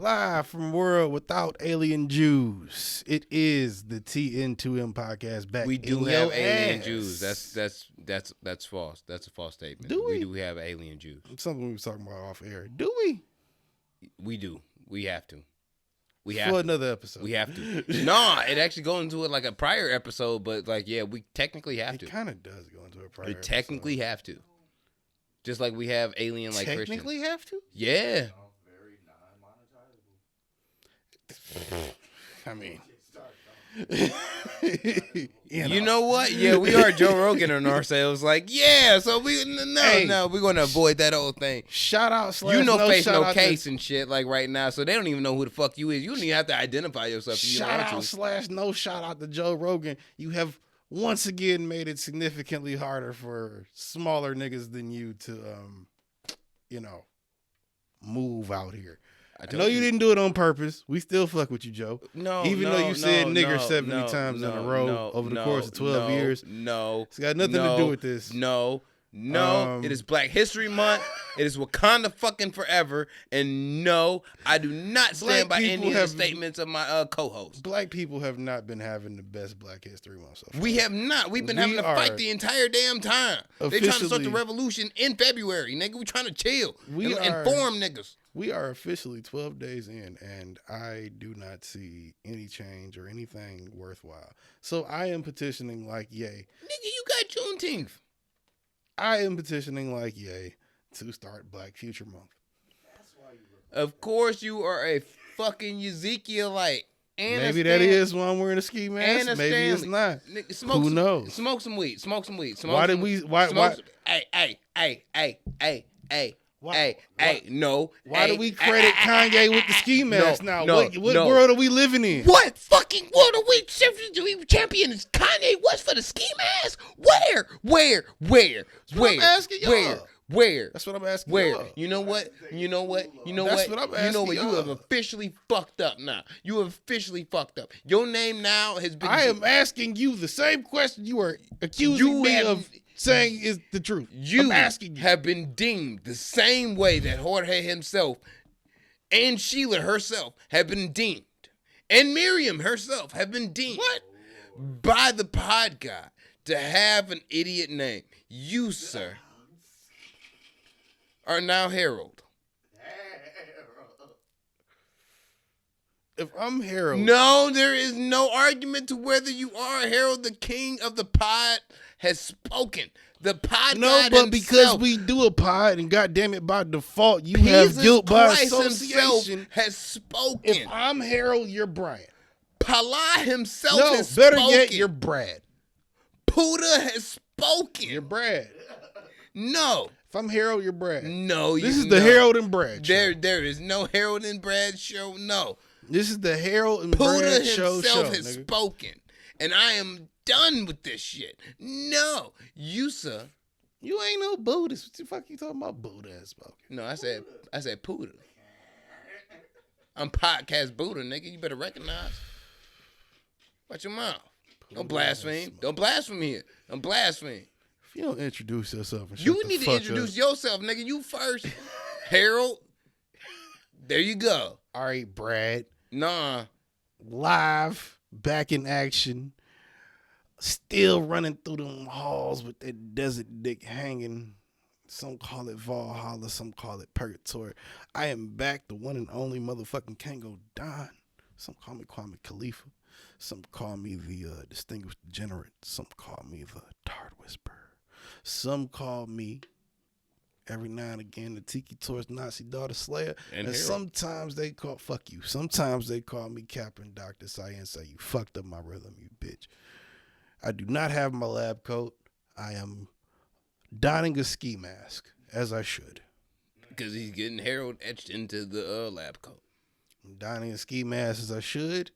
Live from World Without Alien Jews. It is the TN2M podcast back. We do in have your alien ass. Jews. That's false. That's a false statement. Do we? We do have alien Jews. Something we were talking about off air. Do we? We do. We have to. We For have to. another episode. We have to. No, it actually goes into it like a prior episode, but like, yeah, we technically have to. It kind of does go into a prior We episode. technically have to. Just like we have alien like Christians. Technically have to? Yeah. I mean, you know what? Yeah, we are Joe Rogan on ourselves. Like, yeah, so we're going to avoid that whole thing. Shout out, You know, face shout no out case to, and shit like right now, so they don't even know who the fuck you is. You don't even have to identify yourself. If you shout want out to. / no shout out to Joe Rogan. You have once again made it significantly harder for smaller niggas than you to, move out here. I know you didn't do it on purpose. We still fuck with you, Joe. No, even though you said nigger 70 times in a row over the course of 12 years. No. It's got nothing to do with this. No. It is Black History Month. It is Wakanda fucking forever. And no, I do not stand by any of the statements of my co-host. Black people have not been having the best Black History Month so far. We have not. We've been having to fight the entire damn time. They trying to start the revolution in February, nigga. We trying to chill and inform niggas. We are officially 12 days in, and I do not see any change or anything worthwhile. So I am petitioning like Ye. Nigga, you got Juneteenth. I am petitioning like Ye to start Black Future Month. Of course you are a fucking Ezekielite. Maybe that is why I'm wearing a ski mask. Maybe it's not. Nigga, who knows? Smoke some weed. Why no. Why do we credit Kanye with the ski mask now? What no. world are we living in? What fucking world are we champion is Kanye West for the ski mask? Where? That's what I'm asking y'all. Where? That's what I'm asking Where? y'all. You know what? That's what I'm asking You know what? y'all. You have officially fucked up now. You have officially fucked up. Your name now has been... I am asking you the same question you are accusing me of saying is the truth. I'm asking you. Have been deemed the same way that Jorge himself and Sheila herself have been deemed, and Miriam herself have been deemed by the pod guy to have an idiot name. You, sir, are now Harold. If I'm Harold... No, there is no argument to whether you are Harold. The king of the pod has spoken. The pod God but himself, because we do a pod, and goddamn it, by default, you have guilt by association. Has spoken. If I'm Harold, you're Brian. Pala himself has better spoken. yet, you're Brad. Puda has spoken. You're Brad. No. If I'm Harold, you're Brad. No, this is the Harold and Brad show. There is no Harold and Brad show. No. This is the Harold and Brad show. Puda himself has spoken. And I am done with this shit. No. You, sir. You ain't no Buddhist. What the fuck you talking about? Buddha has spoken. No, I said Puda. I'm podcast Buddha, nigga. You better recognize. Watch your mouth. Don't blaspheme. Don't blaspheme here. Don't blaspheme. If you don't introduce yourself, and you need to introduce yourself, nigga. You first. Harold. There you go. All right, Brad. Nah. Live, back in action. Still running through them halls with that desert dick hanging. Some call it Valhalla, some call it Purgatory. I am back, the one and only motherfucking Kango Don. Some call me Kwame Khalifa. Some call me the Distinguished Degenerate. Some call me the Tard Whisperer. Some call me, every now and again, the Tiki Tor's Nazi Daughter Slayer. And sometimes they call, fuck you. Sometimes they call me Captain Dr. Science. Say, you fucked up my rhythm, you bitch. I do not have my lab coat. I am donning a ski mask, as I should. Because he's getting Harold etched into the lab coat. I'm donning a ski mask as I should,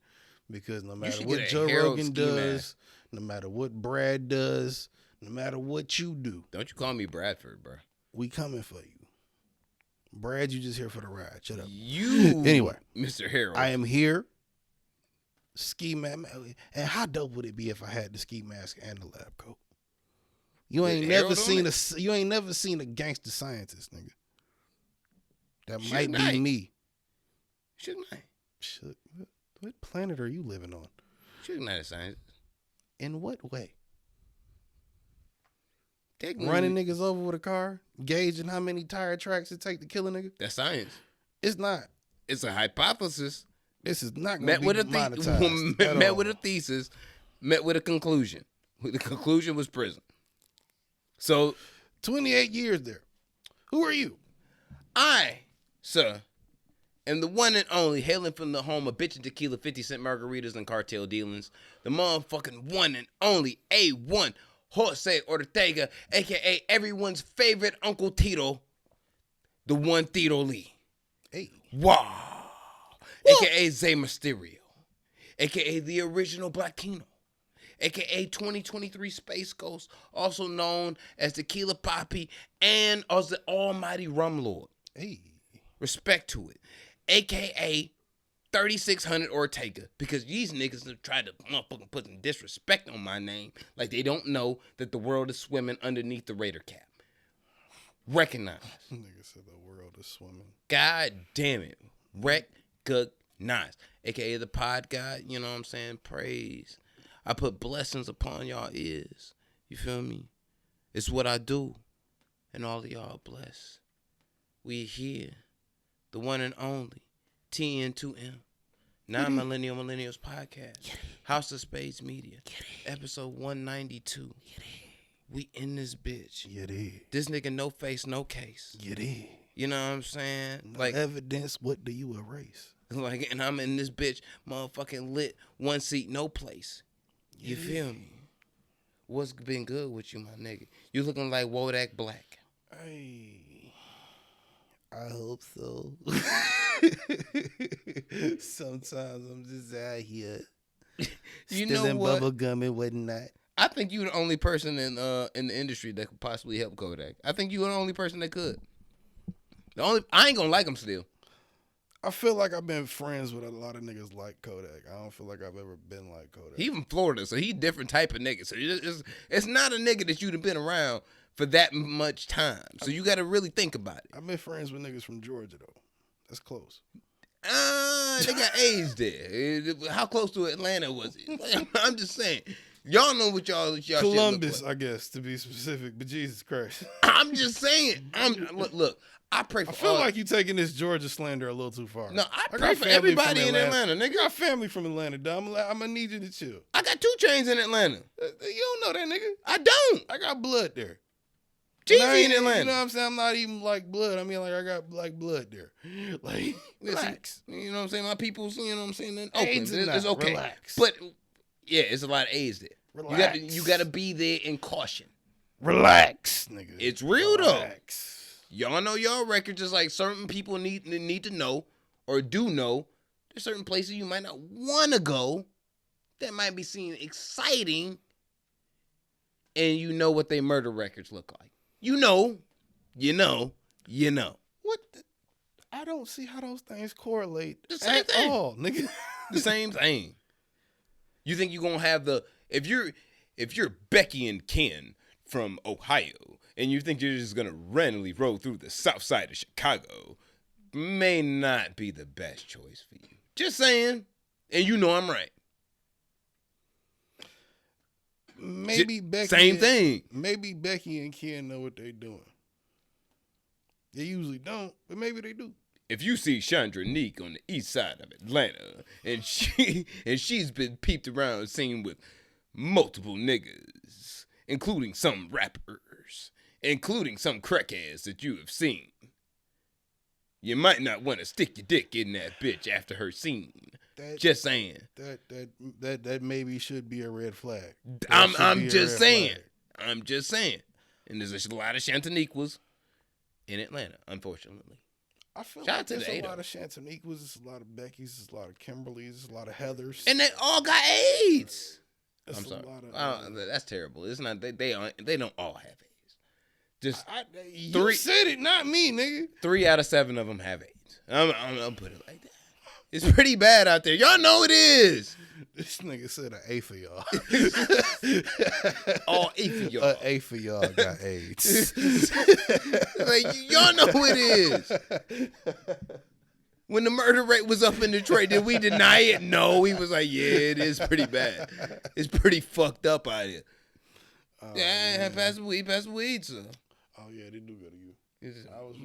because no matter what Joe Rogan does, no matter what Brad does, no matter what you do. Don't you call me Bradford, bro. We coming for you. Brad, you just here for the ride. Shut up. Anyway, Mr. Harold. I am here. Ski mask. And how dope would it be if I had the ski mask and the lab coat? You ain't never seen a gangster scientist, nigga. That might be me. Suge Knight. Shit, what planet are you living on? Suge Knight is science. In what way? Technically, Running niggas over with a car, gauging how many tire tracks it take to kill a nigga. that's science. It's not. It's a hypothesis. This is not going Met to with be a monetized. met with a thesis, met with a conclusion. The conclusion was prison. So 28 years there. Who are you? I, sir, am the one and only, hailing from the home of bitchin' tequila, 50-cent margaritas, and cartel dealings, the motherfucking one and only A1 Jose Ortega, a.k.a. everyone's favorite Uncle Tito, the one Tito Lee. Hey. Wow. A.k.a. Zay Mysterio, a.k.a. the original Black Kino, a.k.a. 2023 Space Ghost, also known as Tequila Poppy, and as the almighty Rum Lord. Hey. Respect to it. A.k.a. 3600 Ortega, because these niggas have tried to motherfucking put some disrespect on my name like they don't know that the world is swimming underneath the Raider cap. Recognize. Nigga said the world is swimming. God damn it. Recognize. A.k.a. the pod God, you know what I'm saying? Praise. I put blessings upon y'all ears. You feel me? It's what I do. And all of y'all blessed. We here. The one and only. TN2M. Non-Millennial Millennials Podcast. House of Spades Media. Episode 192. We in this bitch. Yeah, they. This nigga no face, no case. Yeah, they. You know what I'm saying? No like evidence, what do you erase? Like, and I'm in this bitch motherfucking lit, one seat, no place. You feel me? What's been good with you, my nigga? You looking like Wodak Black. Hey, I hope so. Sometimes I'm just out here You stealing know what? bubble gum and whatnot. I think you're the only person in the industry that could possibly help Kodak. I think you're the only person that could. I ain't gonna like him still. I feel like I've been friends with a lot of niggas like Kodak. I don't feel like I've ever been like Kodak. He from Florida, so he a different type of nigga. So it's not a nigga that you'd have been around for that much time. So you got to really think about it. I've been friends with niggas from Georgia, though. That's close. They got A's there. How close to Atlanta was it? I'm just saying. Y'all know what y'all Columbus, shit look like. I guess, to be specific. But Jesus Christ. I'm just saying. Look, I pray for I feel like you taking this Georgia slander a little too far. No, I got pray for family everybody from in Atlanta, nigga. I got family from Atlanta, dog. I'm gonna need you to chill. I got 2 Chainz in Atlanta. You don't know that nigga. I don't. I got blood there. Jeezy in Atlanta. You know what I'm saying? I'm not even like blood. I mean, like, I got like blood there. Like, relax. You know what I'm saying? My people's, you know what I'm saying? In AIDS Oakland, is it's not. okay. Relax. But yeah, it's a lot of A's there. Relax. You gotta be there in caution. Relax, nigga. It's real Relax. though. Y'all know y'all record, just like certain people need to know or do know. There's certain places you might not want to go that might be seen exciting, and you know what they murder records look like. You know. What? I don't see how those things correlate The same at thing. all, nigga. The same thing. You think you're gonna have if you're Becky and Ken from Ohio, and you think you're just gonna randomly roll through the south side of Chicago, may not be the best choice for you. Just saying. And you know I'm right. Maybe Becky. Same thing. Maybe Becky and Ken know what they're doing. They usually don't, but maybe they do. If you see Chandra Neek on the east side of Atlanta, and she's been peeped around seen with multiple niggas, including some rappers, including some crackheads that you have seen, you might not want to stick your dick in that bitch after her scene. Just saying. That maybe should be a red flag. I'm just saying. I'm just saying. And there's a lot of Shantaniquas in Atlanta, unfortunately. I feel Shout like out to there's the a Ada. lot of Shantaniquas, there's a lot of Beckys, there's a lot of Kimberlys, there's a lot of Heathers. And they all got AIDS. There's I'm a sorry. lot of, That's terrible. It's not. They don't all have AIDS. Just you said it, not me, nigga. 3 out of 7 of them have AIDS. I'm put it like that. It's pretty bad out there. Y'all know it is. This nigga said an eighth of y'all. All 8 of y'all. An eighth of y'all got AIDS. Like, y'all know it is. When the murder rate was up in Detroit, did we deny it? No, he was like, yeah, it is pretty bad. It's pretty fucked up out here. Yeah, pass the weed, sir. Oh yeah, they do go to you. I was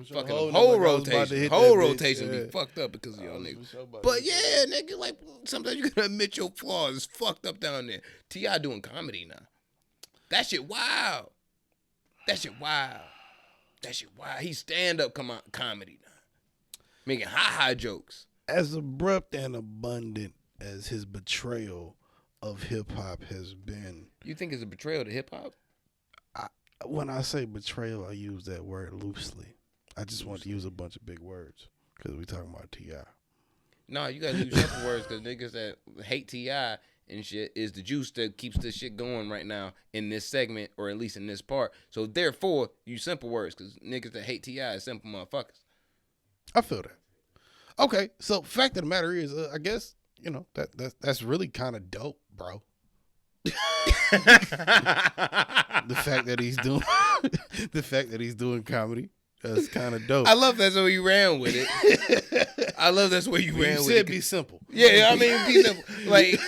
whole rotation yeah. be fucked up because of y'all niggas. But yeah, nigga, like sometimes you gotta admit your flaws. It's fucked up down there. T.I. doing comedy now. That shit wild. He's stand-up comedy now. Making ha-ha jokes. As abrupt and abundant as his betrayal of hip-hop has been. You think it's a betrayal to hip-hop? When I say betrayal, I use that word loosely. I just want to use a bunch of big words because we talking about T.I. No, you got to use simple words because niggas that hate T.I. and shit is the juice that keeps this shit going right now in this segment or at least in this part. So therefore, use simple words because niggas that hate T.I. is simple motherfuckers. I feel that. Okay, so fact of the matter is, I guess, that's really kind of dope, bro. The fact that he's doing comedy, that's kind of dope. I love that's where you ran with it. You said be simple. Yeah, I mean be simple. Like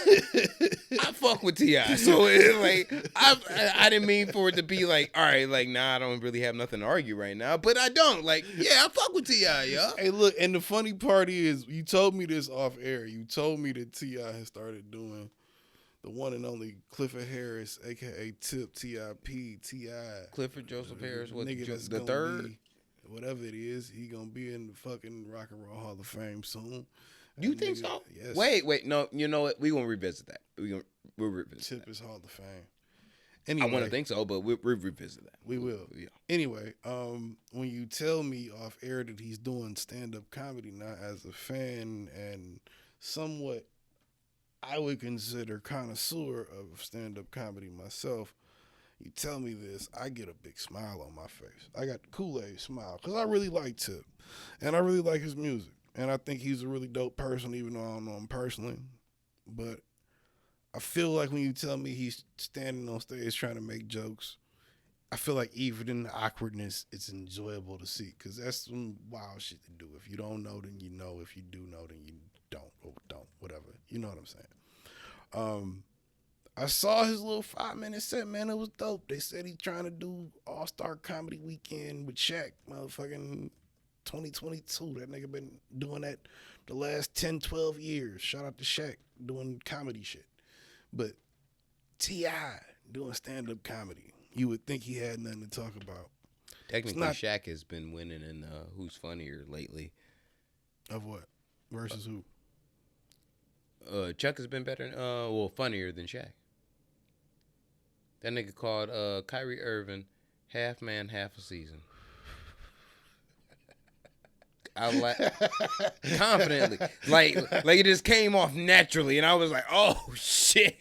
I fuck with T.I. So it's like I didn't mean for it to be like, all right, like nah, I don't really have nothing to argue right now. But I don't. Like, yeah, I fuck with T.I., yo. Hey, look, and the funny part is you told me this off air. You told me that T.I. has started doing the one and only Clifford Harris, aka Tip, T.I.P., T.I. Clifford Joseph Harris, what the third? Whatever it is, he gonna be in the fucking Rock and Roll Hall of Fame soon. You think so? Yes. Wait, no, you know what? We gonna revisit that. We'll revisit Tip that. is Hall of Fame. Anyway, I want to think so, but we'll revisit that. We will. Yeah. Anyway, when you tell me off air that he's doing stand-up comedy now, as a fan and somewhat, I would consider connoisseur of stand-up comedy myself, you tell me this, I get a big smile on my face. I got the Kool-Aid smile because I really like Tip, and I really like his music, and I think he's a really dope person, even though I don't know him personally. But I feel like when you tell me he's standing on stage trying to make jokes, I feel like even in the awkwardness, it's enjoyable to see because that's some wild shit to do. If you don't know, then you know. If you do know, then you don't, or don't, whatever. You know what I'm saying? I saw his little 5-minute set, man. It was dope. They said he's trying to do All-Star Comedy Weekend with Shaq, motherfucking 2022. That nigga been doing that the last 10, 12 years. Shout out to Shaq doing comedy shit. But T.I. doing stand-up comedy, you would think he had nothing to talk about. Technically, Shaq has been winning in Who's Funnier lately. Of what? Versus who? Chuck has been better, funnier than Shaq. That nigga called Kyrie Irving half man, half a season. I was like confidently, like it just came off naturally, and I was like, "Oh shit!"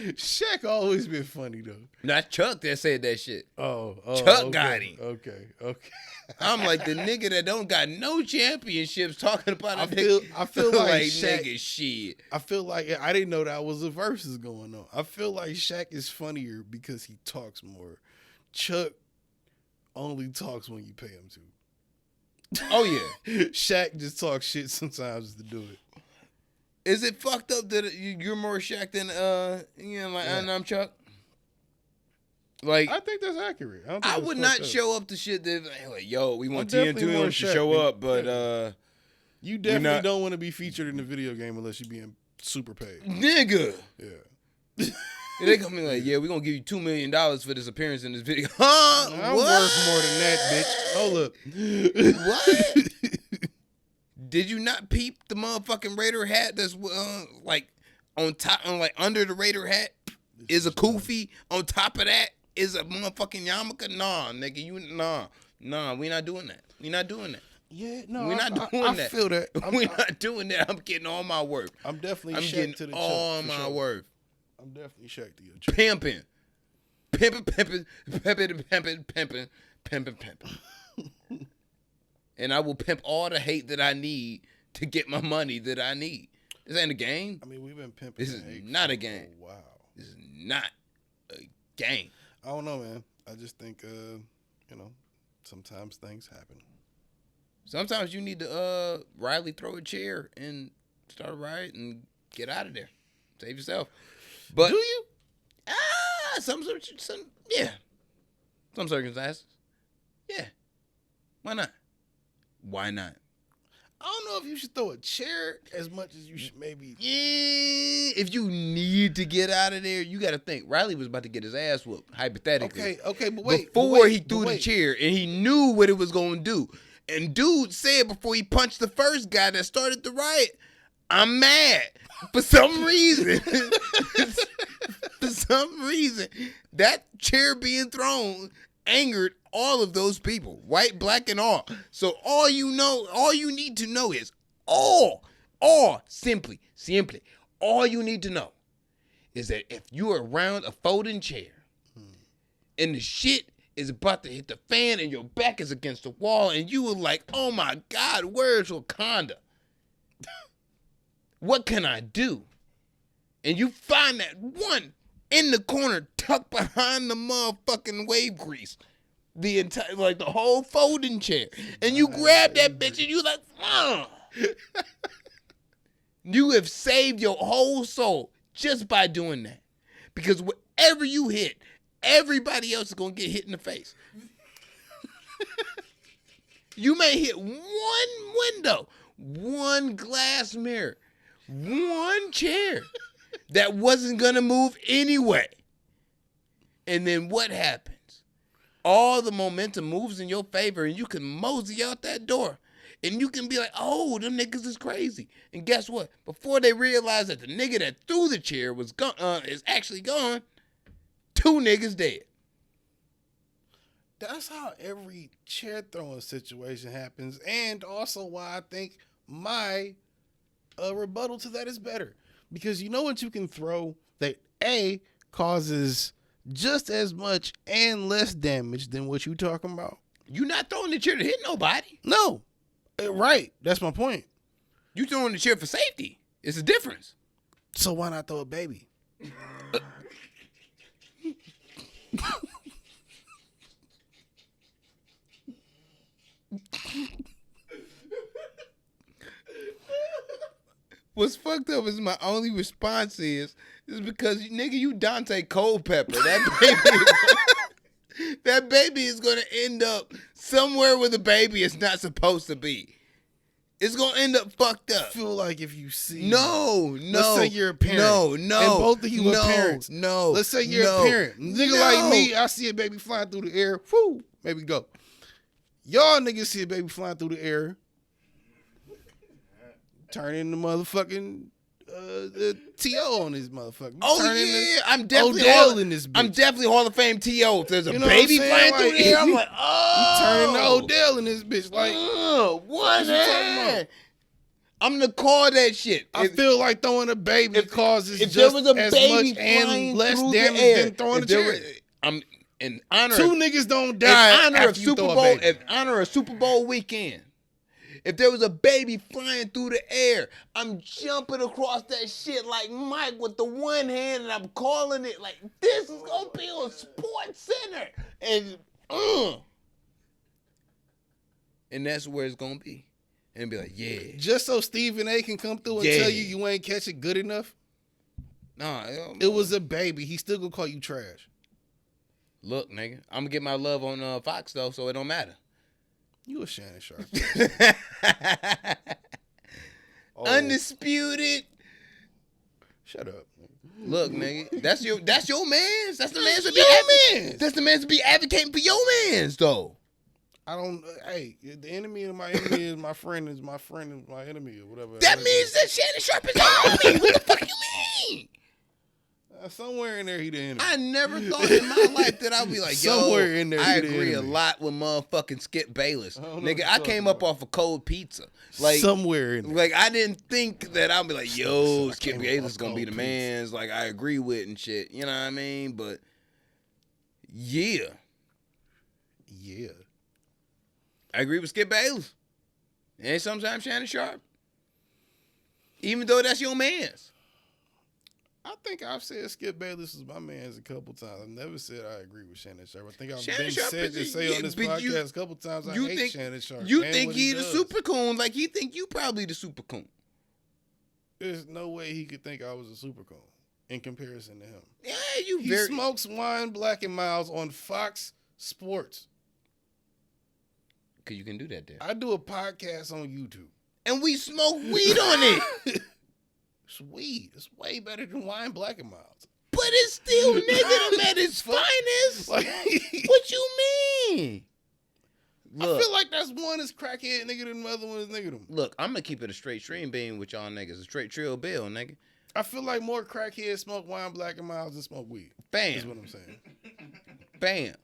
Shaq always been funny though. Not Chuck that said that shit. Oh, Chuck okay, got him. Okay. I'm like the nigga that don't got no championships talking about. I feel like Shaq, nigga shit. I feel like I didn't know that was a versus going on. I feel like Shaq is funnier because he talks more. Chuck only talks when you pay him to. Oh yeah, Shaq just talks shit sometimes to do it. Is it fucked up that you're more Shaq than and I'm Chuck? Like, I think that's accurate. I would not show up to shit that like, yo, we want TN2 to show up, but you definitely don't want to be featured in the video game unless you're being super paid, nigga. Yeah. They gonna be like, yeah, we gonna give you $2 million for this appearance in this video. Huh? I'm worth more than that, bitch. Hold up. What? Did you not peep the motherfucking Raider hat that's like on top, under the Raider hat is a kufi. On top of that is a motherfucking yarmulke. Nah, nigga, nah, we not doing that. We not doing that. Yeah, no, we're not doing that. I feel that. We're not doing that. I'm getting all my worth. I'm definitely I'm getting to the all my worth. I'm definitely Shaq to your Pimping. And I will pimp all the hate that I need to get my money that I need. This ain't a game. I mean, we've been pimping. This is not a game. Wow. This is not a game. I don't know, man. I just think, sometimes things happen. Sometimes you need to Riley throw a chair and start a riot and get out of there. Save yourself. But do you? Some yeah. Some circumstances. Yeah. Why not? Why not? I don't know if you should throw a chair as much as you should maybe. Yeah, if you need to get out of there, you got to think. Riley was about to get his ass whooped, hypothetically. Okay, but wait. Before he threw the chair, and he knew what it was going to do. And dude said before he punched the first guy that started the riot, I'm mad. For some reason, that chair being thrown angered all of those people, white, black, and all. So all you need to know is simply, all you need to know is that if you're around a folding chair and the shit is about to hit the fan and your back is against the wall and you were like, oh my God, where's Wakanda? What can I do? And you find that one in the corner tucked behind the motherfucking wave grease. The entire, like the whole folding chair. And you grab that bitch and you like, You have saved your whole soul just by doing that. Because whatever you hit, everybody else is going to get hit in the face. You may hit one window, one glass mirror, one chair that wasn't going to move anyway. And then what happens? All the momentum moves in your favor and you can mosey out that door. And you can be like, oh, them niggas is crazy. And guess what? Before they realize that the nigga that threw the chair was is actually gone, 2 niggas dead. That's how every chair throwing situation happens. And also why I think my rebuttal to that is better. Because you know what you can throw that A, causes just as much and less damage than what you talking about? You not throwing the chair to hit nobody. No. Right. That's my point. You throwing the chair for safety. It's a difference. So why not throw a baby? What's fucked up is my only response is because, nigga, you Dante Culpepper. That baby is going to end up somewhere where the baby is not supposed to be. It's going to end up fucked up. I feel like if you see... No. Let's say you're a parent. No. And both of you are parents. No. Let's say you're a parent. Nigga like me, I see a baby flying through the air. Whoo, baby go. Y'all niggas see a baby flying through the air. Turn into motherfucking T.O. on this motherfucker. I'm definitely Odell in this bitch. I'm definitely Hall of Fame T.O. If there's a baby flying through the air, I'm like, oh. You turn into Odell in this bitch. Like, what you talking about? I'm gonna call that shit. I feel like throwing a baby causes if just there was a as baby much and less through damage the air, than throwing a chair. I'm in honor. 2 niggas don't die after you throw a baby. In honor of Super Bowl weekend. If there was a baby flying through the air, I'm jumping across that shit like Mike with the one hand, and I'm calling it like, this is gonna be on Sports Center, and that's where it's gonna be, and be like, yeah. Just so Stephen A can come through and tell you ain't catch it good enough. Nah, it was a baby. He still gonna call you trash. Look, nigga, I'm gonna get my love on Fox though, so it don't matter. You a Shannon Sharp. Undisputed. Shut up. Look, nigga, that's your man's. That's the man's to be man's. That's the man's to be advocating for your man's though. I don't. Hey, the enemy of my enemy is my friend. Is my friend is my enemy or whatever. That means that Shannon Sharp is the enemy. What the fuck you mean? Somewhere in there, he the enemy. I never thought in my life that I'd be like, yo, somewhere in there, I agree a lot with motherfucking Skip Bayless. Nigga, I came up off of cold pizza. Like somewhere in there. Like, I didn't think that I'd be like, yo, Skip Bayless is going to be the man's. Like, I agree with and shit. You know what I mean? But, yeah. Yeah. I agree with Skip Bayless. And sometimes Shannon Sharp. Even though that's your man's. I think I've said Skip Bayless is my man's a couple times. I've never said I agree with Shannon Sharp. I think I've Shannon been Sharp said to is- say yeah, on this but podcast a couple times I hate Shannon Sharp. You and think what he the does. super coon, like he think you probably the super coon. There's no way he could think I was a super coon in comparison to him. Yeah, you He smokes wine, Black and Miles on Fox Sports. Cause you can do that there. I do a podcast on YouTube. And we smoke weed on it. It's weed. It's way better than wine, Black and Miles. But it's still nigga at its finest. Like, What you mean? Look, I feel like that's one is crackhead nigga than the other one is nigga them. look, I'm gonna keep it a straight stream beam with y'all niggas. A straight trill bill, nigga. I feel like more crackheads smoke wine, Black and Miles than smoke weed. Is what Bam. I'm saying. Bam.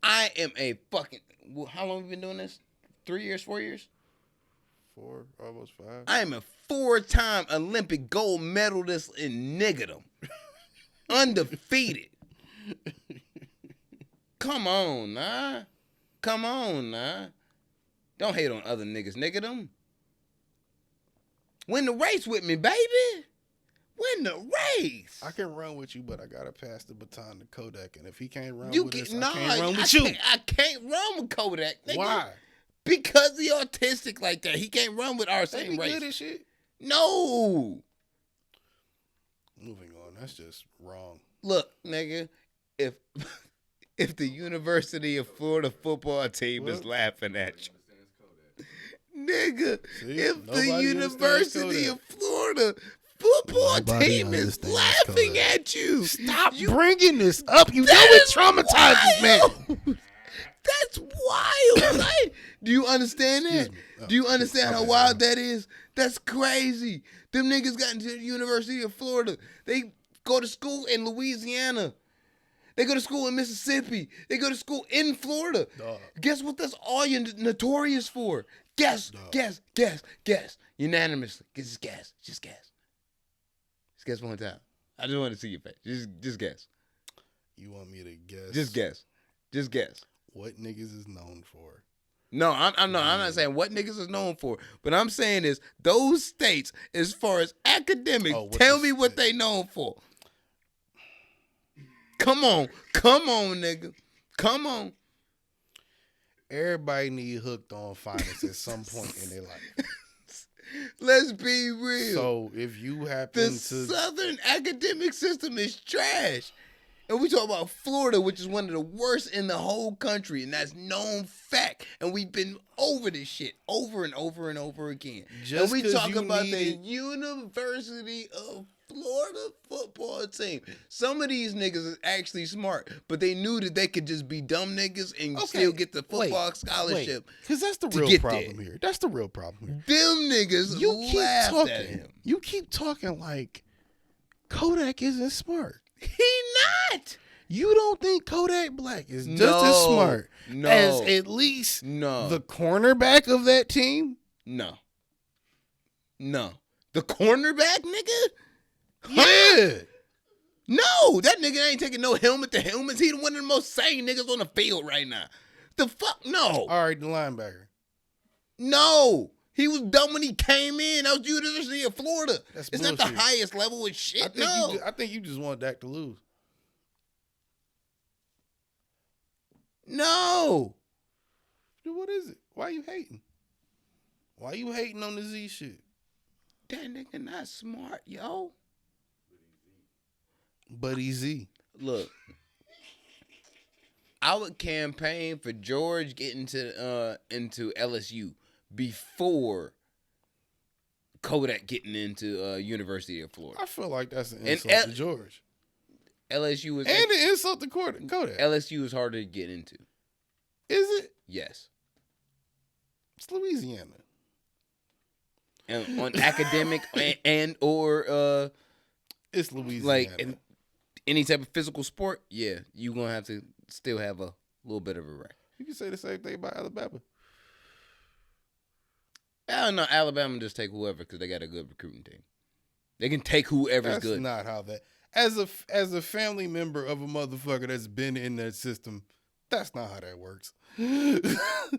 I am a fucking... How long have we been doing this? 3 years, 4 years? 4, almost 5. I am a 4-time Olympic gold medalist in niggerdom. Undefeated. Come on, nah. Come on, nah. Don't hate on other niggas, niggerdom. Win the race with me, baby. Win the race. I can run with you, but I gotta pass the baton to Kodak, and if he can't run You with can, us, nah, I can't run with you. I can't run with Kodak. Nigga. Why? Because he autistic like that. He can't run with our They same be race. good at shit. No. Moving on. That's just wrong. Look, nigga, if the University of Florida football team is What? laughing at you, nigga, See? if the Nobody University understands of Florida football Nobody team is understands laughing Kodak. at you, Stop you, bringing this up. You know That it is traumatizes, man. wild. That's wild. Right? Do you understand that? Excuse me. Oh, Do you understand how okay, wild that is? That's crazy. Them niggas got into the University of Florida. They go to school in Louisiana. They go to school in Mississippi. They go to school in Florida. Dog. Guess what that's all you're notorious for? Guess, Dog. guess. Unanimously. Just guess. Just guess. Just guess one time. I just want to see your face. Just guess. You want me to guess? Just guess. Just guess. What niggas is known for? No, I'm not saying what niggas is known for, but I'm saying is those states, as far as academics, Oh, what tell the me what state? they known for. Come on, nigga, come on. Everybody need hooked on finance at some point in their life. Let's be real. So if you happen The to Southern academic system is trash. And we talk about Florida, which is one of the worst in the whole country, and that's known fact. And we've been over this shit over and over and over again. Just and we 'cause talk you about needed- the University of Florida football team. Some of these niggas are actually smart, but they knew that they could just be dumb niggas and still get the football scholarship. Because that's the to real get problem there. here. That's the real problem here. Them niggas You keep laughed talking. at him. You keep talking like Kodak isn't smart. He not. You don't think Kodak Black is just No. as smart No. as at least No. the cornerback of that team? No. The cornerback, nigga? Yeah. No, that nigga ain't taking no helmet to helmets. He one of the most sane niggas on the field right now. The fuck? No. All right, the linebacker. No. He was dumb when he came in. That was University of Florida. That's it's not bullshit. the highest level of shit. I think you just want Dak to lose. No. Dude, what is it? Why you hating? Why you hating on the Z shit? That nigga not smart, yo. Buddy Z. Look. I would campaign for George getting into LSU before Kodak getting into University of Florida. I feel like that's an And insult to George. LSU is And an insult to Kodak. LSU is harder to get into. Is it? Yes. It's Louisiana. And on academic and or It's Louisiana. like in any type of physical sport, yeah, you're gonna have to still have a little bit of a rank. You can say the same thing about Alabama. I don't know. Alabama just take whoever because they got a good recruiting team. They can take whoever's That's good. not how that. As a family member of a motherfucker that's been in that system, That's not how that works.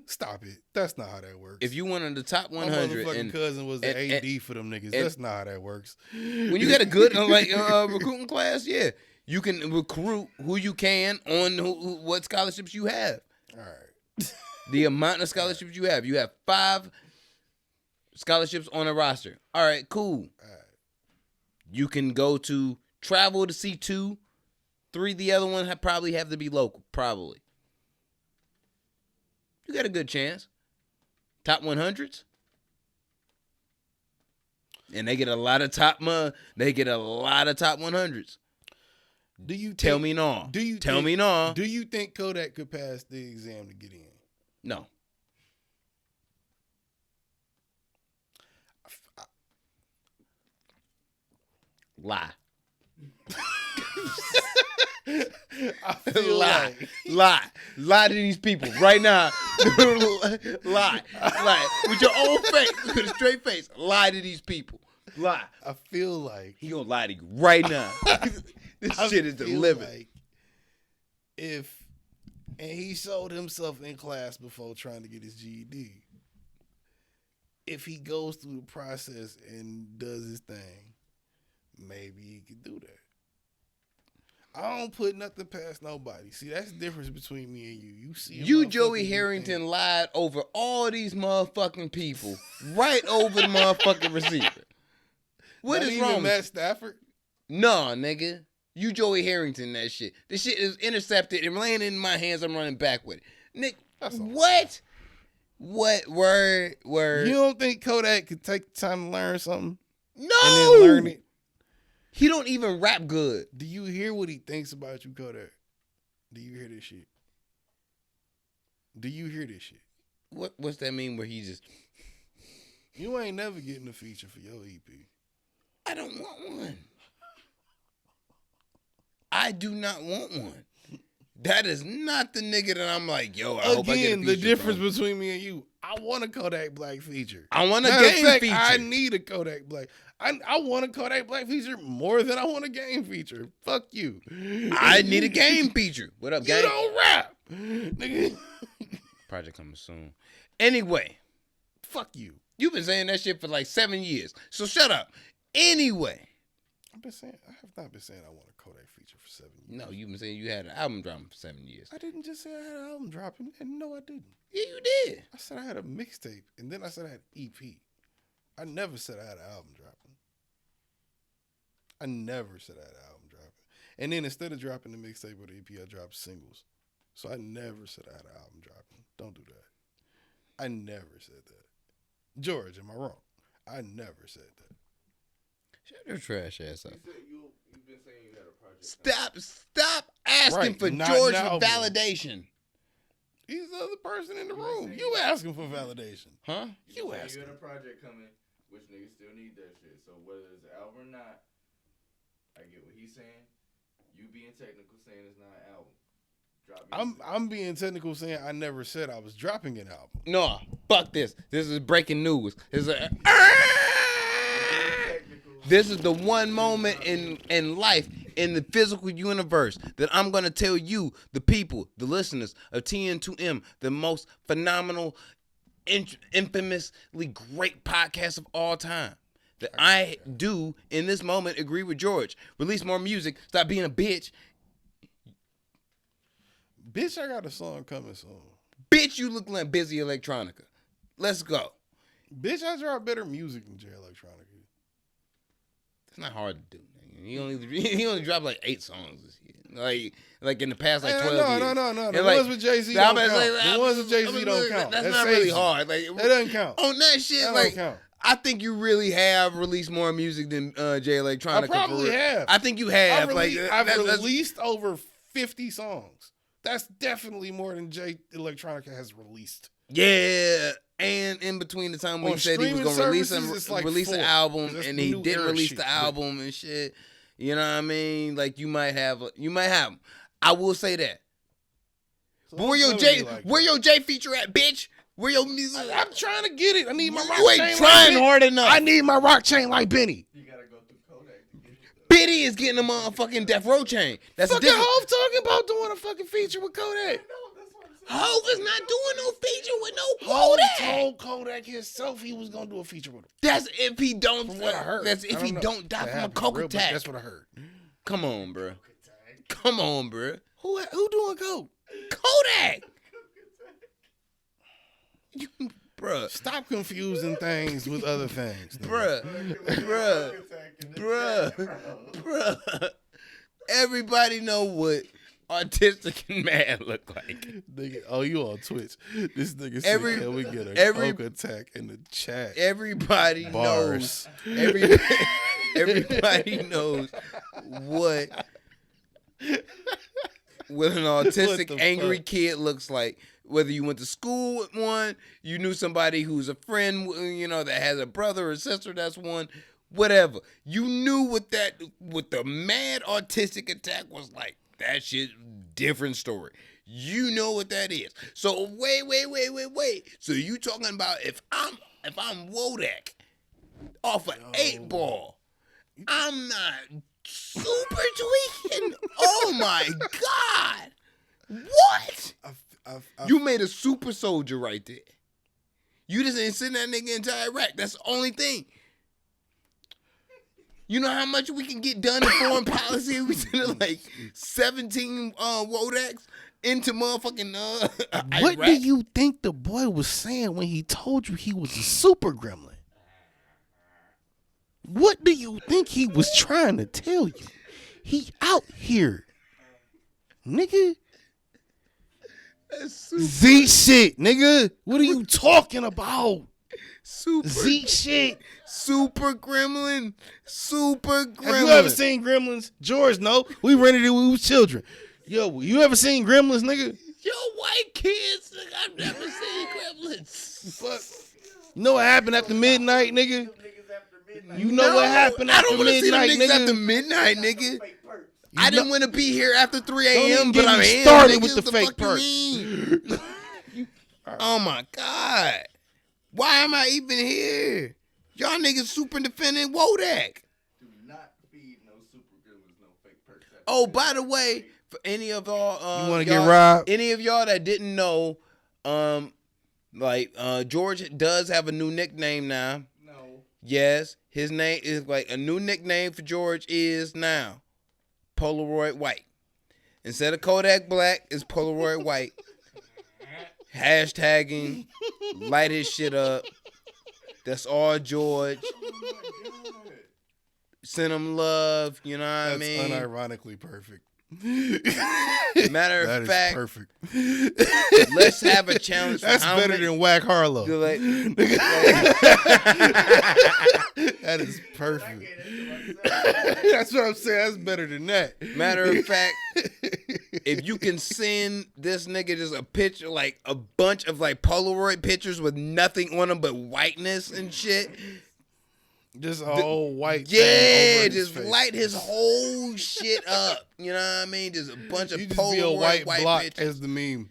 Stop it. That's not how that works. If you one of the top 100, my motherfucking cousin was the AD for them niggas. That's not how that works. When you got a good recruiting class, yeah, you can recruit who you can on what scholarships you have. All right. The amount of scholarships you have. You have 5 scholarships on a roster. All right, cool. All right. You can go to travel to see 2, 3. The other one probably have to be local. Probably. You got a good chance. Top 100s. And they get a lot of top 100s. Do you tell me no? Do you tell me no? Do you think Kodak could pass the exam to get in? No. Lie. I feel lie to these people right now. lie with your own face, with a straight face. Lie to these people. Lie. I feel like he gonna lie to you right now. This shit is delivered. Like and he showed himself in class before trying to get his GED. If he goes through the process and does his thing, maybe he could do that. I don't put nothing past nobody. See, that's the difference between me and you. You see, Joey Harrington, lied over all these motherfucking people, right over the motherfucking receiver. What is wrong? Matt Stafford? Nah, nigga. You Joey Harrington, that shit. This shit is intercepted and laying in my hands. I'm running back with it. Nick, what? What? Word. You don't think Kodak could take the time to learn something? No. And then learn it? He don't even rap good. Do you hear what he thinks about you, Kodak? Do you hear this shit? Do you hear this shit? What's that mean where he just... You ain't never getting a feature for your EP. I don't want one. I do not want one. That is not the nigga that I'm like, yo, I hope I get a feature. The difference between me and you, I want a Kodak Black feature. I want a game feature. I need a Kodak Black. I want a Kodak Black feature more than I want a game feature. Fuck you. I need a game feature. What up, gang? You don't rap. Nigga. Project coming soon. Anyway. Fuck you. You've been saying that shit for like 7 years. So shut up. Anyway. I have not been saying I want a Kodak feature for 7 years. No, you've been saying you had an album dropping for 7 years. I didn't just say I had an album dropping. And no, I didn't. Yeah, you did. I said I had a mixtape. And then I said I had an EP. I never said I had an album dropping. I never said I had an album dropping. And then instead of dropping the mixtape or the EP, I dropped singles. So I never said I had an album dropping. Don't do that. I never said that. George, am I wrong? I never said that. Shut your trash ass up. You've been saying you had a project. Stop asking for George for validation. He's the other person in the room. You asking for validation. Huh? You asking. You had a project coming, which niggas still need that shit. So whether it's an album or not, I get what he's saying. You being technical saying it's not an album. I'm being technical saying I never said I was dropping an album. No, fuck this. This is breaking news. This is the one moment in life, in the physical universe, that I'm going to tell you, the people, the listeners of TN2M, the most phenomenal, infamously great podcast of all time, that I do, in this moment, agree with George. Release more music. Stop being a bitch. Bitch, I got a song coming soon. Bitch, you look like Busy Electronica. Let's go. Bitch, I drop better music than Jay Electronica. It's not hard to do. He only dropped like 8 songs this year. Like in the past 12 years. No. The ones with Jay-Z don't count. The ones with Jay-Z don't count. That's not really hard. Like, that doesn't count. On that shit, that like, don't count. I think you really have released more music than Jay Electronica. I probably have. I think you have. I've released over 50 songs. That's definitely more than Jay Electronica has released. Yeah, and in between the time when he said he was gonna release an album and he didn't release the album and shit, you know what I mean? Like you might have them. I will say that. So but where your Jay feature at, bitch? Where your music? I'm trying to get it. I need my rock chain. You ain't trying hard enough. I need my rock chain like Benny. You gotta go through Kodak to get it. Benny is getting a motherfucking Death Row chain. That's fucking Hov talking about doing a fucking feature with Kodak. No, that's Hov is not doing no feature with no Hov Kodak. told Kodak himself he was gonna do a feature with him. That's if he don't. From what I heard. That's if he don't die from a coke attack. That's what I heard. Come on, bro. Come on, bro. Who doing coke? Kodak. Bruh. Stop confusing things with other things. Bruh. Everybody know what autistic and mad look like. Nigga, oh, you on Twitch. This nigga said, can we get a coke attack in the chat? Everybody Bars. knows. Everybody knows what an autistic, angry kid looks like. Whether you went to school with one, you knew somebody who's a friend, you know, that has a brother or sister that's one, whatever. You knew what the mad autistic attack was like. That shit, different story. You know what that is. So wait. So you talking about if I'm Wodak off an 8-ball, I'm not super tweaking? Oh my God. What? You made a super soldier right there. You just ain't send that nigga into Iraq. That's the only thing. You know how much we can get done in foreign policy if we send like 17 Wodaks into motherfucking Iraq? What do you think the boy was saying when he told you he was a super gremlin? What do you think he was trying to tell you? He out here, nigga. Z shit, nigga. What are you talking about? Z shit. Super gremlin. Have you ever seen Gremlins? George, no. We rented it when we was children. Yo, you ever seen Gremlins, nigga? Yo, white kids, nigga, I've never seen Gremlins. But you know what happened after midnight, nigga? You know what happened after midnight, I don't want to see them niggas nigga? after midnight, nigga. I didn't want to be here after 3 a.m., but I'm started with the fake perks. Oh my God. Why am I even here? Y'all niggas super defending Wodak. Do not feed no super gremlins, no fake perks. Oh, by the way, for any of y'all, you want to get robbed? Any of y'all that didn't know, George does have a new nickname now. No. Yes, his name is like a new nickname for George is now Polaroid White. Instead of Kodak Black, it's Polaroid White. Hashtagging, light his shit up. That's all George. Oh Send him love, you know what I mean? That's unironically perfect. Matter of fact, perfect. Let's have a challenge. That's better than Whack Harlow. That is perfect. That's what I'm saying. That's better than that. Matter of fact, if you can send this nigga just a picture, like a bunch of like Polaroid pictures with nothing on them but whiteness and shit. Just a whole white yeah, thing just light his whole shit up. You know what I mean? Just a bunch of you just Polaroid be a white block pictures. as the meme.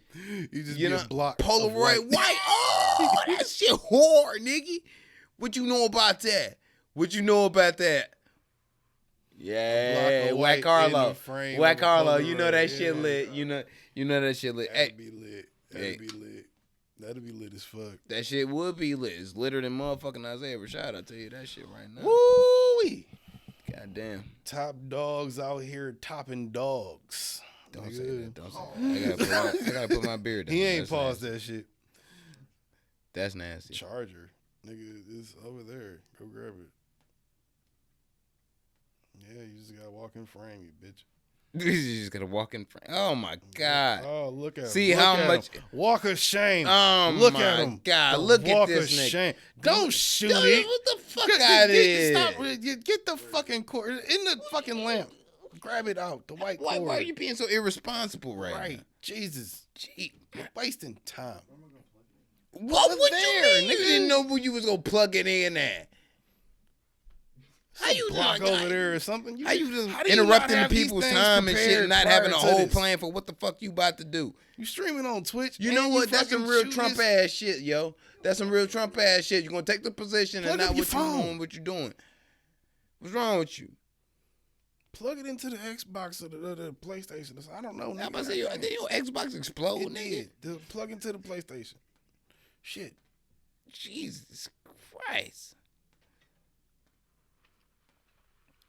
You just be a block. Polaroid white. Oh, that shit hard, nigga. What you know about that? Yeah, Whack Harlow. Whack Harlow. You know that shit lit. You know that shit lit. That'd be lit. That'd be lit as fuck. That shit would be lit. It's litter than motherfucking Isaiah Rashad. I'll tell you that shit right now. Woo-wee. Goddamn. Top dogs out here topping dogs. Don't say that. Don't say that. I gotta put my beard down. He ain't paused that shit. That's nasty. Charger. Nigga, it's over there. Go grab it. Yeah, you just gotta walk in frame, you bitch. You just gotta walk in front. Oh my God! Oh, look at him. See how much walk of shame. Oh look my at him. God! Look at this nigga. Shame. Don't shoot it. What the fuck out of here? Stop. Get the fucking cord in the fucking lamp. Grab it out. The white cord. Why are you being so irresponsible right now? Jesus. Gee, you're wasting time. What would there, you mean? Nigga? You didn't know where you was gonna plug it in at. How you block over there or something? How you just interrupting the people's time and shit, and not having a whole plan for what the fuck you about to do? You streaming on Twitch? You know what? That's some real Trump ass shit, yo. That's some real Trump ass shit. You're gonna take the position and not what you doing. What's wrong with you? Plug it into the Xbox or the PlayStation. I don't know. I'm about to say, did your Xbox explode, nigga? Plug into the PlayStation. Shit. Jesus Christ.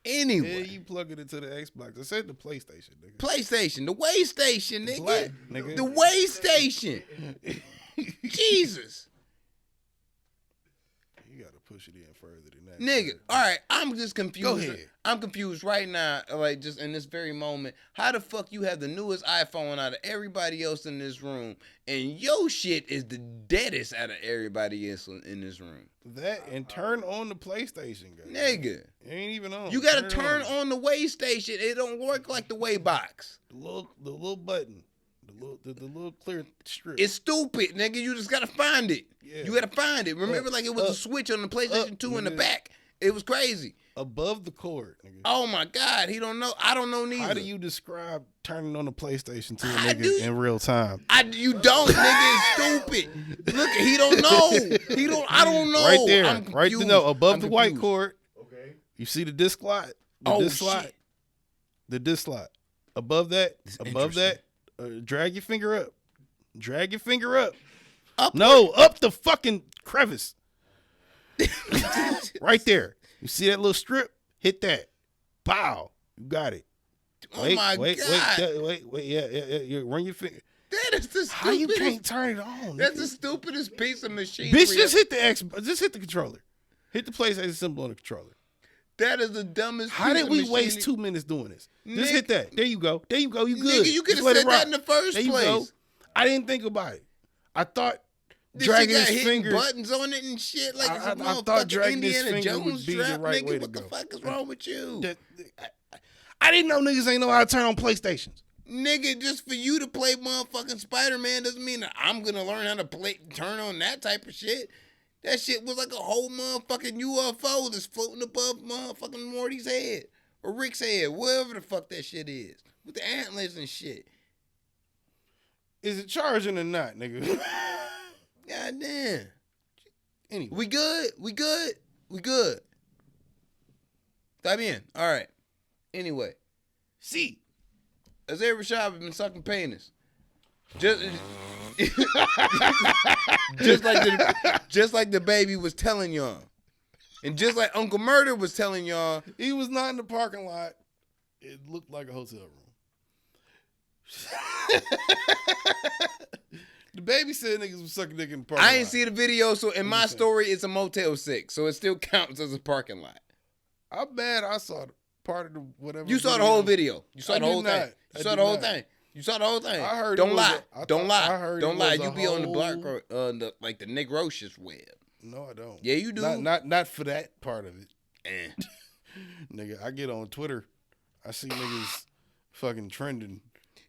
Anyway. Yeah, you plug it into the Xbox. I said the PlayStation, nigga. PlayStation, the way station, nigga. Black, nigga. The way station. Jesus. You gotta push it in further than that. Nigga, all right, I'm just confused. Go ahead. I'm confused right now, like just in this very moment. How the fuck you have the newest iPhone out of everybody else in this room, and your shit is the deadest out of everybody else in this room? That and turn on the PlayStation, guys. Nigga. It ain't even on. You gotta turn on the way station. It don't work like the way box. The little button. The little clear strip. It's stupid, nigga. You just gotta find it. Yeah. You gotta find it. Remember, like it was a switch on the PlayStation 2 in the back. It was crazy. Above the cord, nigga. Oh my God, he don't know. I don't know neither. How do you describe turning on the PlayStation to a nigga in real time? You don't, nigga. It's stupid. Look, he don't know. I don't know. Right there. I'm Right there. confused. No, above I'm the white confused. cord. Okay. You see the disc slot? Shit. The disc slot. Above that. Drag your finger up. Drag your finger up. Up the fucking crevice. Right there. You see that little strip? Hit that. Pow. You got it. Oh my God. Wait. Yeah. You run your finger. That is the stupidest. How you can't turn it on? That's the stupidest piece of machinery. Bitch, just hit the Xbox. Just hit the controller. Hit the PlayStation symbol on the controller. That is the dumbest. How did we machinery. waste 2 minutes doing this? Just hit that. There you go. You good. Nigga, you could have Just let said it rock. that in the first There you place. go. I didn't think about it. I thought This dragging shit got his hitting finger. buttons on it and shit like it's a I thought motherfucking dragging his Indiana finger Jones would be the strap, right way nigga. to What the go. fuck is wrong with you? I didn't know niggas ain't know how to turn on PlayStations. Nigga, just for you to play motherfucking SpiderMan doesn't mean that I'm gonna learn how to turn on that type of shit. That shit was like a whole motherfucking UFO that's floating above motherfucking Morty's head. Or Rick's head, whatever the fuck that shit is. With the antlers and shit. Is it charging or not, nigga? God damn. Anyway. We good. Está bien. All right. Anyway. See. Has Rashad been sucking penis? Just like the baby was telling y'all. And just like Uncle Murder was telling y'all. He was not in the parking lot. It looked like a hotel room. The baby said niggas was sucking dick in the parking lot. I ain't see the video, so in my story, it's a Motel 6. So it still counts as a parking lot. I'm mad I saw the part of the whatever. You saw the whole video. You saw the whole thing. You saw the whole thing. You saw the whole thing. I heard. Don't lie. Don't lie. I heard. Don't lie. You be on the black, like the Nick Roche's web. No, I don't. Yeah, you do. Not for that part of it. Nigga, I get on Twitter. I see niggas fucking trending.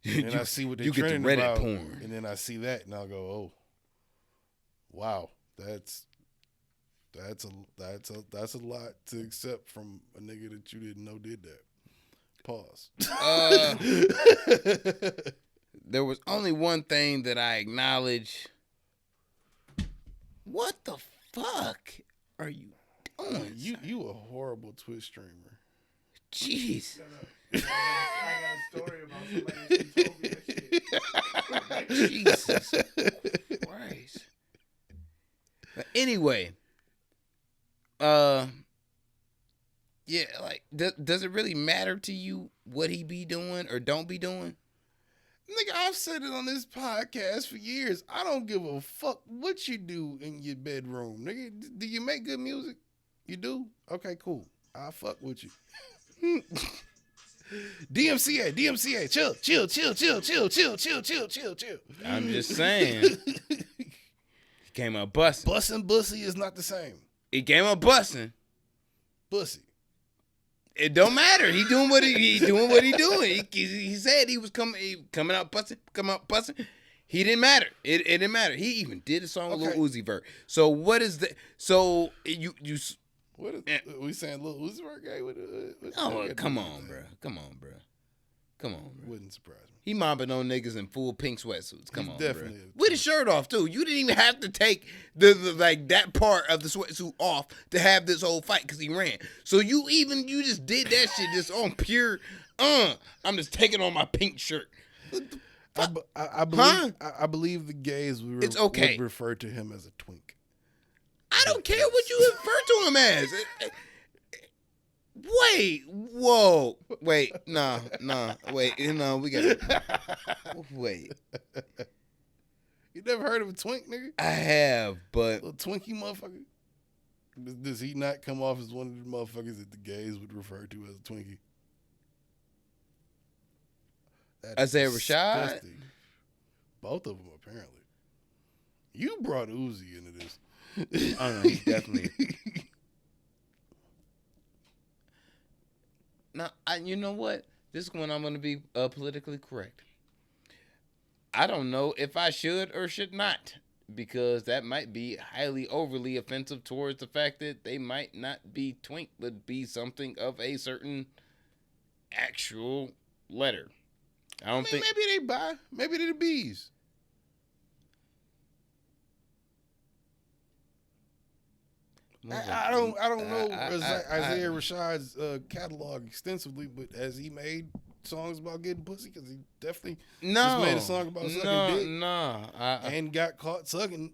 And I see what they're trending Reddit about. porn. And then I see that and I'll go, oh, wow, that's a lot to accept from a nigga that you didn't know did that. Pause. There was only one thing that I acknowledge. What the fuck are you doing? You a horrible Twitch streamer. Jeez. I got a story about somebody who told me that shit. Jesus Christ. But anyway, yeah, like, does it really matter to you what he be doing or don't be doing? Nigga, I've said it on this podcast for years. I don't give a fuck what you do in your bedroom. Nigga, do you make good music? You do? Okay, cool. I'll fuck with you. DMCA, chill. I'm just saying. He came out busting. Bussin' bussy is not the same. He came out busting. Bussy. It don't matter. He doing what he doing. He said he was coming out busting. He didn't matter. It didn't matter. He even did a song with Lil Uzi Vert. So what is the? So you. What is we saying? Lil Uzi Vert gay with? Oh, come on, bro. Come on, bro. Wouldn't surprise me. He mobbing on niggas in full pink sweatsuits. Come on, definitely bro. With his shirt off too. You didn't even have to take the like that part of the sweatsuit off to have this whole fight because he ran. So you just did that shit just on pure. I'm just taking on my pink shirt. I believe the gays would refer to him as a twink. I don't care what you refer to him as. Wait, whoa, wait, no, wait, we gotta wait. You never heard of a twink, nigga? I have, but a Twinkie motherfucker. Does he not come off as one of the motherfuckers that the gays would refer to as a Twinkie? Isaiah Rashad? Disgusting. Both of them, apparently. You brought Uzi into this. I don't know, he's definitely. Now, you know what? This is when I'm going to be politically correct. I don't know if I should or should not, because that might be highly overly offensive towards the fact that they might not be twink, but be something of a certain actual letter. I think maybe they bi, maybe they're the bees. I don't know Isaiah Rashad's catalog extensively, but has he made songs about getting pussy? Because he definitely just made a song about sucking dick. And got caught sucking.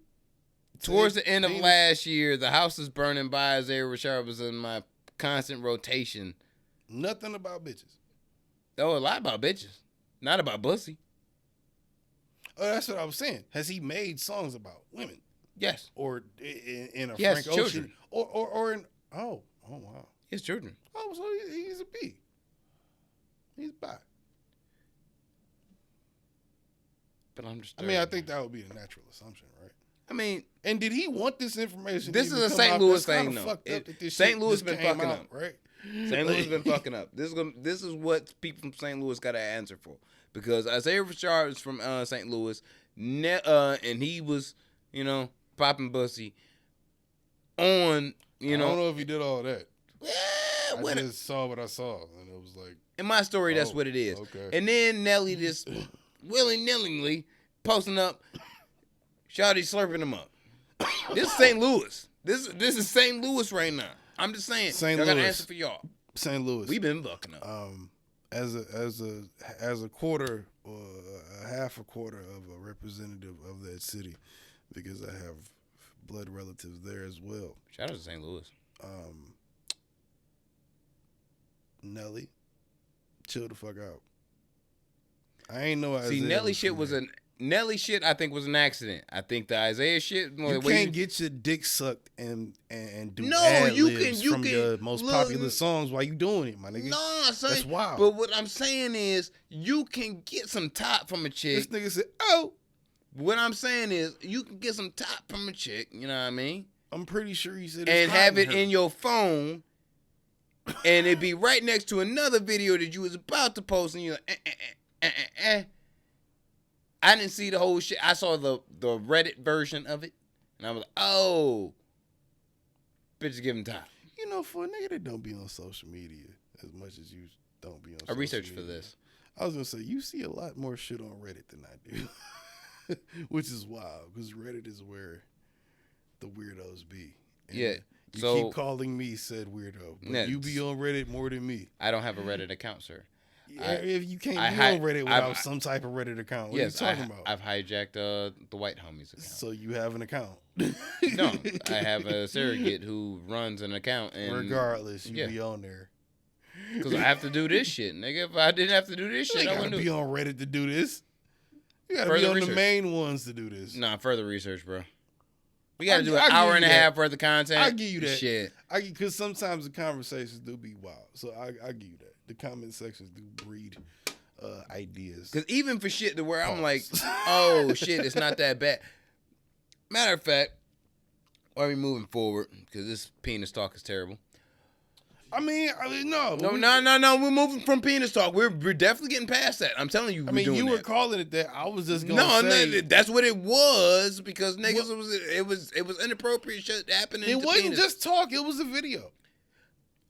Towards the end of last year, The House is Burning by Isaiah Rashad was in my constant rotation. Nothing about bitches. Oh, a lot about bitches. Not about pussy. Oh, that's what I was saying. Has he made songs about women? Yes. Or in a Frank Ocean? Children. Or in oh wow. His children. Oh, so he's a B. He's bi. But I'm just. I think that would be a natural assumption, right? I mean, and did he want this information? This is a St. Louis thing, though. St. Louis been fucking up, right? St. Louis been fucking up. This is what people from St. Louis got to answer for, because Isaiah Rashad is from St. Louis, and he was, popping pussy on, I don't know if he did all that. Yeah, I just saw what I saw, and it was like. In my story, that's what it is. Okay. And then Nelly just willy-nilly posting up, Shawty slurping him up. This is St. Louis. This is St. Louis right now. I'm just saying. St. I got Louis. an answer for y'all. St. Louis. We've been fucking up. As a quarter or a half a quarter of a representative of that city, because I have blood relatives there as well. Shout out to St. Louis. Nelly, chill the fuck out. I ain't know. See, Nelly shit I think was an accident. I think the Isaiah shit. You can't get your dick sucked and do you from can your most popular songs while you doing it, my nigga. No, son. That's wild. But what I'm saying is, you can get some top from a chick. This nigga said, "Oh." What I'm saying is, you can get some top from a chick. You know what I mean? I'm pretty sure he said. And have it in your phone, and it be right next to another video that you was about to post, and you're like, I didn't see the whole shit. I saw the Reddit version of it, and I was like, oh, bitches give him top. For a nigga that don't be on social media as much as you don't be on social media. I researched for this. I was going to say, you see a lot more shit on Reddit than I do, which is wild, because Reddit is where the weirdos be. And you keep calling me said weirdo, but you be on Reddit more than me. I don't have a Reddit account, sir. If you can't be on Reddit without some type of Reddit account, what are you talking about? I've hijacked the White Homies account. So you have an account? No, I have a surrogate who runs an account. And regardless, you be on there. Because I have to do this shit, nigga. If I didn't have to do this shit, I wouldn't be on Reddit to do this. You gotta be on the main ones to do this. Nah, further research, bro. We gotta do an hour and a half worth of content. I'll give you that. Shit. Because sometimes the conversations do be wild. So I give you that. The comment sections do breed ideas. Because even for shit to where I'm like, oh shit, it's not that bad. Matter of fact, are we moving forward? Because this penis talk is terrible. No. We're moving from penis talk. We're definitely getting past that. I'm telling you. You were calling it that. I was just gonna say. No, that's what it was, because niggas it was inappropriate shit happening. It wasn't just talk. It was a video.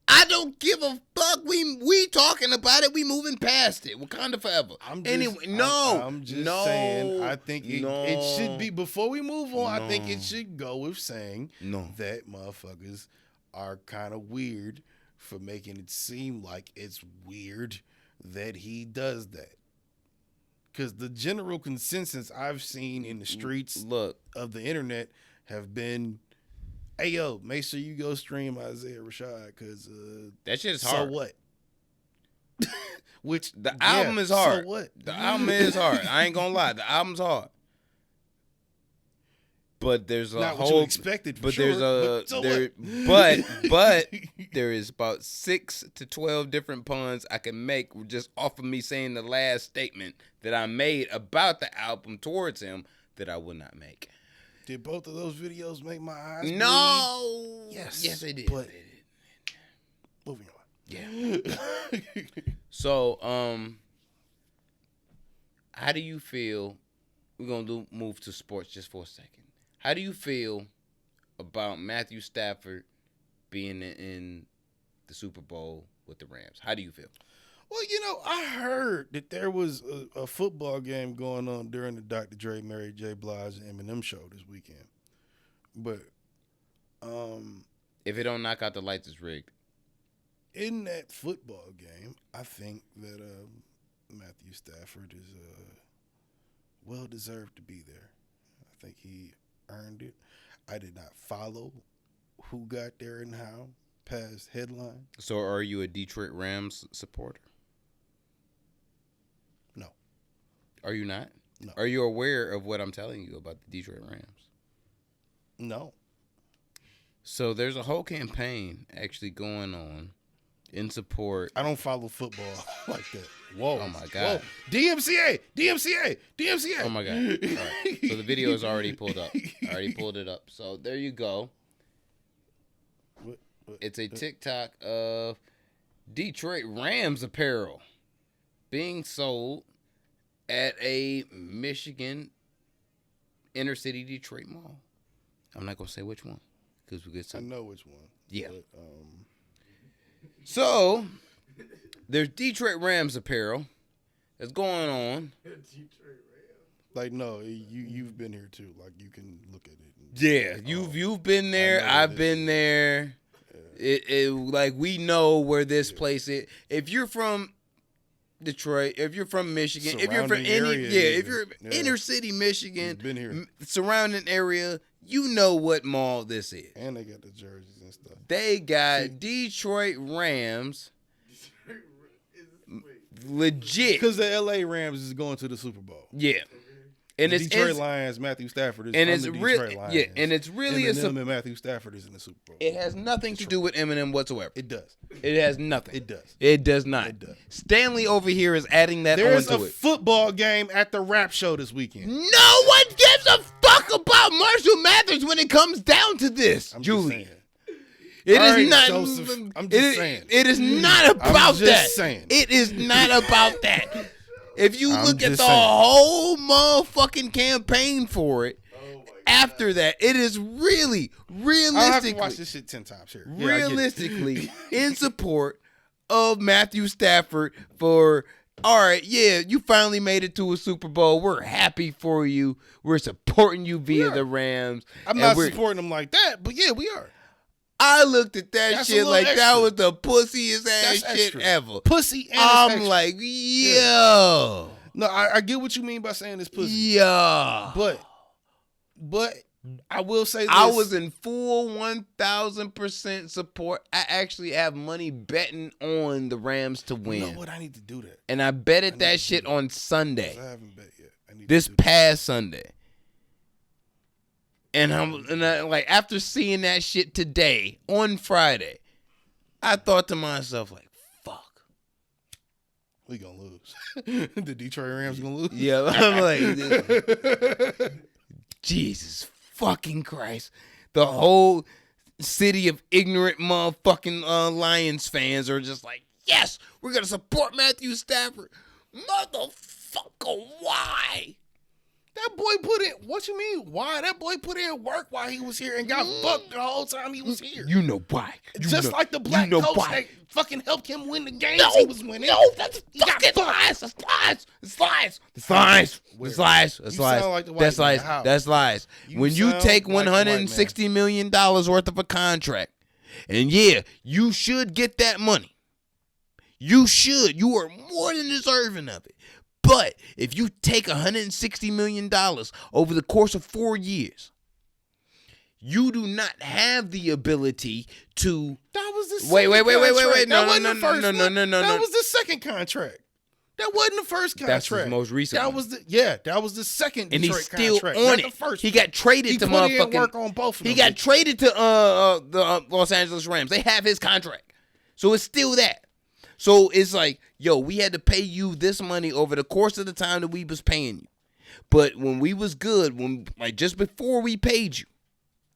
I don't give a fuck. We talking about it. We moving past it. Wakanda forever. I'm just saying. I think it should be, before we move on. I think it should go with saying that motherfuckers are kind of weird for making it seem like it's weird that he does that. Because the general consensus I've seen in the streets of the internet have been, hey, yo, make sure you go stream Isaiah Rashad, because that shit is hard. So what? Which the album is hard. So what? The album is hard. I ain't gonna lie. The album's hard. But there's a Not whole. What you expected, but sure. there's a but so there. what? But there is about 6 to 12 different puns I can make just off of me saying the last statement that I made about the album towards him that I would not make. Did both of those videos make my eyes bleed? No. Yes, they did. But moving on. Yeah. So, how do you feel? We're gonna move to sports just for a second. How do you feel about Matthew Stafford being in the Super Bowl with the Rams? How do you feel? Well, I heard that there was a football game going on during the Dr. Dre, Mary J. Blige, and Eminem show this weekend. But if it don't knock out the lights, it's rigged. In that football game, I think that Matthew Stafford is well deserved to be there. I think he earned it. I did not follow who got there and how past headline. So are you a Detroit Rams supporter? No. Are you not? No. Are you aware of what I'm telling you about the Detroit Rams? No. So there's a whole campaign actually going on in support. I don't follow football like that. Whoa. Oh, my God. Whoa. DMCA. Oh, my God. All right. So the video is already pulled up. I already pulled it up. So there you go. It's a TikTok of Detroit Rams apparel being sold at a Michigan inner city Detroit mall. I'm not going to say which one because we get some. I know which one. Yeah. But, so there's Detroit Rams apparel that's going on. Like, no, you've been here too. Like, you can look at it. Yeah, you've been there. I've been there. It like we know where this place is. If you're from Detroit, if you're from Michigan, if you're from if you're inner city Michigan, been here. Surrounding area, you know what mall this is. And they got the jerseys and stuff. They got Detroit Rams. Legit. Because the LA Rams is going to the Super Bowl. Yeah. And the Detroit Lions, Matthew Stafford is from the Detroit Lions. Yeah, and it's really Eminem and Matthew Stafford is in the Super Bowl. It has nothing to do with Eminem whatsoever. It does. It has nothing. It does. It does not. It does. Stanley over here is adding that There's onto a it. football game at the rap show this weekend. No one gives a fuck about Marshall Mathers when it comes down to this, I'm Julie. Just saying. It All is right, not. Joseph, I'm just saying. It is not about just that. saying. It is not about that. If you look at the saying. whole motherfucking campaign for it, after that, it is really, realistically, I'll have to watch this shit 10 times here. Yeah, realistically, in support of Matthew Stafford for, all right, yeah, you finally made it to a Super Bowl. We're happy for you. We're supporting you via the Rams. I'm not supporting them like that, but yeah, we are. I looked at that shit like extra. that was the pussiest ass That's shit extra. ever. Pussy and I'm extra. like, yo. No, I get what you mean by saying this pussy. Yeah. But I will say this. I was in full 1,000% support. I actually have money betting on the Rams to win. You know what? I need to do that. And I betted that shit on Sunday. I haven't bet yet. I need This to do that. past Sunday. And I, like, after seeing that shit today, on Friday, I thought to myself, like, fuck. We gonna lose. The Detroit Rams gonna lose. Yeah, I'm like, Jesus fucking Christ. The whole city of ignorant motherfucking Lions fans are just like, yes, we're going to support Matthew Stafford. Motherfucker, why? That boy put in, what you mean? Why? That boy put in work while he was here and got fucked the whole time he was here. You know why. Just like the black coach that fucking helped him win the games he was winning. No, that's fucking lies. That's lies. It's lies. It's lies. It's lies. It's You lies. sound like the white That's man. lies. How? That's lies. You When you sound take like the white man. $160 million worth of a contract, and yeah, you should get that money. You should. You are more than deserving of it. But if you take $160 million over the course of 4 years, you do not have the ability to. That was the Wait. contract. No. That was the second contract. That wasn't the first contract. That's his most recent. That was the second. And Detroit he's still contract, on not it. The first. He got traded He to put in motherfucking. work on both of them. He got traded to the Los Angeles Rams. They have his contract, so it's still that. So it's like, yo, we had to pay you this money over the course of the time that we was paying you. But when we was good, just before we paid you,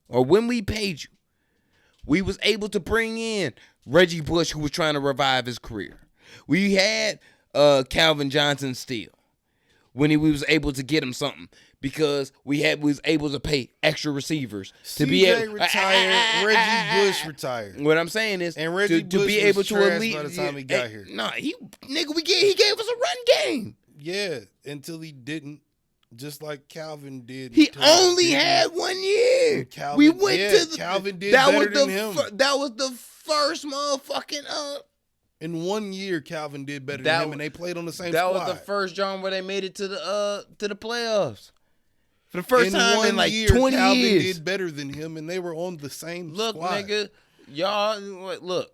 or when we paid you, we was able to bring in Reggie Bush, who was trying to revive his career. We had Calvin Johnson still when we was able to get him something because we was able to pay extra receivers to be able. Retired. Reggie Bush retired. What I'm saying is, And Reggie to Bush be was able to trash elite. by the time he got here. Nah, he gave us a run game. Yeah, until he didn't. Just like Calvin did. He until only didn't. had 1 year. Calvin, We went yeah, to the. Calvin did that better was than him. That was the first motherfucking. In 1 year, Calvin did better That than him, and they played on the same That squad. was the first John where they made it to the playoffs. For the first time in 1 like year, 20 Calvin years. did better than him, and they were on the same Look, squad. nigga, y'all, look,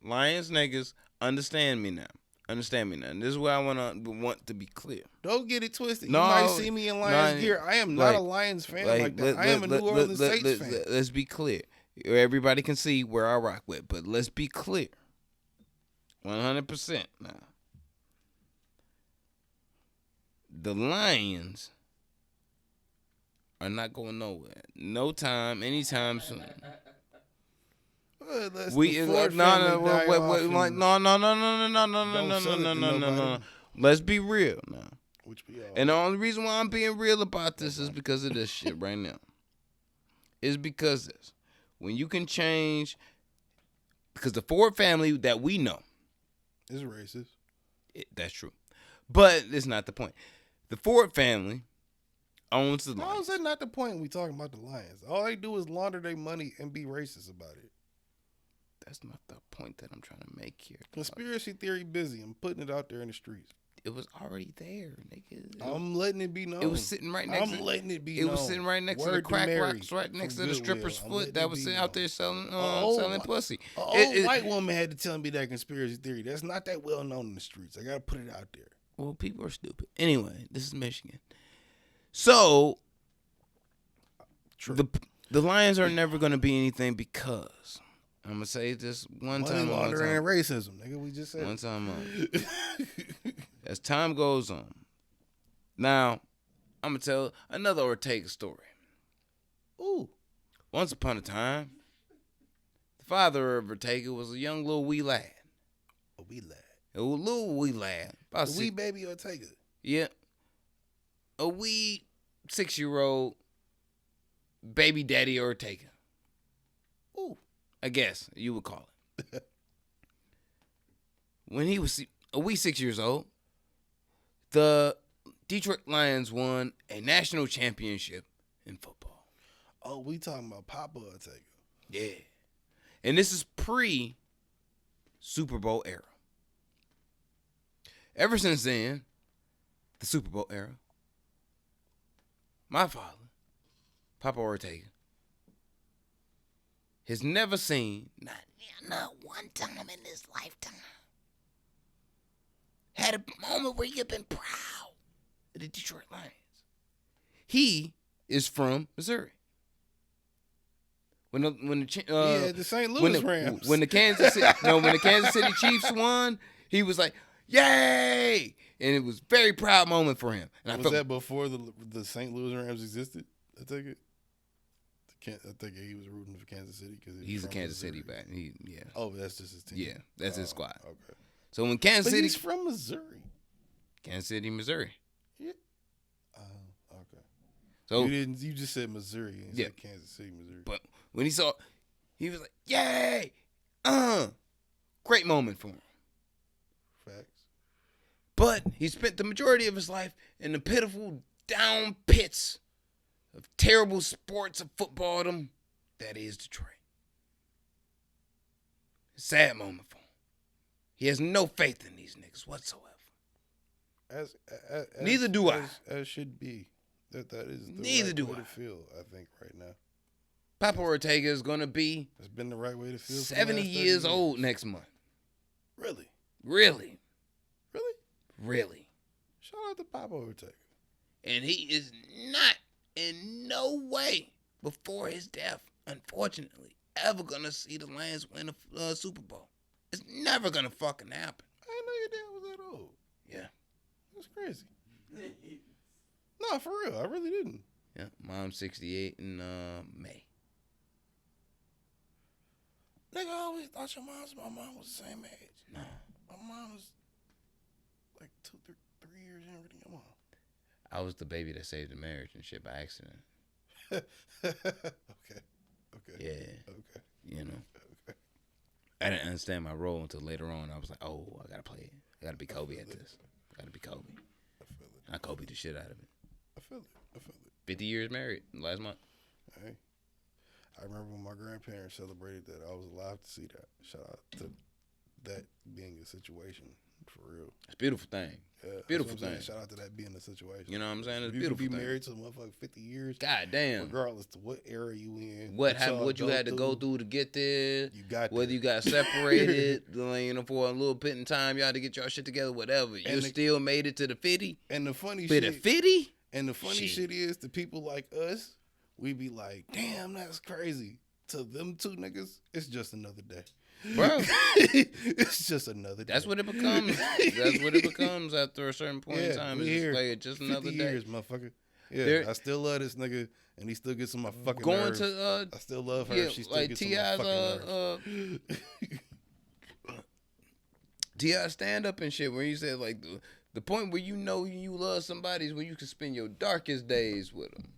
Lions niggas, understand me now. Understand me now. And this is where I want to be clear. Don't get it twisted. No, you might see me in Lions gear. I am not like- a Lions fan like that. I am a New Orleans Saints fan. Let's be clear. Everybody can see where I rock with, but let's be clear. 100% now. The Lions are not going nowhere. No time, anytime soon. Unless We the Ford family die off and no. Let's be real now. which we all And the only reason why I'm being real about this is because of this shit right now. It's because this. When you can change, because the Ford family that we know, is racist. that's true. But it's not the point. The Ford family owns the How Lions. is that not the point when we talking about the Lions? All they do is launder their money and be racist about it. That's not the point that I'm trying to make here. Conspiracy theory busy. I'm putting it out there in the streets. It was already there, nigga. I'm letting it be known. It was sitting right next. I'm letting it be It known. was sitting right next to the Word crack Mary rocks, right next to from the Goodwill. stripper's I'm foot letting that it was be sitting out known. there selling old selling whi- pussy. An old white woman had to tell me that conspiracy theory. That's not that well known in the streets. I gotta put it out there. Well, people are stupid. Anyway, this is Michigan. So True. the Lions are never going to be anything because I'm gonna say this one Money time. laundering and racism, nigga. We just said One it. time. As time goes on, now I'm gonna tell another Ortega story. Ooh. Once upon a time, the father of Ortega was a young little wee lad. A wee lad. A little wee lad. About A wee baby Ortega. Yeah. A wee 6-year-old baby daddy Ortega. Ooh. I guess you would call it. When he was a wee 6 years old, the Detroit Lions won a national championship in football. Oh, we talking about Papa Ortega. Yeah. And this is pre-Super Bowl era. Ever since then, the Super Bowl era, my father, Papa Ortega, has never seen, not one time in his lifetime, had a moment where he had been proud of the Detroit Lions. He is from Missouri. When the St. Louis Rams. When the Kansas City Chiefs won, he was like, "Yay!" And it was a very proud moment for him. And Was that before the St. Louis Rams existed? I take it. I think he was rooting for Kansas City because he's a Kansas City back. Yeah. Oh, that's just his team. Yeah, that's his squad. Okay. So when Kansas City, He's from Missouri. Kansas City, Missouri. Yeah. Okay. So You just said Missouri. And Yeah. said Kansas City, Missouri. but when he saw, he was like, "Yay! Great moment for him. Facts. But he spent the majority of his life in the pitiful down pits of terrible sports of footballdom that is Detroit. Sad moment for him. He has no faith in these niggas whatsoever. Neither do I. As should be. That is the Neither right do way I. to feel, I think, right now. Papa Ortega is going to be It's been the right way to feel. 70 years old next month. Really? Really? Really? Really. Shout out to Papa Ortega. And he is not in no way before his death, unfortunately, ever going to see the Lions win a Super Bowl. It's never going to fucking happen. I didn't know your dad was that old. Yeah. That's crazy. No, for real. I really didn't. Yeah. Mom's 68 in May. Nigga, I always thought my mom was the same age. No. My mom was like 3 years younger than your mom. I was the baby that saved the marriage and shit by accident. Okay. Yeah. Okay. You know. Okay. I didn't understand my role until later on. I was like, oh, I got to play it. I got to be Kobe at this. I got to be Kobe. I feel it. And I Kobe the shit out of it. I feel it. 50 years married last month. Hey. I remember when my grandparents celebrated that, I was alive to see that. Shout out to that being a situation, for real. It's a beautiful thing. Yeah, Beautiful that's what I'm thing. saying. Shout out to that being a situation. You know what I'm saying? It's a You beautiful can be thing. married to a motherfucker 50 years. God damn. Regardless to what era you in. What you had to go through to get there. You got whether that. you got separated, you know, for a little bit in time, y'all had to get y'all shit together, whatever. You still made it to the 50. And the funny But shit. the 50? And the funny Shit. shit is, the people like us, we be like, damn, that's crazy. To them two niggas, it's just another day. Bro. It's just another day. That's what it becomes. That's what it becomes after a certain point in time. we It's here. just like just another 50 day. years, motherfucker. Yeah, There- I still love this nigga, and he still gets on my fucking Going nerves. to I still love her. yeah, She still like gets on my fucking nerves. T.I. stand up and shit where you said like the point where you know you love somebody is when you can spend your darkest days with them.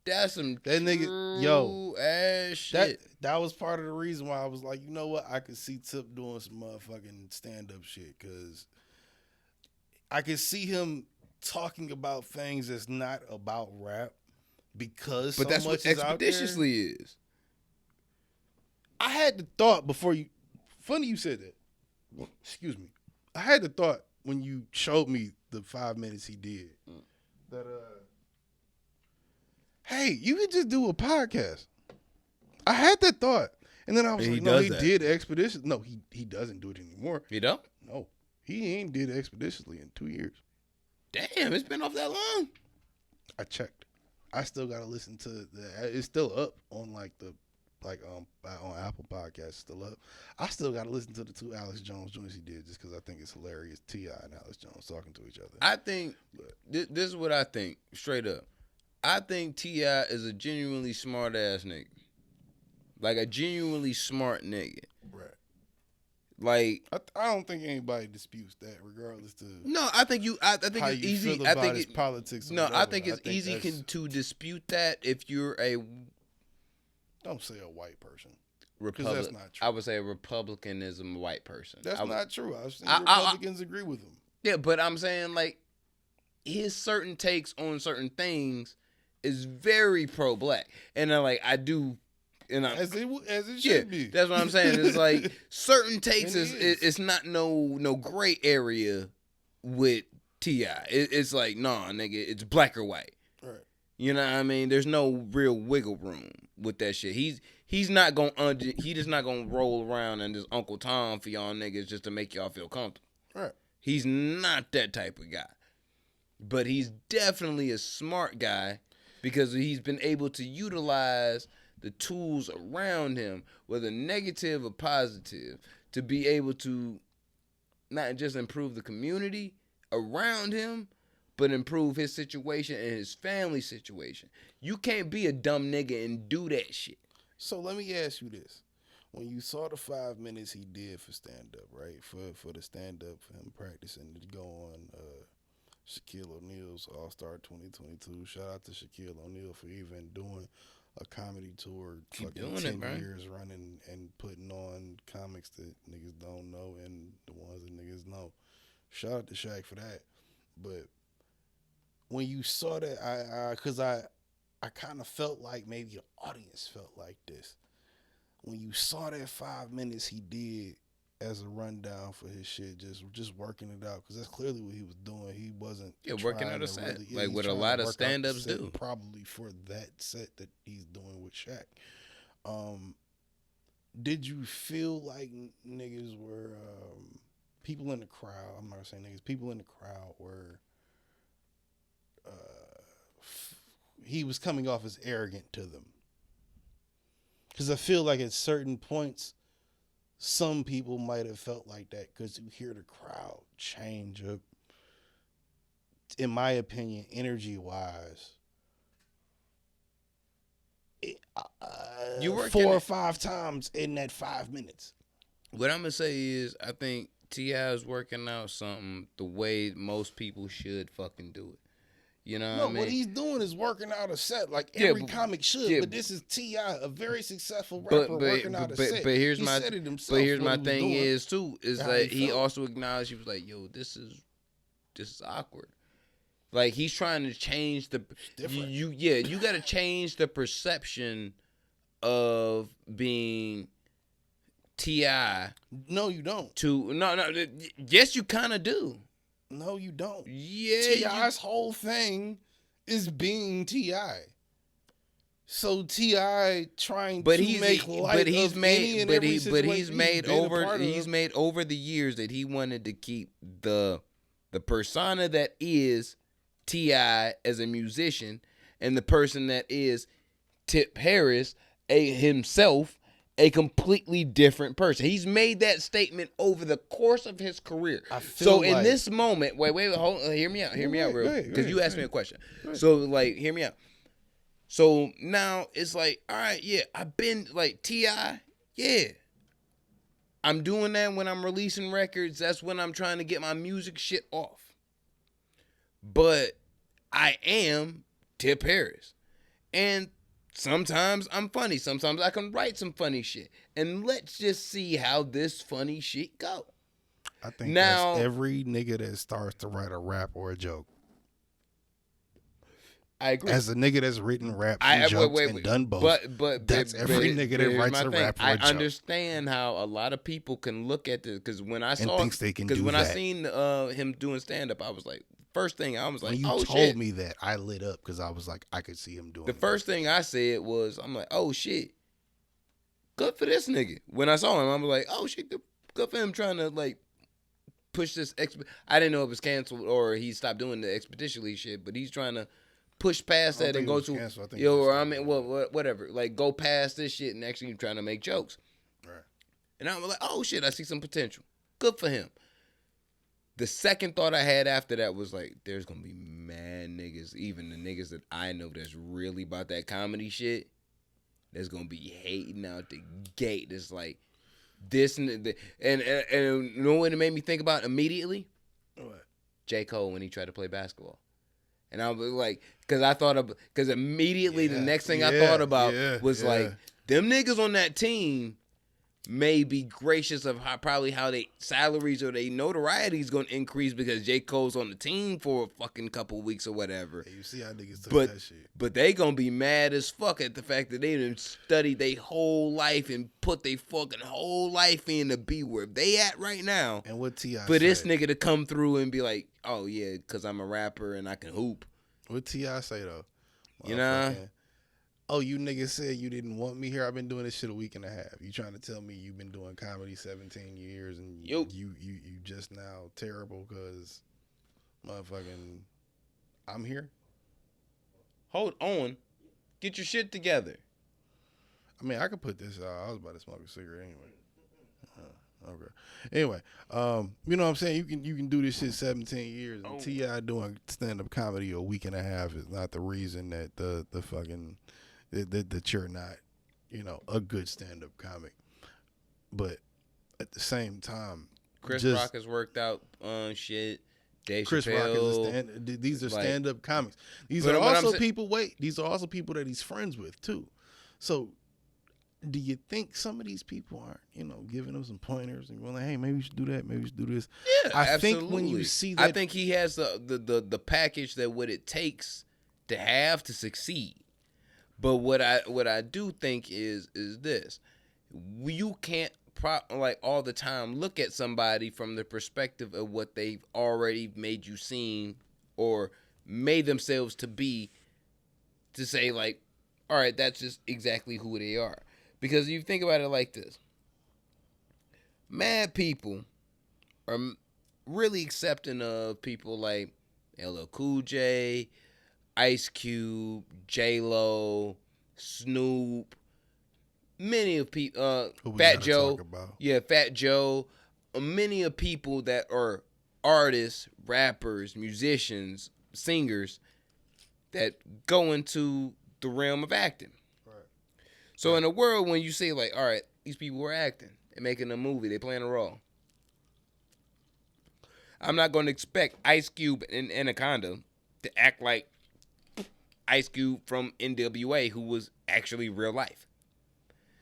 That's some That nigga, yo, ass shit. That was part of the reason why I was like, you know what? I could see Tip doing some motherfucking stand-up shit, because I could see him talking about things that's not about rap, because But so that's much what is out there. expeditiously is. I had the thought before you. Funny you said that. Excuse me. I had the thought when you showed me the 5 minutes he did that hey, you could just do a podcast. I had that thought, and then I was And like, he no, does he that. did Expedition. No, he doesn't do it anymore. You know? No, he ain't did Expeditiously in 2 years. Damn, it's been off that long. I checked. I still gotta listen to it's still up on on Apple Podcasts. It's still up. I still gotta listen to the 2 Alex Jones joints he did, just because I think it's hilarious. T.I. and Alex Jones talking to each other. I think this is what I think, straight up. I think T.I. is a genuinely smart ass nigga. Like a genuinely smart nigga. Right. Like I don't think anybody disputes that, regardless to no, I think it's how easy. you feel I about think his politics. Or no, I whatever. think it's easy that's- to dispute that if you're a Don't say a white person. Republican. that's not true. I would say a Republicanism white person. That's I would- not true. I've seen I- Republicans agree with him. Yeah, but I'm saying like his certain takes on certain things is very pro-black, and I do, and I As it yeah, should be. that's what I'm saying. It's like certain takes And is it is. it's not no gray area with T.I. It's like nah, nigga, it's black or white. Right. You know what I mean? There's no real wiggle room with that shit. He's not gonna he just not gonna roll around and just Uncle Tom for y'all niggas just to make y'all feel comfortable. Right. He's not that type of guy. But he's definitely a smart guy because he's been able to utilize the tools around him, whether negative or positive, to be able to not just improve the community around him, but improve his situation and his family situation. You can't be a dumb nigga and do that shit. So let me ask you this. When you saw the 5 minutes he did for stand-up, right? For the stand-up, for him practicing to go on Shaquille O'Neal's All-Star 2022. Shout out to Shaquille O'Neal for even doing a comedy tour, Keep fucking doing it, 10 bro. years running and putting on comics that niggas don't know and the ones that niggas know. Shout out to Shaq for that. But when you saw that, cause I kind of felt like maybe the audience felt like this. When you saw that 5 minutes he did as a rundown for his shit, just working it out, because that's clearly what he was doing. He wasn't working trying out a to set, really, like he's what a trying to lot of work out the stand-ups set do. probably for that set that he's doing with Shaq. Did you feel like niggas were people in the crowd? I'm not saying niggas. People in the crowd were. He was coming off as arrogant to them. Because I feel like at certain points, some people might have felt like that because you hear the crowd change up. In my opinion, energy-wise, You working 4 or it. 5 times in that 5 minutes. What I'm gonna say is, I think T.I. is working out something the way most people should fucking do it. You know No, what I mean? what he's doing is working out a set like Yeah, every but- comic should. yeah, but this is T.I., a very successful But rapper working out a set. but here's he my said it himself. but here's what my he was thing doing. is too is how that he he felt. also acknowledged, he was like, yo, this is awkward. Like, he's trying to change the different. you got to change the perception of being T.I. No, you don't. to no yes, you kind of do. No, you don't. Yeah, T.I.'s whole thing is being T.I. So T.I. trying but to he's make light he's of made any and but every he but situation he's made been a over part he's of. made over the years that he wanted to keep the persona that is T.I. as a musician and the person that is Tip Harris himself a completely different person. He's made that statement over the course of his career. I feel So in like- this moment, wait, hold on, hear me out, real, because you asked me a question. So like, hear me out. So now it's like, all right, yeah, I've been like T.I., yeah. I'm doing that when I'm releasing records. That's when I'm trying to get my music shit off. But I am Tip Harris. And sometimes I'm funny. Sometimes I can write some funny shit. And let's just see how this funny shit go. I think Now- that's every nigga that starts to write a rap or a joke. I agree. As a nigga that's written raps and jokes and done both, that's every nigga that here's writes my a thing. rap or I a joke. understand how a lot of people can look at this, because when I saw, thinks they can do when I that. seen him doing stand up, I was like, first thing I was like, when you oh told shit. me that, I lit up because I was like, I could see him doing The that. first thing I said was, I'm like, oh shit, good for this nigga. When I saw him, I was like, oh shit, good for him trying to like push this. I didn't know it was canceled or he stopped doing the expeditionally shit, but he's trying to push past I that don't and think go it was to canceled. I think yo, it was or I stopped. mean, well, whatever, like go past this shit and actually trying to make jokes. Right. And I was like, oh shit, I see some potential. Good for him. The second thought I had after that was like, there's gonna be mad niggas, even the niggas that I know that's really about that comedy shit, that's gonna be hating out the gate. It's like this and you know what it made me think about immediately? What? J. Cole when he tried to play basketball. And I was like, because immediately the next thing I thought about was like, them niggas on that team may be gracious of how they salaries or they notoriety is going to increase because J. Cole's on the team for a fucking couple weeks or whatever. Hey, you see how niggas took But that shit. but they gonna be mad as fuck at the fact that they didn't study their whole life and put their fucking whole life in to be where they at right now. And what T.I. For this said. nigga to come through and be like, oh yeah, because I'm a rapper and I can hoop. What T.I. say though? You know? Motherfucking, oh, you niggas said you didn't want me here. I've been doing this shit a week and a half. You trying to tell me you've been doing comedy 17 years and you just now terrible because motherfucking I'm here? Hold on. Get your shit together. I mean, I could put this out. I was about to smoke a cigarette anyway. Okay. Anyway, you know what I'm saying? You can do this shit 17 years and T.I. doing stand-up comedy a week and a half is not the reason that the fucking that you're not, you know, a good stand-up comic. But at the same time, Chris Rock has worked out shit. Dave Chris Rock Chappelle, is these are like- stand-up comics. These But are what I'm also sa- people. These are also people that he's friends with too. So, do you think some of these people aren't, giving them some pointers and going like, hey, maybe we should do that, maybe we should do this? Yeah, I absolutely. think when you see that, I think he has the package that what it takes to have to succeed. But what I do think is this: you can't like all the time look at somebody from the perspective of what they've already made you seem or made themselves to be, to say like, all right, that's just exactly who they are. Because you think about it like this: mad people are really accepting of people like LL Cool J, Ice Cube, J-Lo, Snoop, many of people, Fat Joe, Fat Joe, many of people that are artists, rappers, musicians, singers that go into the realm of acting. Right. So in a world when you say like, all right, these people are acting and making a movie, they playing a role. I'm not going to expect Ice Cube and Anaconda to act like Ice Cube from NWA, who was actually real life.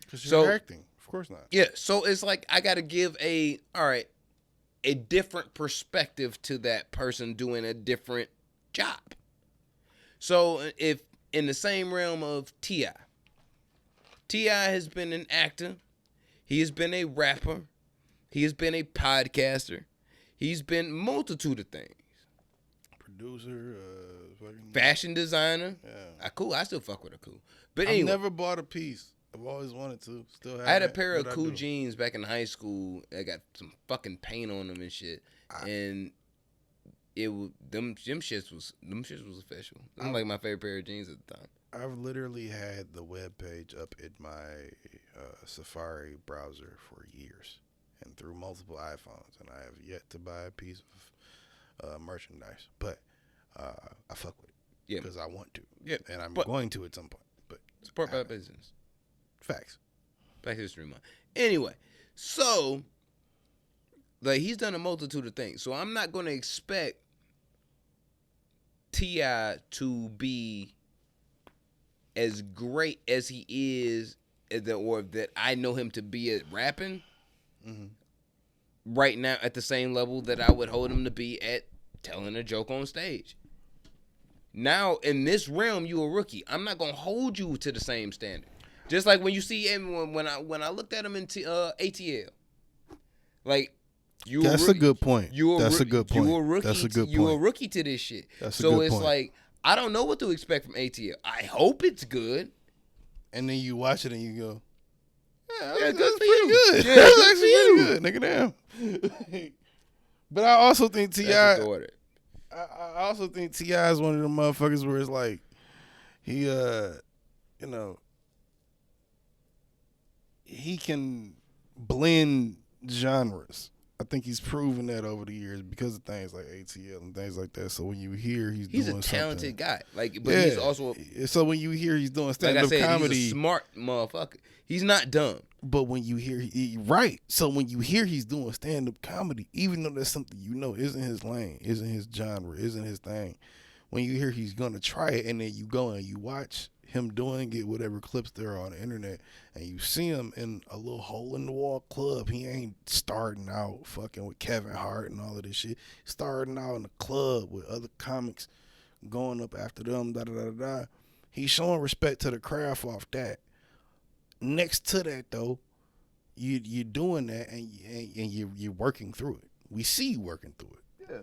Because you're acting. Of course not. Yeah, so it's like I got to give a different perspective to that person doing a different job. So if in the same realm of T.I. has been an actor, he has been a rapper, he has been a podcaster, he's been multitude of things. Producer, fashion designer. Yeah. Cool. I still fuck with her cool. But I've anyway, never bought a piece. I've always wanted to. Still have. I had a pair of cool jeans back in high school. I got some fucking paint on them and shit. And it was them shits was official. Them like my favorite pair of jeans at the time. I've literally had the web page up in my Safari browser for years and through multiple iPhones, and I have yet to buy a piece of merchandise. But I fuck with it. Yeah. Because I want to. Yeah. And I'm going to at some point. But support my business. Facts. Back to the stream. Anyway, so like he's done a multitude of things. So I'm not going to expect T.I. to be as great as he is, or that I know him to be at rapping. Mm-hmm. Right now, at the same level that I would hold him to be at telling a joke on stage. Now, in this realm, you a rookie. I'm not gonna hold you to the same standard. Just like when you see him, when I looked at him in ATL, like you. That's a good point. That's a good point. You a rookie. That's a good point. You a rookie to this shit. That's a good point. So it's like I don't know what to expect from ATL. I hope it's good. And then you watch it and you go, yeah, that's pretty good. Yeah, that's actually pretty good, nigga. Damn. But I also think T.I. I also think T.I. is one of them motherfuckers where it's like he he can blend genres. I think he's proven that over the years because of things like ATL and things like that. So when you hear he's doing a talented something, guy. Like, but he's also so when you hear he's doing stand-up comedy, he's a smart motherfucker. He's not dumb. But when you hear right, so when you hear he's doing stand-up comedy, even though that's something isn't his lane, isn't his genre, isn't his thing, when you hear he's gonna try it, and then you go and you watch him doing it, whatever clips there are on the internet, and you see him in a little hole-in-the-wall club. He ain't starting out fucking with Kevin Hart and all of this shit. Starting out in a club with other comics, going up after them, da-da-da-da-da. He's showing respect to the craft off that. Next to that, though, you're doing that, and you're working through it. We see you working through it. Yeah.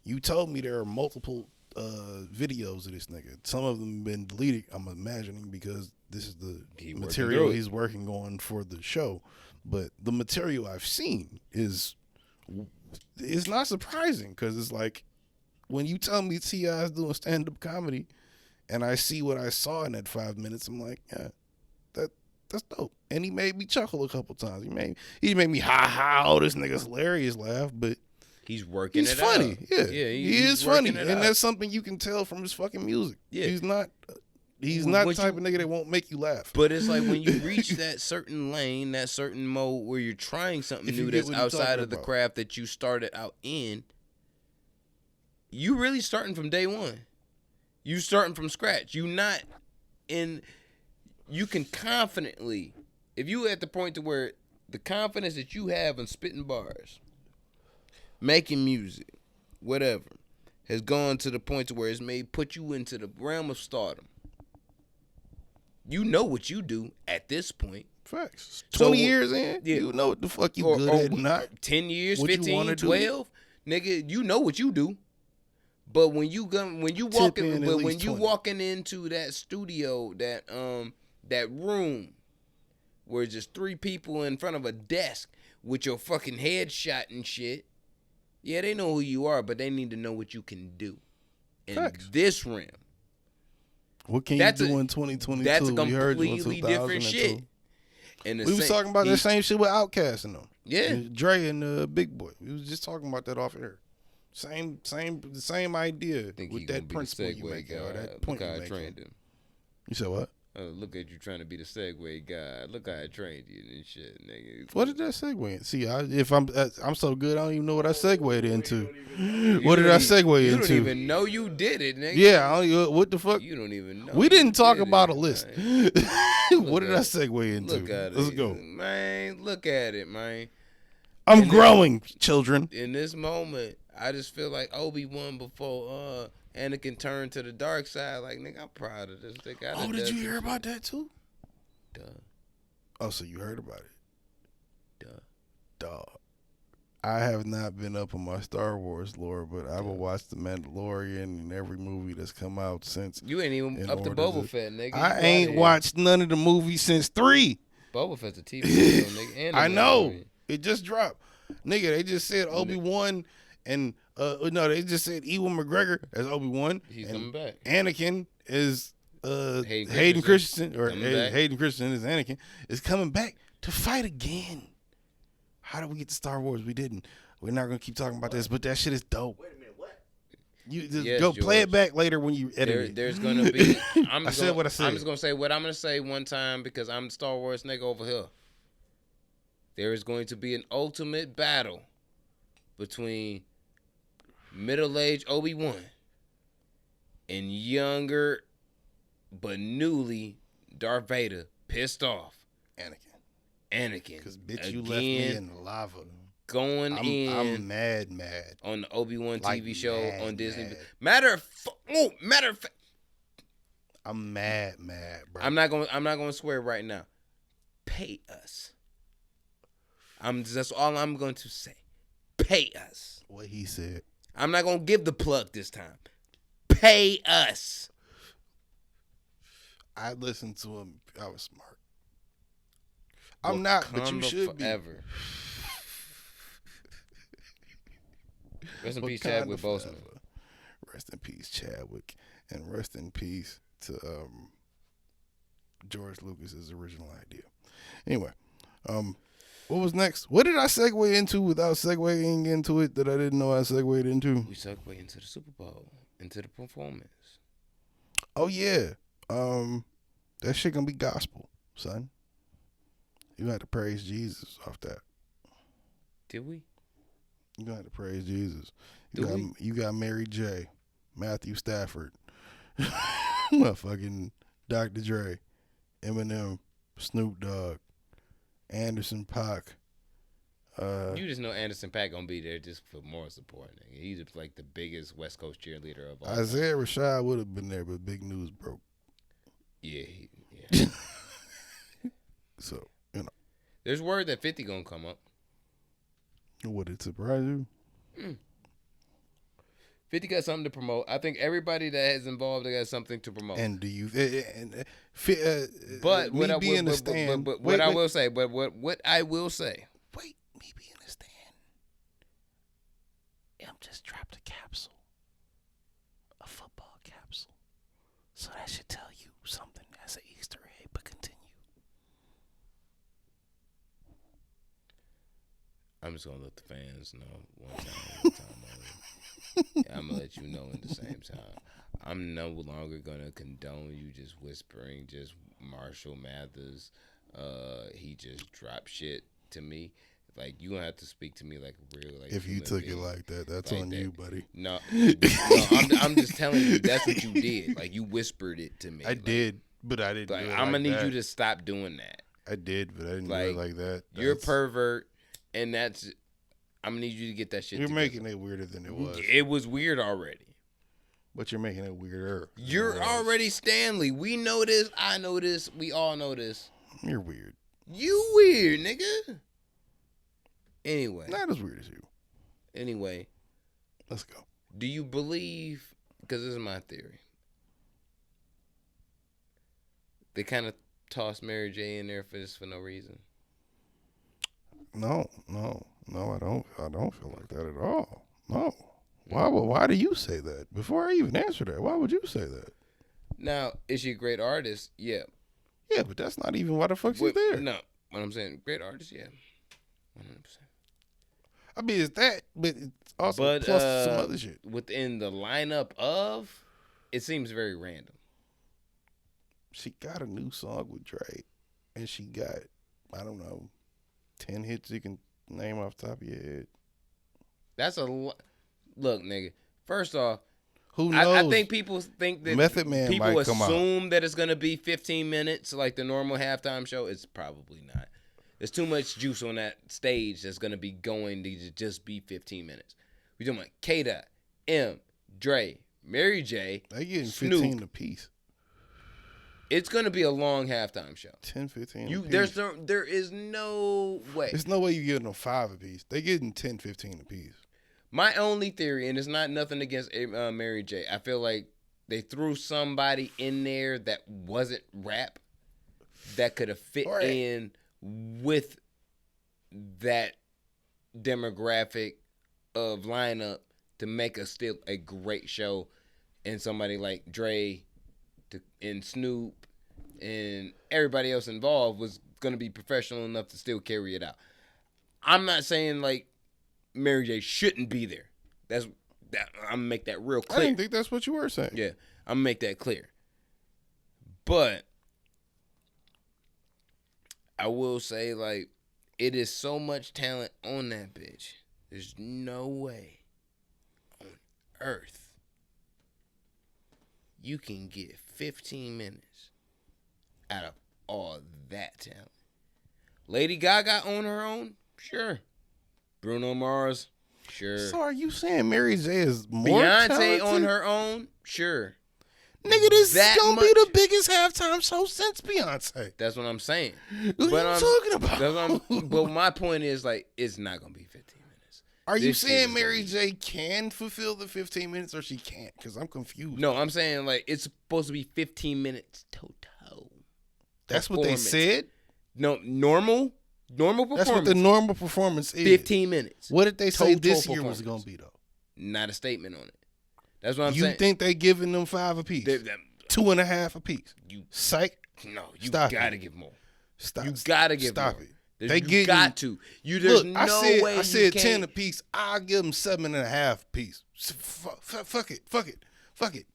You told me there are multiple videos of this nigga. Some of them have been deleted, I'm imagining, because this is the material he's working on for the show. But the material I've seen is not surprising, because it's like when you tell me T.I. is doing stand-up comedy and I see what I saw in that 5 minutes, I'm like, yeah, that's dope. And he made me chuckle a couple times. He made me ha, this nigga's hilarious laugh, but he's working it funny. Out. Yeah, he is funny. And that's something you can tell from his fucking music. Yeah. He's not the type of nigga that won't make you laugh. But it's like when you reach that certain lane, that certain mode where you're trying something new that's outside of the craft that you started out in, you really starting from day one. You starting from scratch. You not in you can confidently, if you at the point to where the confidence that you have in spitting bars, making music, whatever, has gone to the point to where it's put you into the realm of stardom. You know what you do at this point. Facts. So, 20 years in, yeah. you know what the fuck you good at, not 10 years, what you 15, wanna do. 12, nigga, you know what you do. But when you walking into that studio, that room where it's just 3 people in front of a desk with your fucking headshot and shit, yeah, they know who you are, but they need to know what you can do in Facts. this realm. What can you do in 2022? That's a We heard you in completely different 2002. shit. And We was talking about that same shit with Outkast and them. Yeah. Dre and Big Boy. We was just talking about that off air. Same idea with that principle you make, or that point you make. Trained him. You said what? Look at you trying to be the segue guy. Look how I trained you and shit, nigga. What did that segue in? See, if I'm so good, I don't even know what I segued into. What did I segue into? You don't even know you did it, nigga. Yeah, what the fuck? You don't even know. We didn't talk about a it, list. Man. What did I segue into? Look at Let's it, go. man. Look at it, man. I'm growing, children. In this moment, I just feel like Obi-Wan before Anakin turned to the dark side. Like, nigga, I'm proud of this. Oh, did you hear about that too? Duh. Oh, so you heard about it? Duh. Dog. I have not been up on my Star Wars lore, but I will watch The Mandalorian and every movie that's come out since. You ain't even up to Boba Fett, nigga. I ain't watched none of the movies since 3. Boba Fett's a TV show, nigga. And I know. It just dropped. Nigga, they just said Obi-Wan and no, they just said Ewan McGregor as Obi-Wan. He's coming back. Anakin is Hayden Christensen, or back. Hayden Christensen is Anakin, is coming back to fight again. How did we get to Star Wars? We didn't. We're not gonna keep talking about this, but that shit is dope. Wait a minute, what? You just Yes, go play George. it back later when you edit it. There's gonna be. I said what I said. I'm just gonna say what I'm gonna say one time because I'm the Star Wars nigga over here. There is going to be an ultimate battle between middle-aged Obi-Wan and younger but newly Darth Vader, pissed off Anakin. Because bitch, you left me in the lava. I'm mad. on the Obi-Wan Like TV show mad, on Disney. mad. Matter of fact, I'm mad, bro. I'm not gonna swear right now. Pay us. That's all I'm going to say. Pay us. What he said. I'm not gonna give the plug this time. Pay us. I listened to him. I was smart. I'm not, but you should forever. be. Rest in peace, Wakanda Chadwick forever. Boseman. Rest in peace, Chadwick, and rest in peace to George Lucas's original idea. Anyway, what was next? What did I segue into without segueing into it that I didn't know I segued into? We segue into the Super Bowl, into the performance. Oh yeah, that shit gonna be gospel, son. You got to praise Jesus off that. Did we? You got to praise Jesus. Do You got Mary J, Matthew Stafford, motherfucking Dr. Dre, Eminem, Snoop Dogg, Anderson .Paak. You just know Anderson .Paak gonna be there just for moral support. Nigga. He's like the biggest West Coast cheerleader of all. Isaiah Rashad would have been there, but big news broke. Yeah, yeah. So, you know. There's word that 50 gonna come up. Would it surprise you? 50 got something to promote. I think everybody that is involved got something to promote. And do you? But me what I being will, a stand. but what I will say, but what I will say. Wait, me being a stand. M just dropped a capsule, a football capsule. So that should tell you something as an Easter egg. But continue. I'm just gonna let the fans know one time only. I'm gonna let you know at the same time. I'm no longer gonna condone you just whispering, just Marshall Mathers. He just dropped shit to me. Like, you gonna have to speak to me like a real, like. If you took it like that, that's like on that. you, buddy. No, I'm just telling you that's what you did. Like, you whispered it to me. I like, did, But I didn't. Like, do it I'm gonna like need that. you to stop doing that. I did, but I didn't do Like, it like that. You're a That's- pervert, and I'm gonna need you to get that shit. You're together. making it weirder than it was. It was weird already. But you're making it weirder. than You're it was. already Stanley. We know this. I know this. We all know this. You're weird. You weird, nigga. Anyway. Not as weird as you. Anyway. Let's go. Do you believe, because this is my theory, they kind of tossed Mary J in there for no reason? No, I don't feel like that at all. No. Why do you say that? Before I even answer that, why would you say that? Now, is she a great artist? Yeah. Yeah, but that's not even why the fuck she's there. No. What I'm saying, great artist, yeah. 100%. I mean, it's that, but it's also plus some other shit. Within the lineup of, it seems very random. She got a new song with Dre, and she got, I don't know, 10 hits you can name off the top of your head. That's a lot. Look, nigga. First off, who knows? I think people think that Method Man people might come assume that it's gonna be 15 minutes like the normal halftime show. It's probably not. There's too much juice on that stage that's gonna be going to just be 15 minutes. We talking about K-Dot, M, Dre, Mary J, They getting Snoop. 15 apiece. It's gonna be a long halftime show. 10, 15 You apiece. there is no way. There's no way you getting them 5 apiece. They getting 10, 15 apiece. My only theory, and it's not nothing against Mary J. I feel like they threw somebody in there that wasn't rap that could have fit in with that demographic of lineup to make still a great show. And somebody like Dre and Snoop and everybody else involved was going to be professional enough to still carry it out. I'm not saying like Mary J shouldn't be there. I'm gonna make that real clear. I didn't think that's what you were saying. Yeah, I'm gonna make that clear. But I will say, like, it is so much talent on that bitch. There's no way on earth you can get 15 minutes out of all that talent. Lady Gaga on her own? Sure. Bruno Mars? Sure. So are you saying Mary J is more Beyonce talented? on her own? Sure. Nigga, this is gonna be much. the biggest halftime show since Beyonce. That's what I'm saying. What are you talking about? But my point is, like, it's not gonna be 15 minutes. Are you This shit saying is Mary gonna J can fulfill the 15 minutes or she can't? Because I'm confused. No, I'm saying, like, it's supposed to be 15 minutes total. That's what they performance. said? No, normal performance. That's what the normal performance is. 15 minutes. What did they say Total this year was performance. going to be, though? Not a statement on it. That's what I'm You saying. think they giving them 5 apiece? 2.5 apiece? Psych. No, you Stop gotta it. give more. Stop. You gotta give Stop more. it. There's- They you getting, got to. There's Look, no I way said you 10 can't. apiece. I'll give them 7.5 apiece. Fuck it.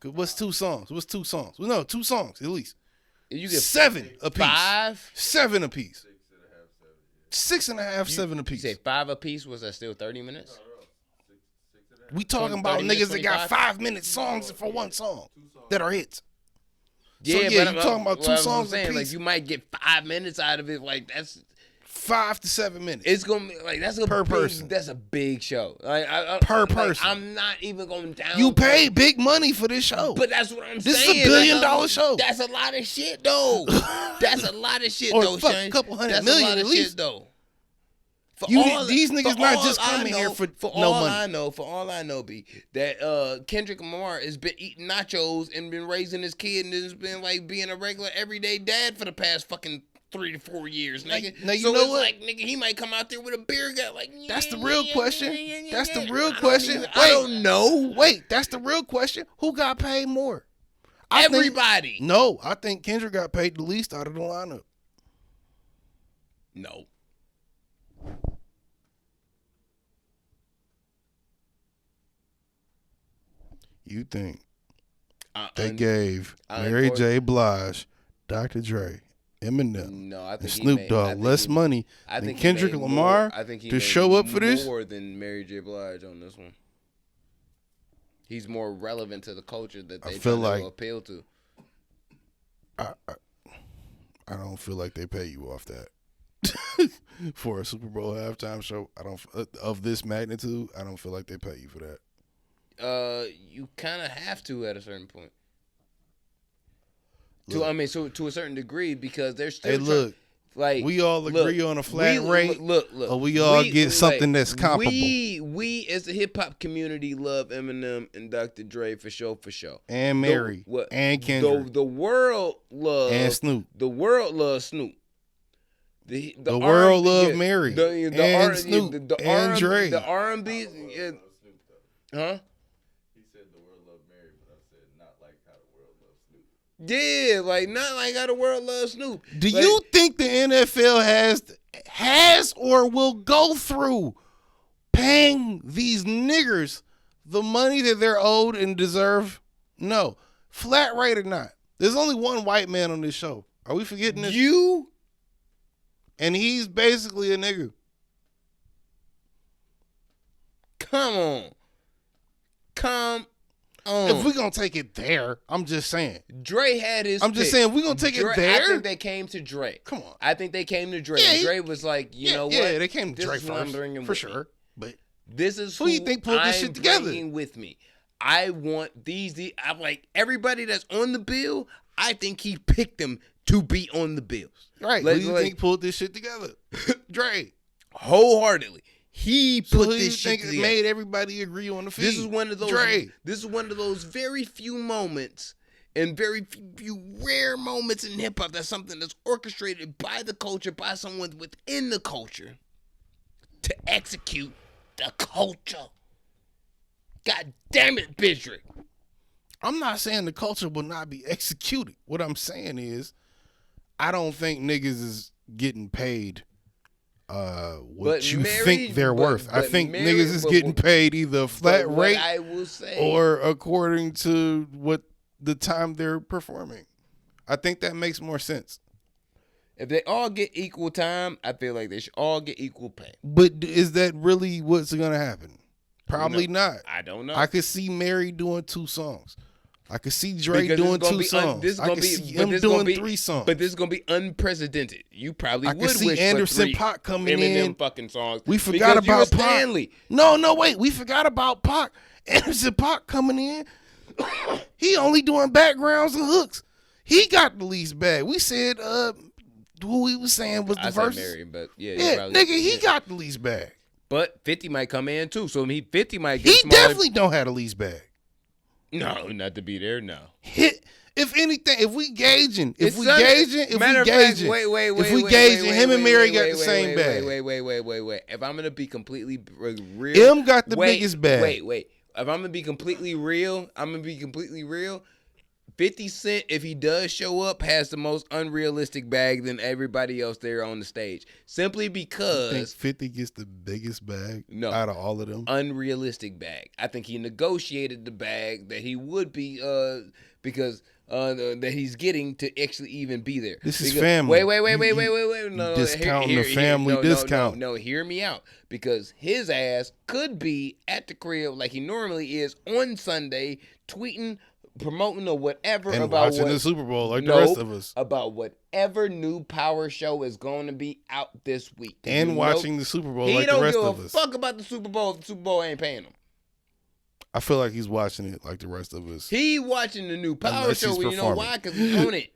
'Cause what's 2 songs? Well, no, 2 songs at least. You get 7 apiece. 5. 7 apiece. 6.5, 7 You apiece. say 5 apiece. Was that still 30 minutes? We talking 20, about 30 niggas minutes, that got 25? 5-minute songs for one song that are hits. Yeah, yeah, but you talking about 2 what I'm songs saying, apiece. like, you might get 5 minutes out of it. Like, that's 5 to 7 minutes. it's gonna be like that's a Per big, person. That's a big show. Like, Per like, person. I'm not even going down. You pay big money for this show. But that's what I'm This is saying. a $1 billion show. That's a lot of shit, though. That's a lot of shit, Or though, fuck, Shane. couple hundred That's million a lot at of least. shit, though. These niggas not just coming here for no money. For all I know, B, that Kendrick Lamar has been eating nachos and been raising his kid and has been like being a regular everyday dad for the past fucking 3 to 4 years, nigga. Now, you so know it's what? like, nigga, he might come out there with a beer gut, like. That's the real question. That's the real I question. I don't know. Wait, that's the real question. Who got paid more? I think- Everybody. No, I think Kendrick got paid the least out of the lineup. No. You think I they un- gave I Mary unfor- J. Blige, Dr. Dre, Eminem, No, I and think he Snoop made- I Dogg think less he- money I than think he Kendrick made Lamar more- I think he to made show up for this? more than Mary J. Blige on this one. He's more relevant to the culture that I they feel trying like- to appeal to. I don't feel like they pay you off that. For a Super Bowl halftime show, I don't of this magnitude. I don't feel like they pay you for that. You kind of have to at a certain point. Look, To a certain degree, because they're still. hey, look, like we all agree on a flat rate. Look, or we all get something that's comparable. We as the hip hop community love Eminem and Dr. Dre for sure. And Mary and Kendrick. The world loves and Snoop. The world loves Snoop. The world love Mary and Snoop and Dre. The R&B, huh? He said the world loved Mary, but I said not like how the world loves Snoop. Yeah, like not like how the world loves Snoop. Do you think the NFL has or will go through paying these niggers the money that they're owed and deserve? No. Flat rate or not. There's only one white man on this show. Are we forgetting this? You? And he's basically a nigga. Come on. If we're going to take it there, I'm just saying. Dre had his I'm just saying, we're going to take it there. I think they came to Dre. Come on. I think they came to Dre. Yeah, Dre was like, you know what? Yeah, they came to This Dre is what I'm first, bringing for with sure. me. But this is who you think put this shit together? Bringing with me. I want these. I'm like, everybody that's on the bill, I think he picked them to be on the bills. Right. Who do you think pulled this shit together? Dre. Wholeheartedly. He put this shit together. It made everybody agree on the feed. This is one of those. Dre. This is one of those very few moments and very few rare moments in hip hop that's something that's orchestrated by the culture, by someone within the culture to execute the culture. God damn it, Bidrick. I'm not saying the culture will not be executed. What I'm saying is, I don't think niggas is getting paid what you think they're worth. I think niggas is getting paid either a flat rate I will say, or according to what the time they're performing. I think that makes more sense. If they all get equal time, I feel like they should all get equal pay. But is that really what's going to happen? Probably not. I don't know. I could see Mary doing 2 songs. I could see Drake doing 2 songs. I could see him doing 3 songs. But this is gonna be unprecedented. You probably would could see wish Anderson for 3 .Pac coming Eminem in. fucking songs. We forgot about Pac. Stanley. No, wait. We forgot about Pac. Anderson .Pac coming in. He only doing backgrounds and hooks. He got the least bag. We said who we was saying was the verse. Mary, but yeah, nigga, he got the least bag. But 50 might come in too, so 50 might get. He definitely don't have the least bag. No, not to be there. No. If anything, if we gauging, him and Mary got the same bag. Wait. If I'm gonna be completely real, M got the biggest bag. Wait. If I'm gonna be completely real, 50 Cent, if he does show up, has the most unrealistic bag than everybody else there on the stage. Simply because... You think 50 gets the biggest bag out of all of them? Unrealistic bag. I think he negotiated the bag that he would be, because that he's getting to actually even be there. This is family. Wait. No, discounting the family discount. No, hear me out. Because his ass could be at the crib like he normally is on Sunday, tweeting, promoting or whatever and about watching the Super Bowl like the rest of us. About whatever new power show is going to be out this week. And watching the Super Bowl like the rest of us. He don't give a fuck about the Super Bowl. The Super Bowl ain't paying him. I feel like he's watching it like the rest of us. He watching the new power show. You know why? Because he's on it.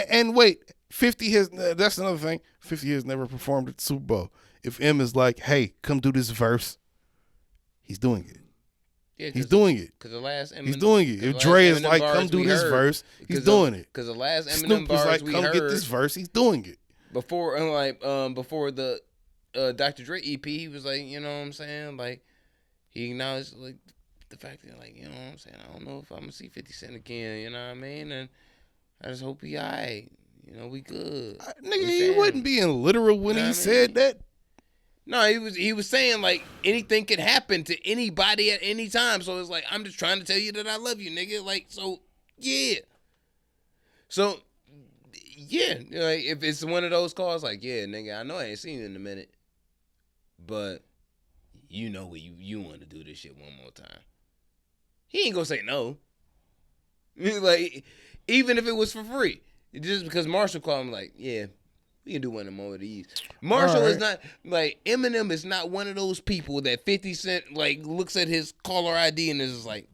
And wait, 50 has. That's another thing. 50 has never performed at the Super Bowl. If M is like, hey, come do this verse, he's doing it. Yeah, he's doing it. Because the last Eminem, he's doing it. If Dre is like, come do this verse, he's doing it. Because the last Eminem Snoop bars is like, we come heard, get this verse, he's doing it. Before the Dr. Dre EP, he was like, you know what I'm saying? Like, he acknowledged like the fact that, like, you know what I'm saying? I don't know if I'm gonna see 50 Cent again. You know what I mean? And I just hope he alright. You know, we good. Nigga, he wasn't being literal when he said that. No, he was saying like anything could happen to anybody at any time. So it's like, I'm just trying to tell you that I love you, nigga. Like, so yeah. So yeah, like if it's one of those calls, like, yeah, nigga, I know I ain't seen you in a minute, but you know what you want to do this shit one more time. He ain't gonna say no. Like, even if it was for free, just because Marshall called him, like, yeah, we can do one of more of these. Marshall is not like Eminem is not one of those people that 50 Cent like looks at his caller ID and is just like,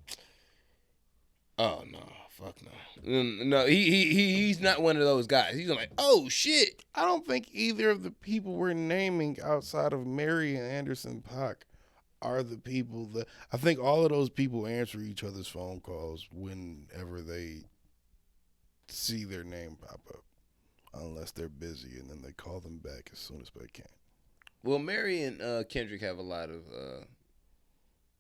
oh no, fuck no, no. He's not one of those guys. He's like, oh shit. I don't think either of the people we're naming outside of Mary and Anderson .Paak are the people that I think all of those people answer each other's phone calls whenever they see their name pop up, unless they're busy, and then they call them back as soon as they can. Well, Mary and Kendrick have a lot of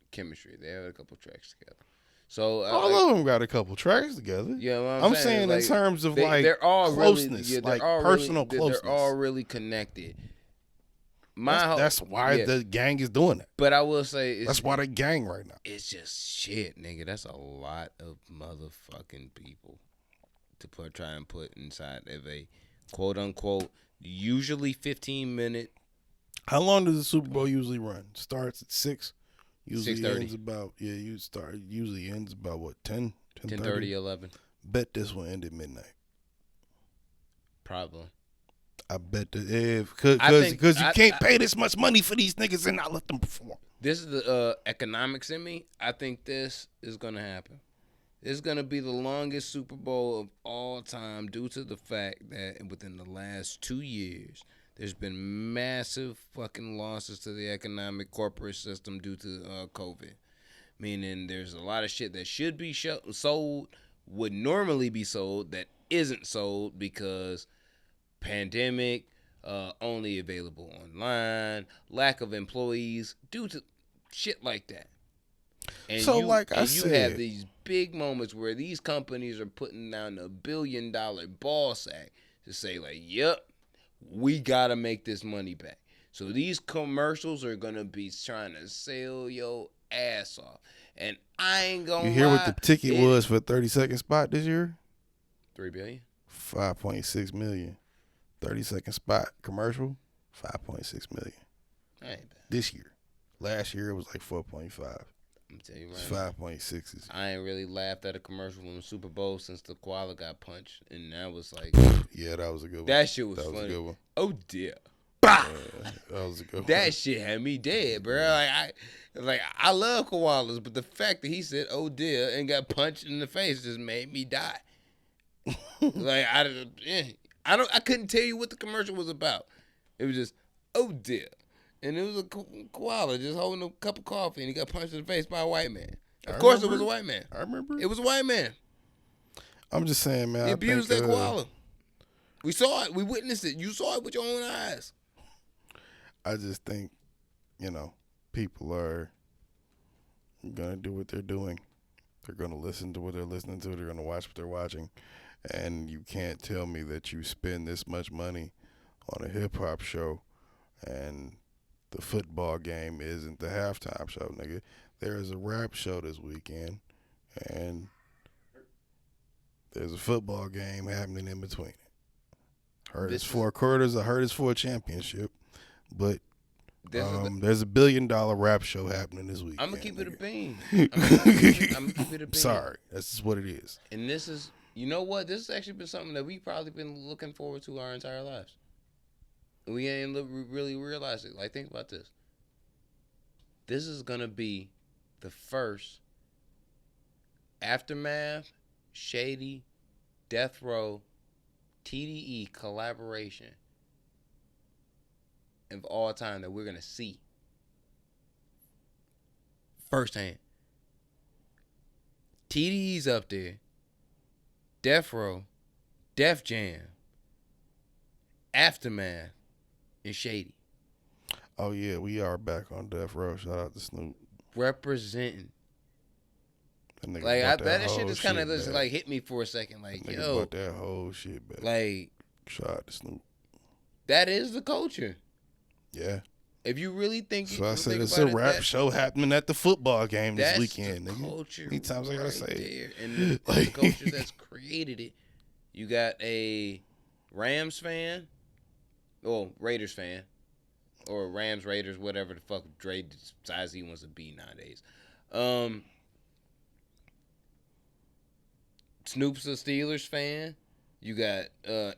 chemistry. They have a couple tracks together. So all of them got a couple tracks together. Yeah, I'm saying like, in terms of they're all closeness, really, like personal closeness. They're all really connected. That's why the gang is doing it. But I will say that's why they gang right now. It's just shit, nigga. That's a lot of motherfucking people to try and put inside of a quote unquote usually 15-minute. How long does the Super Bowl usually run? Starts at 6. Usually 6:30. ends about usually ends about what 10, 10:30, 11. Bet this one ended midnight. Probably. I bet that because you can't pay this much money for these niggas and not let them perform. This is the economics in me. I think this is gonna happen. It's gonna be the longest Super Bowl of all time due to the fact that within the last 2 years, there's been massive fucking losses to the economic corporate system due to COVID. Meaning there's a lot of shit that should be sold, would normally be sold, that isn't sold because pandemic, only available online, lack of employees due to shit like that. And so you have these big moments where these companies are putting down $1 billion ball sack to say like, yep, we gotta make this money back. So these commercials are gonna be trying to sell your ass off. And I ain't gonna You hear what the ticket was for a 30-second spot this year? $3 billion? 5.6 million. 30-second spot commercial, 5.6 million. That ain't bad. This year. Last year it was like 4.5. I'm tell you right. 5.6. I ain't really laughed at a commercial in the Super Bowl since the koala got punched, and that was like, yeah, that was a good one. That shit was that funny. Was a good one. Oh dear. That was a good one. That shit had me dead, bro. I love koalas, but the fact that he said "oh dear" and got punched in the face just made me die. I couldn't tell you what the commercial was about. It was just "oh dear," and it was a koala just holding a cup of coffee, and he got punched in the face by a white man. Of course, it was a white man. I remember. It was a white man. I'm just saying, man. He abused that koala. We saw it. We witnessed it. You saw it with your own eyes. I just think, people are gonna do what they're doing. They're gonna listen to what they're listening to. They're gonna watch what they're watching. And you can't tell me that you spend this much money on a hip-hop show and the football game isn't the halftime show, nigga. There is a rap show this weekend, and there's a football game happening in between it. Heard it's 4 quarters. I heard it's for a championship, but there's a $1 billion rap show happening this weekend. I'm going to keep it a bean. I'm going to keep it a bean. Sorry. That's just what it is. And this is... You know what? This has actually been something that we've probably been looking forward to our entire lives. We ain't really realized it. Like, think about this. This is going to be the first Aftermath, Shady, Death Row, TDE collaboration of all time that we're going to see firsthand. TDE's up there. Death Row, Def Jam, Aftermath, and Shady. Oh, yeah, we are back on Death Row. Shout out to Snoop. Representing. That shit just kind of just like hit me for a second. Like, yo. Bought that whole shit back. Like. Shout out to Snoop. That is the culture. Yeah. If you really think... So I said it's a rap show happening at the football game this weekend, nigga. Culture. How many times I gotta say it? And the culture that's created it. You got a Rams fan, or Raiders fan, or Rams, Raiders, whatever the fuck Dre size he wants to be nowadays. Snoop's a Steelers fan. You got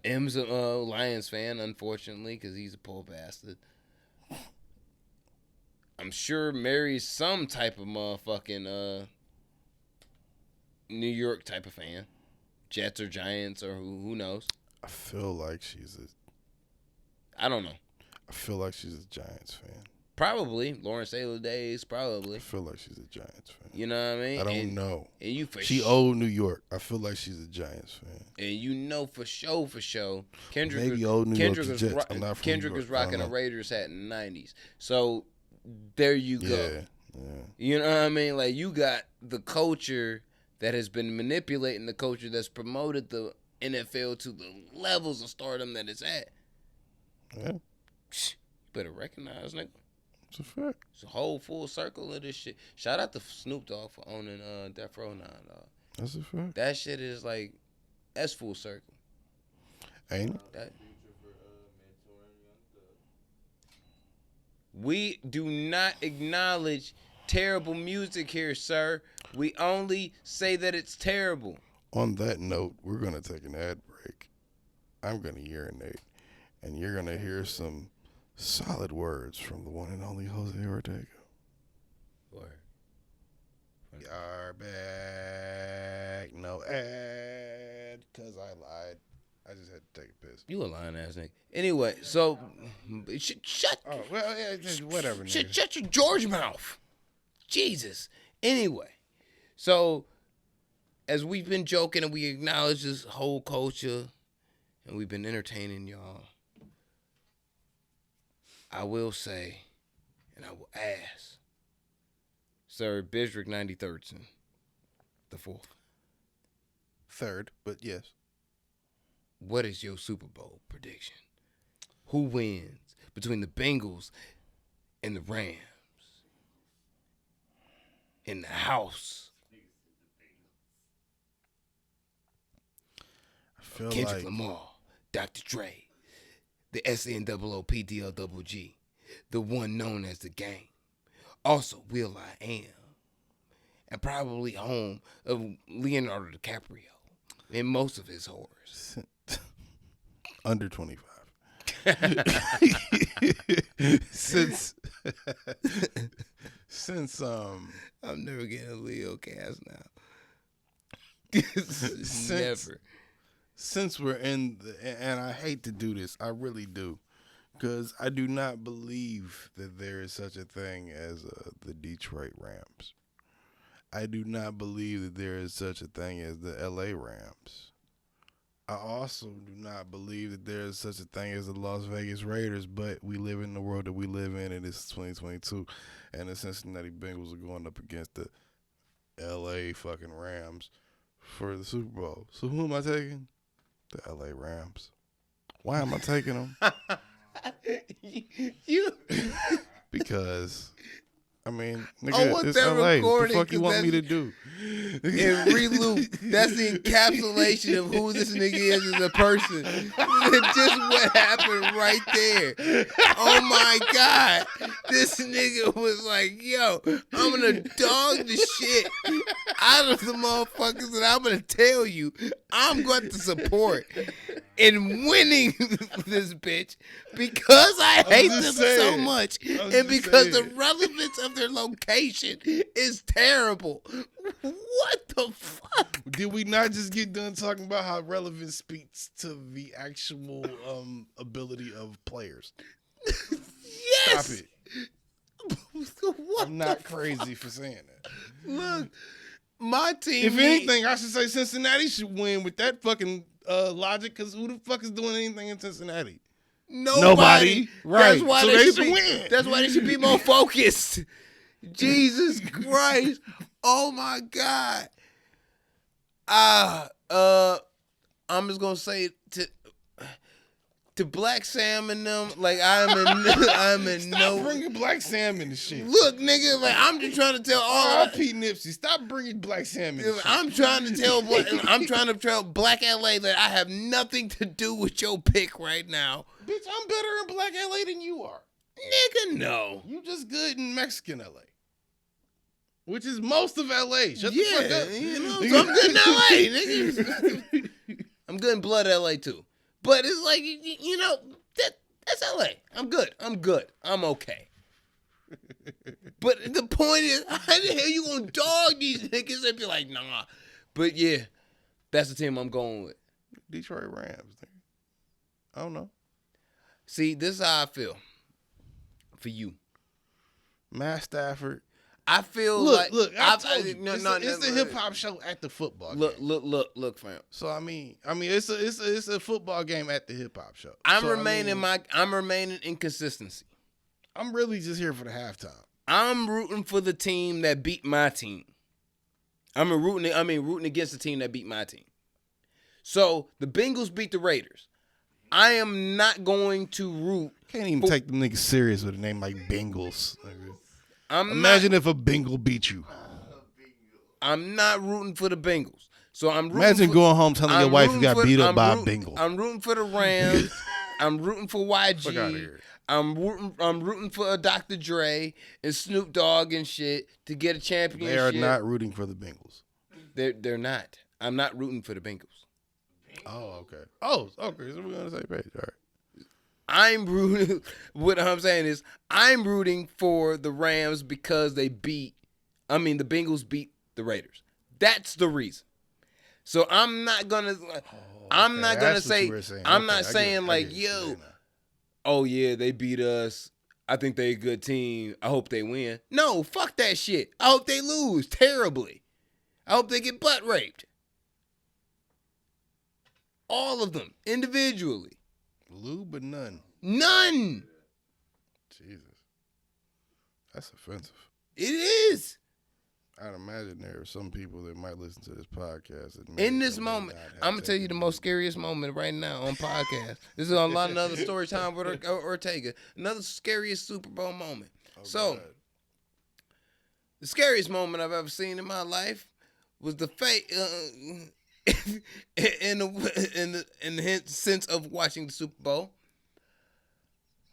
M's a Lions fan, unfortunately, because he's a poor bastard. I'm sure Mary's some type of motherfucking New York type of fan. Jets or Giants or who knows. I feel like she's I don't know. I feel like she's a Giants fan. Probably. Lawrence Taylor days, probably. I feel like she's a Giants fan. You know what I mean? I don't know. And you for she old New York. I feel like she's a Giants fan. And you know for sure, Kendrick maybe old New Kendrick York Jets. I'm not from Kendrick New York. was rocking a Raiders hat in the 90s. So there you go. Yeah. You know what I mean? Like you got the culture that has been manipulating the culture that's promoted the NFL to the levels of stardom that it's at. Yeah. You better recognize, nigga. It's a fact. It's a whole full circle of this shit. Shout out to Snoop Dogg for owning Death Row 9, dog. That's a fact. That shit is like, that's full circle. Ain't it? We do not acknowledge terrible music here, sir. We only say that it's terrible. On that note, we're going to take an ad break. I'm going to urinate. And you're going to hear some solid words from the one and only Jose Ortega. Word. We are back. No ad, because I lied. I just had to take a piss. You a lying ass nigga. Anyway, so shut. Oh, well, yeah, just whatever, nigga. Shut your George mouth. Jesus. Anyway, so as we've been joking and we acknowledge this whole culture and we've been entertaining y'all, I will say, and I will ask, Sir Bisrick 93rd, the fourth. Third, but yes. What is your Super Bowl prediction? Who wins between the Bengals and the Rams? In the house. I feel Kendrick like Lamar, Dr. Dre, the SNOOPDLGG, the one known as The Game. Also, Will I Am, and probably home of Leonardo DiCaprio in most of his horrors. under 25. since I'm never getting a Leo cast now. Never. Since we're in and I hate to do this, I really do, because I do not believe that there is such a thing as the Detroit Rams. I do not believe that there is such a thing as the LA Rams. I also do not believe that there is such a thing as the Las Vegas Raiders, but we live in the world that we live in, and it's 2022, and the Cincinnati Bengals are going up against the LA fucking Rams for the Super Bowl. So who am I taking? The LA Rams. Why am I taking them? Because, I mean, nigga, it's LA. What the fuck you want me to do? And reloop. That's the encapsulation of who this nigga is as a person. Just what happened right there. Oh my God. This nigga was like, yo, I'm gonna dog the shit out of the motherfuckers and I'm gonna tell you, I'm going to support in winning this bitch because I hate them so much and because the relevance of their location is terrible. What the fuck? Did we not just get done talking about how relevance speaks to the actual ability of players? Yes. Stop it. What I'm not crazy for saying that. Look, my team. If anything, I should say Cincinnati should win with that fucking logic, because who the fuck is doing anything in Cincinnati? Nobody. Right. That's why so they should win. That's why they should be more focused. Jesus Christ. Oh my God. I'm just gonna say to Black Sam and them, like I'm in Stop bringing Black Sam into shit. Look, nigga, like I'm just trying to tell all R.I.P. Nipsey. Stop bringing Black Sam into shit. I'm trying to tell Black LA that I have nothing to do with your pick right now. Bitch, I'm better in Black LA than you are. Nigga, no. You just good in Mexican LA. which is most of LA. Shut the fuck up. You know, so I'm good in LA, nigga. I'm good in blood LA too. But it's like, you know, that's LA. I'm good. I'm okay. But the point is, how the hell you gonna dog these niggas and be like, nah. But yeah, that's the team I'm going with. Detroit Rams. I don't know. See, this is how I feel for you. Matt Stafford. I feel Look, I told you. It's the hip hop show at the football game. Look, fam. So I mean, it's a football game at the hip hop show. I'm so, remaining in consistency. I'm really just here for the halftime. I'm rooting for the team that beat my team. Rooting against the team that beat my team. So the Bengals beat the Raiders. I am not going to root. Can't even take them niggas serious with a name like Bengals. Imagine if a Bengal beat you. I'm not rooting for the Bengals. So I'm rooting Imagine going home telling your wife you got beat up by a Bengal. I'm rooting for the Rams. I'm rooting for YG. Fuck out of here. I'm rooting for Dr. Dre and Snoop Dogg and shit to get a championship. They are not rooting for the Bengals. They're not. I'm not rooting for the Bengals. Oh, okay. Oh, okay. So we're on the same page. All right. I'm rooting. What I'm saying is, I'm rooting for the Rams because the Bengals beat the Raiders. That's the reason. So I'm not gonna. I'm not gonna say. I'm not saying like, yo, oh yeah, they beat us. I think they're a good team. I hope they win. No, fuck that shit. I hope they lose terribly. I hope they get butt raped. All of them individually. Blue, but none. None. Jesus. That's offensive. It is. I'd imagine there are some people that might listen to this podcast. In this moment, I'm going to tell you the most scariest moment right now on podcast. This is a lot of another story time with Ortega. Another scariest Super Bowl moment. God. The scariest moment I've ever seen in my life was the in the sense of watching the Super Bowl.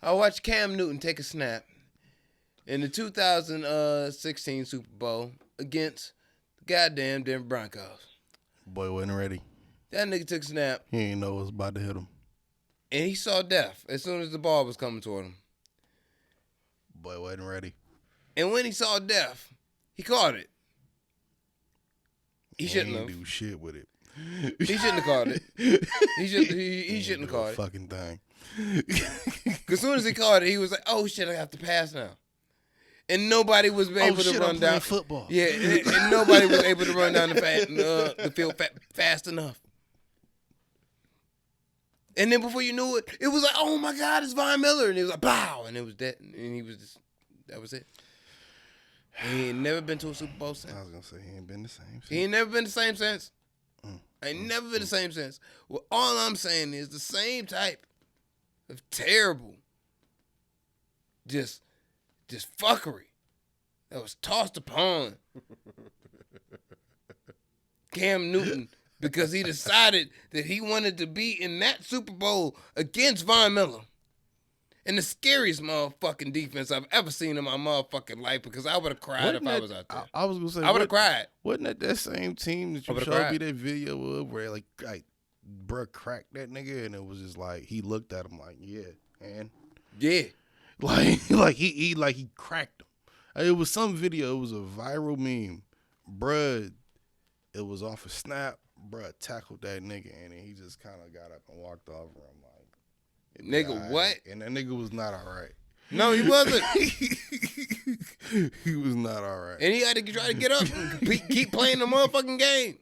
I watched Cam Newton take a snap in the 2016 Super Bowl against the goddamn Denver Broncos. Boy wasn't ready. That nigga took a snap. He didn't know it was about to hit him. And he saw death as soon as the ball was coming toward him. Boy wasn't ready. And when he saw death, he caught it. He shouldn't have. Do shit with it. He shouldn't have caught it. He shouldn't have caught it. Fucking thing. Because as soon as he caught it, he was like, "Oh shit, I have to pass now." And nobody was able to run down football. Yeah, and nobody was able to run down the field fast enough. And then before you knew it, it was like, "Oh my God, it's Von Miller!" And he was like, "Pow!" And it was dead. And he was just, that was it. And he ain't never been to a Super Bowl since. I was gonna say he ain't been the same since. He ain't never been the same since. Ain't never been the same since. Well, all I'm saying is the same type of terrible, just fuckery that was tossed upon Cam Newton because he decided that he wanted to be in that Super Bowl against Von Miller. And the scariest motherfucking defense I've ever seen in my motherfucking life, because I would have cried if I was out there. I was gonna say I would have cried. Wasn't that same team that you showed me that video of where like bruh cracked that nigga and it was just like he looked at him like, yeah, man. Yeah. Like he cracked him. It was some video, it was a viral meme. Bruh, it was off a snap, bruh tackled that nigga and he just kinda got up and walked off from him. Nigga, what? And that nigga was not all right. No, he wasn't. He was not all right. And he had to try to get up and keep playing the motherfucking game.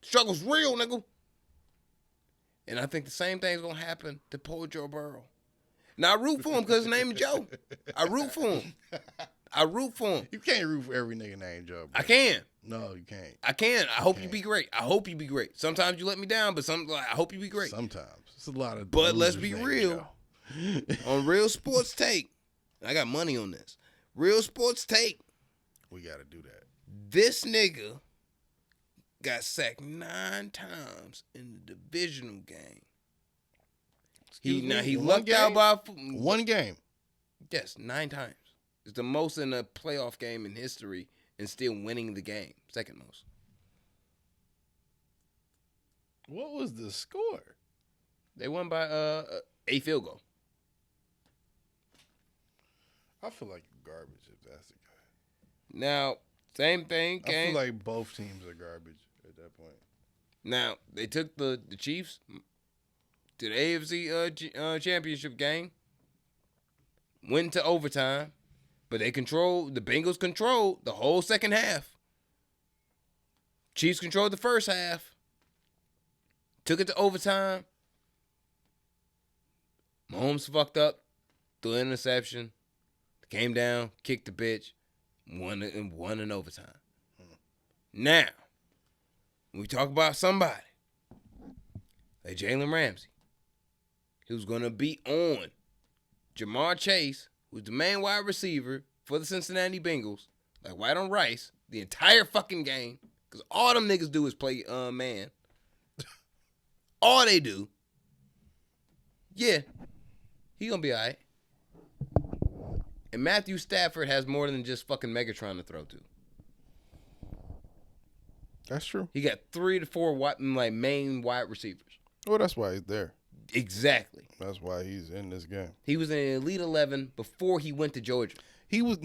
Struggle's real, nigga. And I think the same thing's going to happen to poor Joe Burrow. Now, I root for him because his name is Joe. I root for him. You can't root for every nigga named Joe, bro. I can. No, you can't. I can. I hope you be great. Sometimes you let me down, but I hope you be great. Sometimes. It's a lot of. But let's be real. On Real Sports Take, I got money on this. Real Sports Take. We got to do that. This nigga got sacked 9 times in the divisional game. He lucked out by one game. Yes, 9 times. It's the most in a playoff game in history and still winning the game. Second most. What was the score? They won by a field goal. I feel like garbage if that's the guy. Now, same thing. I feel like both teams are garbage at that point. Now, they took the Chiefs to the AFC championship game. Went to overtime. But the Bengals controlled the whole second half. Chiefs controlled the first half. Took it to overtime. Mahomes fucked up. Threw an interception. Came down, kicked the bitch. Won in overtime. Now, when we talk about somebody like Jalen Ramsey, who's going to be on Jamar Chase, who's the main wide receiver for the Cincinnati Bengals, like white on rice, the entire fucking game, because all them niggas do is play man. All they do. Yeah, he gonna be all right. And Matthew Stafford has more than just fucking Megatron to throw to. That's true. He got 3 to 4 main wide receivers. Well, that's why he's there. Exactly. That's why he's in this game. He was in the Elite 11 before he went to Georgia. He was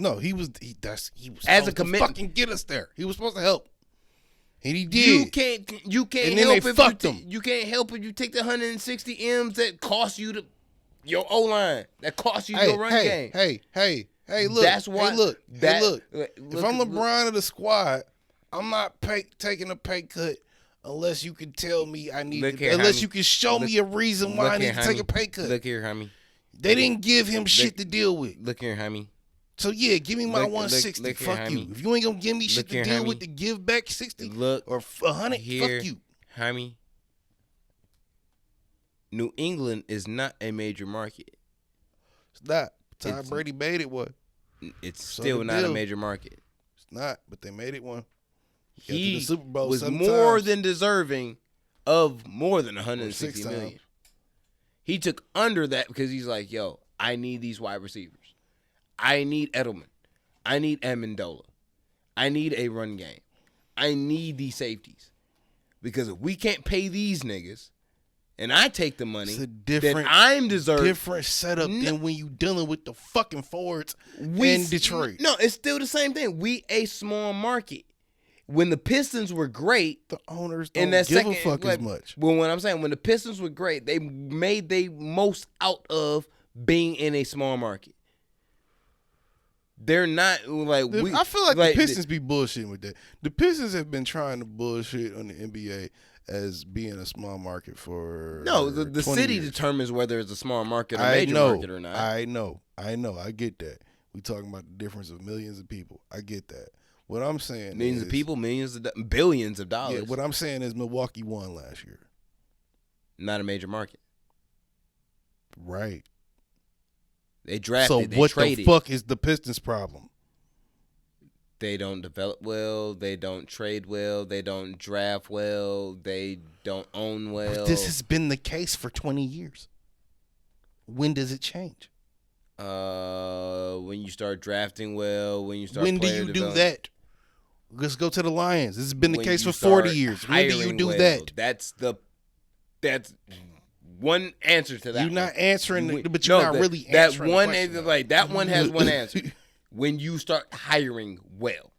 As a commitment. to fucking get us there. He was supposed to help. And he did. You can't And then help they if fucked you him. You can't help if you take the 160 M's that cost you your O-line, that cost you your run game. Hey, look. That's why. Look. Look, If I'm LeBron of the squad, I'm not taking a pay cut unless you can tell me I need to. Unless you can show me a reason why I need to take a pay cut. Look here, homie. They didn't give him shit to deal with. Look here, homie. So yeah, give me my 160. look Fuck here, you. homie. If you ain't gonna give me shit Look here, to deal homie. with to give back 60 Look or 100, here, fuck you. homie. New England is not a major market. It's not. Tom Brady made it one. It's So still the not a deal. major market. It's not, but they made it one. Got to He the Super Bowl was 7 more times. than deserving of more than Or 160 6 million. times. He took under that because he's like, yo, I need these wide receivers. I need Edelman. I need Amendola. I need a run game. I need these safeties. Because if we can't pay these niggas, and I take the money It's a different, that I'm deserving. different setup than when you dealing with the fucking forwards in Detroit. No, it's still the same thing. We a small market. When the Pistons were great, The owners in don't that give second, a fuck like, as much. Well, when I'm saying when the Pistons were great, they made the most out of being in a small market. They're not like I feel like the Pistons be bullshitting with that. The Pistons have been trying to bullshit on the NBA as being a small market for No, the 20 city years. determines whether it's a small market or major market or not. I know. I get that. We talking about the difference of millions of people. I get that. What I'm saying Millions is, of people, billions of dollars. Yeah, what I'm saying is Milwaukee won last year. Not a major market. Right. They drafted. So they what traded. the fuck is the Pistons' problem? They don't develop well. They don't trade well. They don't draft well. They don't own well. But this has been the case for 20 years. When does it change? When you start drafting well, when you start. When do player you do develop- that? Let's go to the Lions. This has been the when case you for 40 start years. When do you hiring do well. that? That's one answer to that. You're not answering, but No, you're not really answering that one. the question. That one has one answer. When you start hiring well,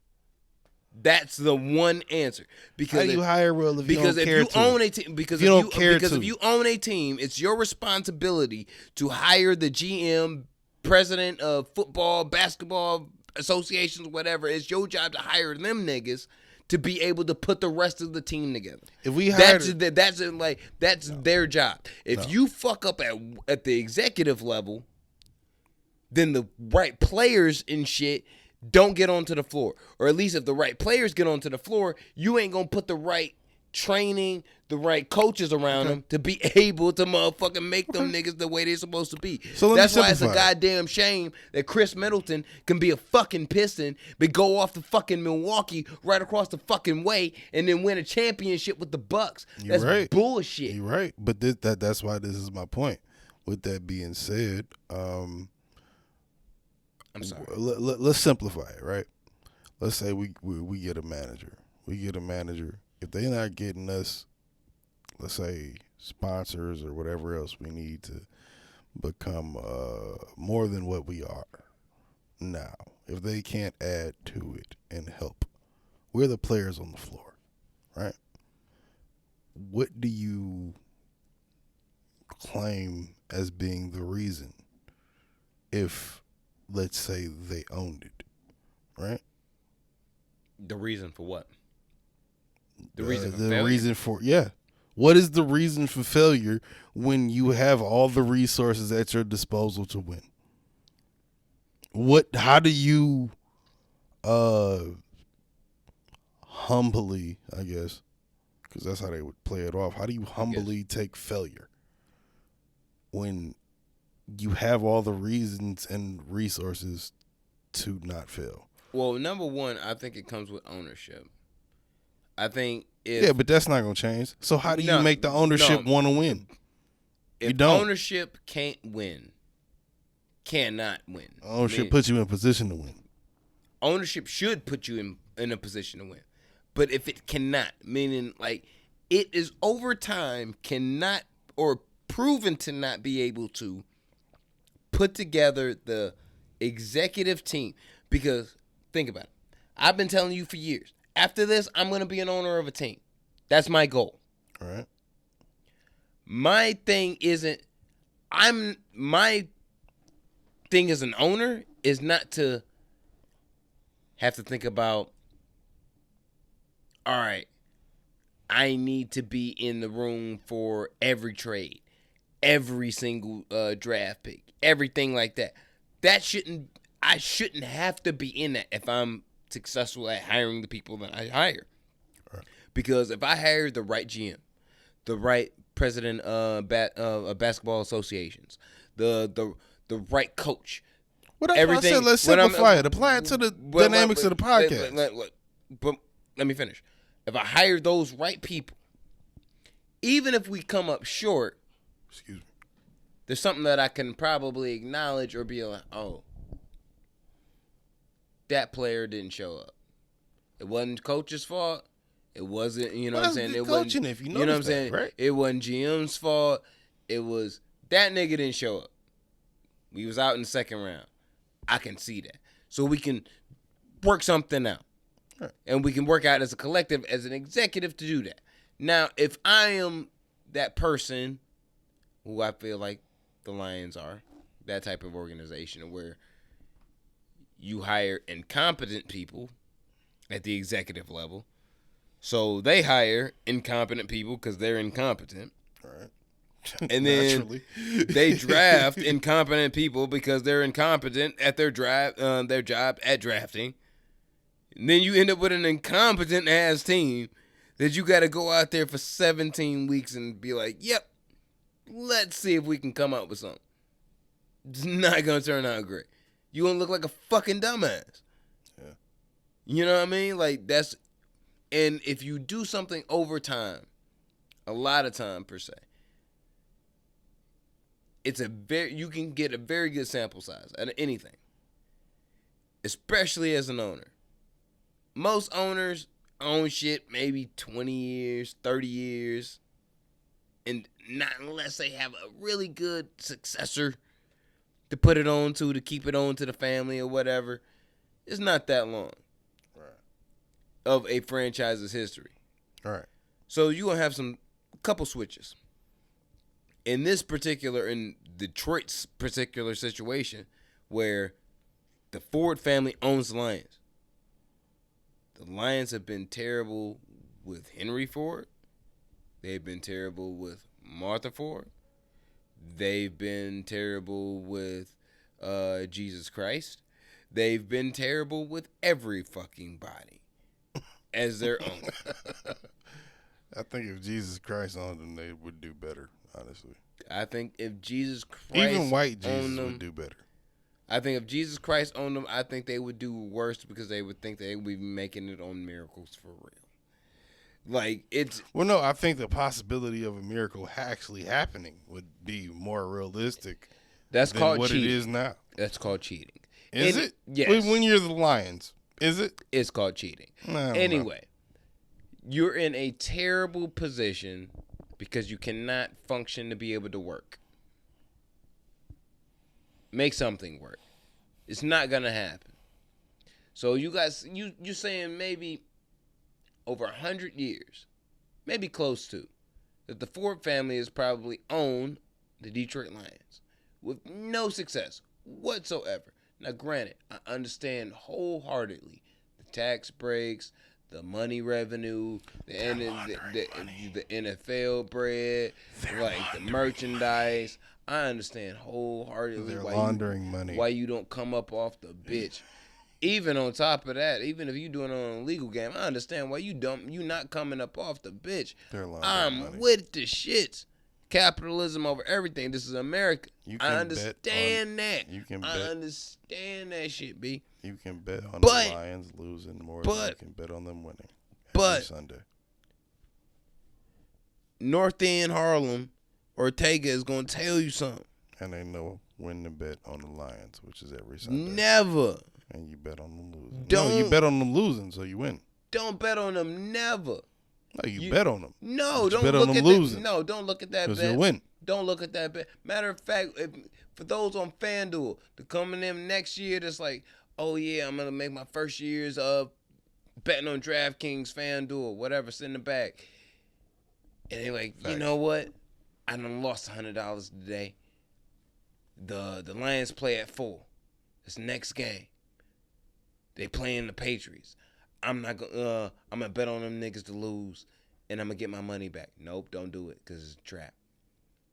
that's the one answer. Because How do you hire well if you don't care to? Own a team, because If you don't care because to. if you own a team, it's your responsibility to hire the GM, president of football, basketball associations, whatever. It's your job to hire them niggas to be able to put the rest of the team together. If we hired, that's their job. If you fuck up at the executive level, then the right players and shit don't get onto the floor. Or at least if the right players get onto the floor, you ain't gonna put the right training, the right coaches around them to be able to motherfucking make them niggas the way they're supposed to be. So that's why it's a simplify it. goddamn shame that Chris Middleton can be a fucking Piston, but go off to fucking Milwaukee right across the fucking way and then win a championship with the Bucks. You're That's right. bullshit. You're right, but that's why this is my point. With that being said, I'm sorry. let's simplify it, right? let's say we get a manager. We get a manager. If they're not getting us, let's say, sponsors or whatever else we need to become more than what we are now, if they can't add to it and help, we're the players on the floor, right? What do you claim as being the reason if, let's say, they owned it, right? The reason for what? The reason for What is the reason for failure when you have all the resources at your disposal to win? How do you humbly, I guess, because that's how they would play it off. How do you humbly take failure when you have all the reasons and resources to not fail? Well, number one, I think it comes with ownership. I think but that's not going to change. So how do you make the ownership want to win? If ownership can't win, cannot win. Ownership puts you in a position to win. Ownership should put you in a position to win. But if it cannot, meaning like it is over time cannot or proven to not be able to put together the executive team. Because think about it. I've been telling you for years. After this, I'm going to be an owner of a team. That's my goal. All right. My thing my thing as an owner is not to have to think about, all right, I need to be in the room for every trade, every single draft pick, everything like that. I shouldn't have to be in that if I'm successful at hiring the people that I hire. Right. Because if I hire the right GM, the right president of basketball associations, the right coach, whatever I said, let's simplify it. Apply it to the dynamics of the podcast. But let me finish. If I hire those right people, even if we come up short, there's something that I can probably acknowledge or be like, oh, that player didn't show up. It wasn't coach's fault. It wasn't, you know what I'm saying? It wasn't, if you know what I'm saying? Right? It wasn't GM's fault. It was that nigga didn't show up. We was out in the second round. I can see that. So we can work something out. Right. And we can work out as a collective, as an executive to do that. Now, if I am that person who I feel like the Lions are, that type of organization where you hire incompetent people at the executive level. So they hire incompetent people because they're incompetent. All right. And then they draft incompetent people because they're incompetent at their job at drafting. And then you end up with an incompetent ass team that you got to go out there for 17 weeks and be like, yep, let's see if we can come up with something. It's not going to turn out great. You gonna look like a fucking dumbass. Yeah. You know what I mean? Like and if you do something over time, a lot of time per se, you can get a very good sample size out of anything. Especially as an owner. Most owners own shit maybe 20 years, 30 years, and not unless they have a really good successor to put it on to keep it on to the family or whatever. It's not that long. Right. Of a franchise's history. All right. So you're going to have couple switches. In Detroit's particular situation where the Ford family owns the Lions. The Lions have been terrible with Henry Ford. They've been terrible with Martha Ford. They've been terrible with Jesus Christ. They've been terrible with every fucking body as their own. I think if Jesus Christ owned them, they would do better, honestly. I think if Jesus Christ even white Jesus would do better. I think if Jesus Christ owned them, I think they would do worse because they would think they would be making it on miracles for real. Like no, I think the possibility of a miracle actually happening would be more realistic. That's than called what cheating. It is now. That's called cheating. Is it? Yes. When you're the Lions, Is it? It's called cheating. Anyway, you're in a terrible position because you cannot function to be able to work. Make something work. It's not gonna happen. So you guys, you saying maybe over 100 years, maybe close to, that the Ford family has probably owned the Detroit Lions with no success whatsoever. Now, granted, I understand wholeheartedly the tax breaks, the money revenue, the NFL bread, the merchandise. I understand wholeheartedly They're laundering money. Why you don't come up off the bitch. Even on top of that, even if you doing it on a legal game, I understand why you not coming up off the bitch. They're laundering money. With the shits. Capitalism over everything. This is America. I understand that. I understand that shit, B. You can bet on the Lions losing more than you can bet on them winning. Every Sunday. North End Harlem, Ortega is going to tell you something. And they know when to bet on the Lions, which is every Sunday. Never. And you bet on them losing. You bet on them losing, so you win. Don't bet on them, never. No, you bet on them. No, don't bet look on them at losing. No, don't look at that bet. Because you'll win. Don't look at that bet. Matter of fact, for those on FanDuel, to come in them next year, that's like, oh yeah, I'm gonna make my first years of betting on DraftKings, FanDuel, whatever, send it back. And they're like, you know what? I done lost $100 today. The Lions play at 4. It's next game. They playing the Patriots. I'm gonna bet on them niggas to lose, and I'm gonna get my money back. Nope, don't do it, because it's a trap.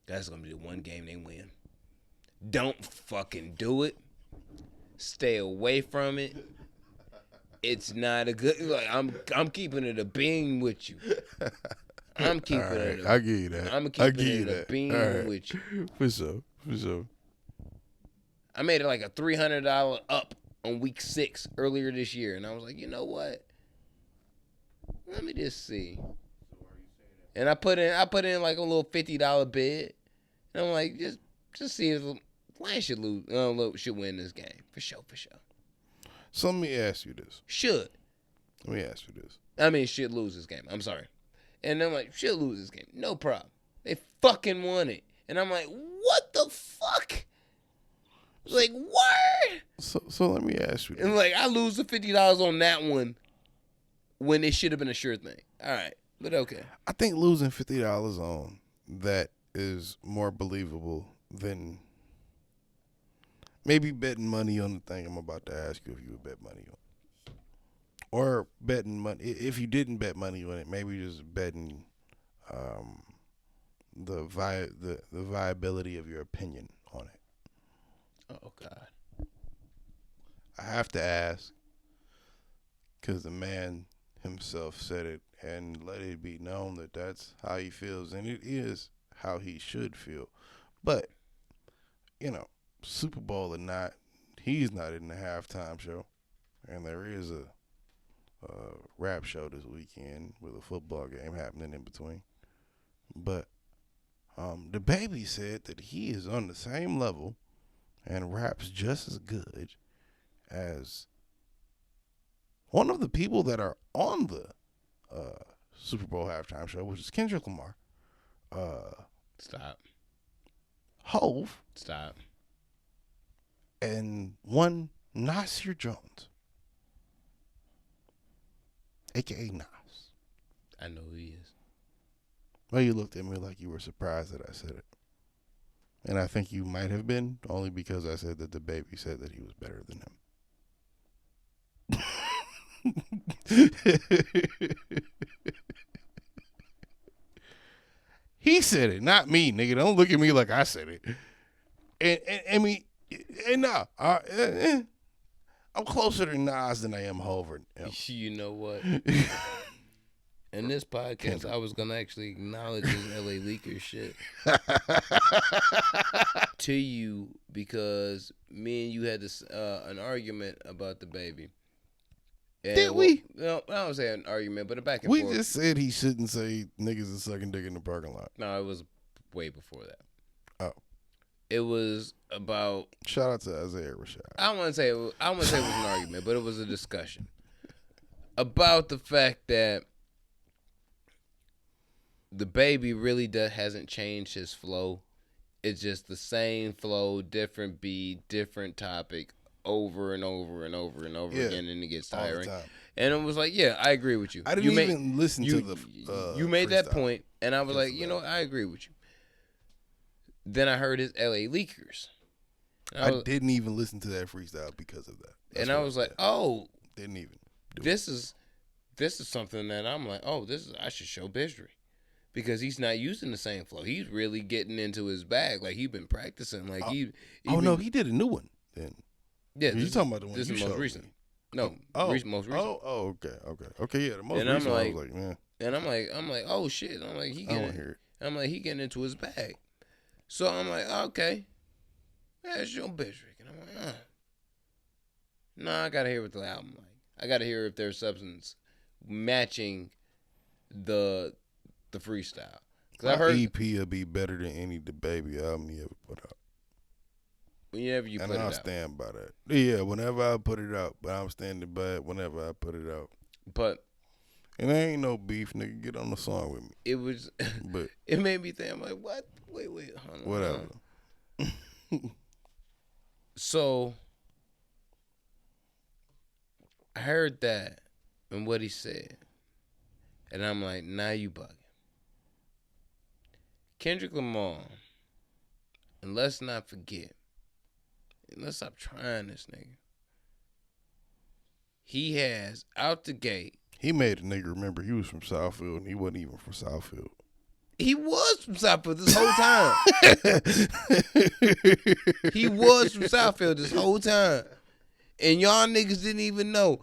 That's gonna be the one game they win. Don't fucking do it. Stay away from it. It's not a good. I'm keeping it a beam with you. I'm keeping it. I give you that. I'm keeping it a beam with you. For sure. I made it like a $300 up on week 6 earlier this year, and I was like, you know what? Let me just see. And I put in like a little $50 bid, and I'm like, just see if the Lions should win this game for sure. So let me ask you this. Should lose this game. I'm sorry. And I'm like, should lose this game. No problem. They fucking won it. And I'm like, what the fuck? Like, what? So let me ask you this. And like, I lose the $50 on that one when it should have been a sure thing. All right, but okay. I think losing $50 on that is more believable than maybe betting money on the thing I'm about to ask you if you would bet money on. Or betting money. If you didn't bet money on it, maybe just betting the viability of your opinion on it. Oh, God. I have to ask because the man himself said it and let it be known that that's how he feels, and it is how he should feel. But, Super Bowl or not, he's not in the halftime show, and there is a rap show this weekend with a football game happening in between. But the baby said that he is on the same level and raps just as good as one of the people that are on the Super Bowl halftime show, which is Kendrick Lamar. Stop. Hove. Stop. And one Nasir Jones, a.k.a. Nas. I know who he is. Well, you looked at me like you were surprised that I said it. And I think you might have been, only because I said that the baby said that he was better than him. He said it, not me, nigga. Don't look at me like I said it. I'm closer to Nas than I am Hov. You know what? In this podcast, I was going to actually acknowledge his LA Leaker shit to you because me and you had this an argument about the baby. And did we? No, I don't say an argument, but a back and forth. We just said he shouldn't say niggas is sucking dick in the parking lot. No, it was way before that. Oh. It was about... Shout out to Isaiah Rashad. I wouldn't say it was an argument, but it was a discussion. about the fact that the baby really hasn't changed his flow. It's just the same flow, different beat, different topic, over and over and over and over again, and it gets tiring. And it was like, yeah, I agree with you. I didn't even listen to the. You made that freestyle. point, and I was like, you know, I agree with you. Then I heard his LA Leakers. I didn't even listen to that freestyle because of that. And I was like, oh, didn't even. This is something that I'm like, oh, I should show Bistry. Because he's not using the same flow. He's really getting into his bag. Like, he's been practicing. Like, he no, he did a new one then. Yeah. You talking about the one this you is showed most recent. me. No, most recent. Okay, yeah, the most and recent. I'm like, I was like, man. And I'm like, oh, shit. I'm like, he getting into his bag. So I'm like, okay. That's your Bistry. And I'm like, nah, I got to hear what the album like. I got to hear if there's substance matching the freestyle. Cause I heard EP will be better than any DaBaby album you ever put out. Whenever you put it out. And I'll stand by that. Yeah, whenever I put it out. But I'm standing by it whenever I put it out. But and there ain't no beef, nigga. Get on the song with me. It was but it made me think, I'm like, what? Wait, hold on. Whatever. So I heard that and what he said. And I'm like, nah, you bugging. Kendrick Lamar, and let's not forget, and let's stop trying this nigga. He has, out the gate. He made a nigga remember he was from Southfield, and he wasn't even from Southfield. He was from Southfield this whole time. He was from Southfield this whole time. And y'all niggas didn't even know.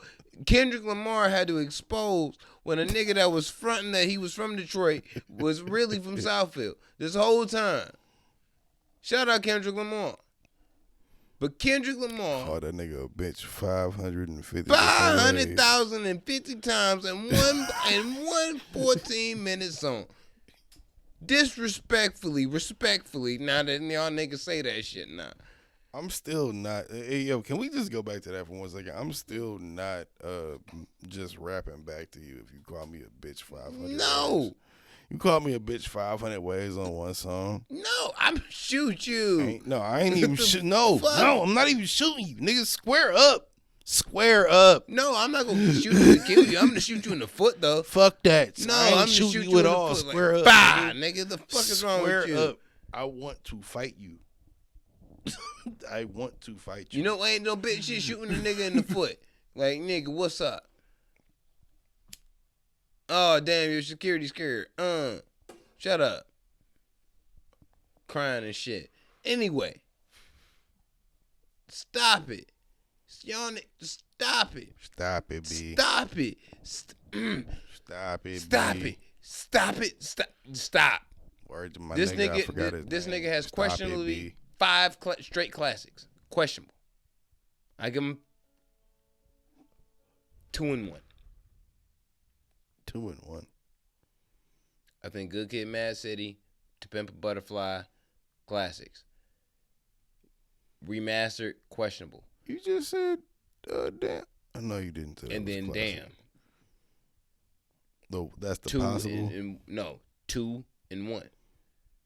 Kendrick Lamar had to expose when a nigga that was fronting that he was from Detroit was really from Southfield this whole time. Shout out Kendrick Lamar. But Kendrick Lamar. Oh, that nigga bench 550. 500,050 times in one 14-minute song. Respectfully, now that y'all niggas say that shit now. I'm still not. Hey, yo, can we just go back to that for 1 second? I'm still not just rapping back to you if you call me a bitch 500 No. ways. You call me a bitch 500 ways on one song. No, I'm shoot you. I ain't even shoot. No, I'm not even shooting you. Niggas, square up. Square up. No, I'm not going to shoot you to kill you. I'm going to shoot you in the foot, though. Fuck that. No, I ain't I'm shooting shoot you at all. Foot, square like, up. Bah, nigga, the fuck is wrong with you? Square up. I want to fight you. I want to fight you. You know, ain't no bitch shit shooting a nigga in the foot. Like, nigga, what's up? Oh, damn, your security scared. Shut up. Crying and shit. Anyway. Stop it. Y'all, stop it. Stop it, B. Stop it. Stop it, Stop B. it. Stop it. Stop. Word to my This nigga, I forgot his this name. nigga has Stop questionably it, 5 straight classics. Questionable. I give him 2 and 1. 2 and 1. I think Good Kid, Mad City, To Pimp a Butterfly, classics. Remastered, questionable. You just said, damn. I know you didn't say that. And then classic. damn. No, that's the 2 possible. No, 2 and 1.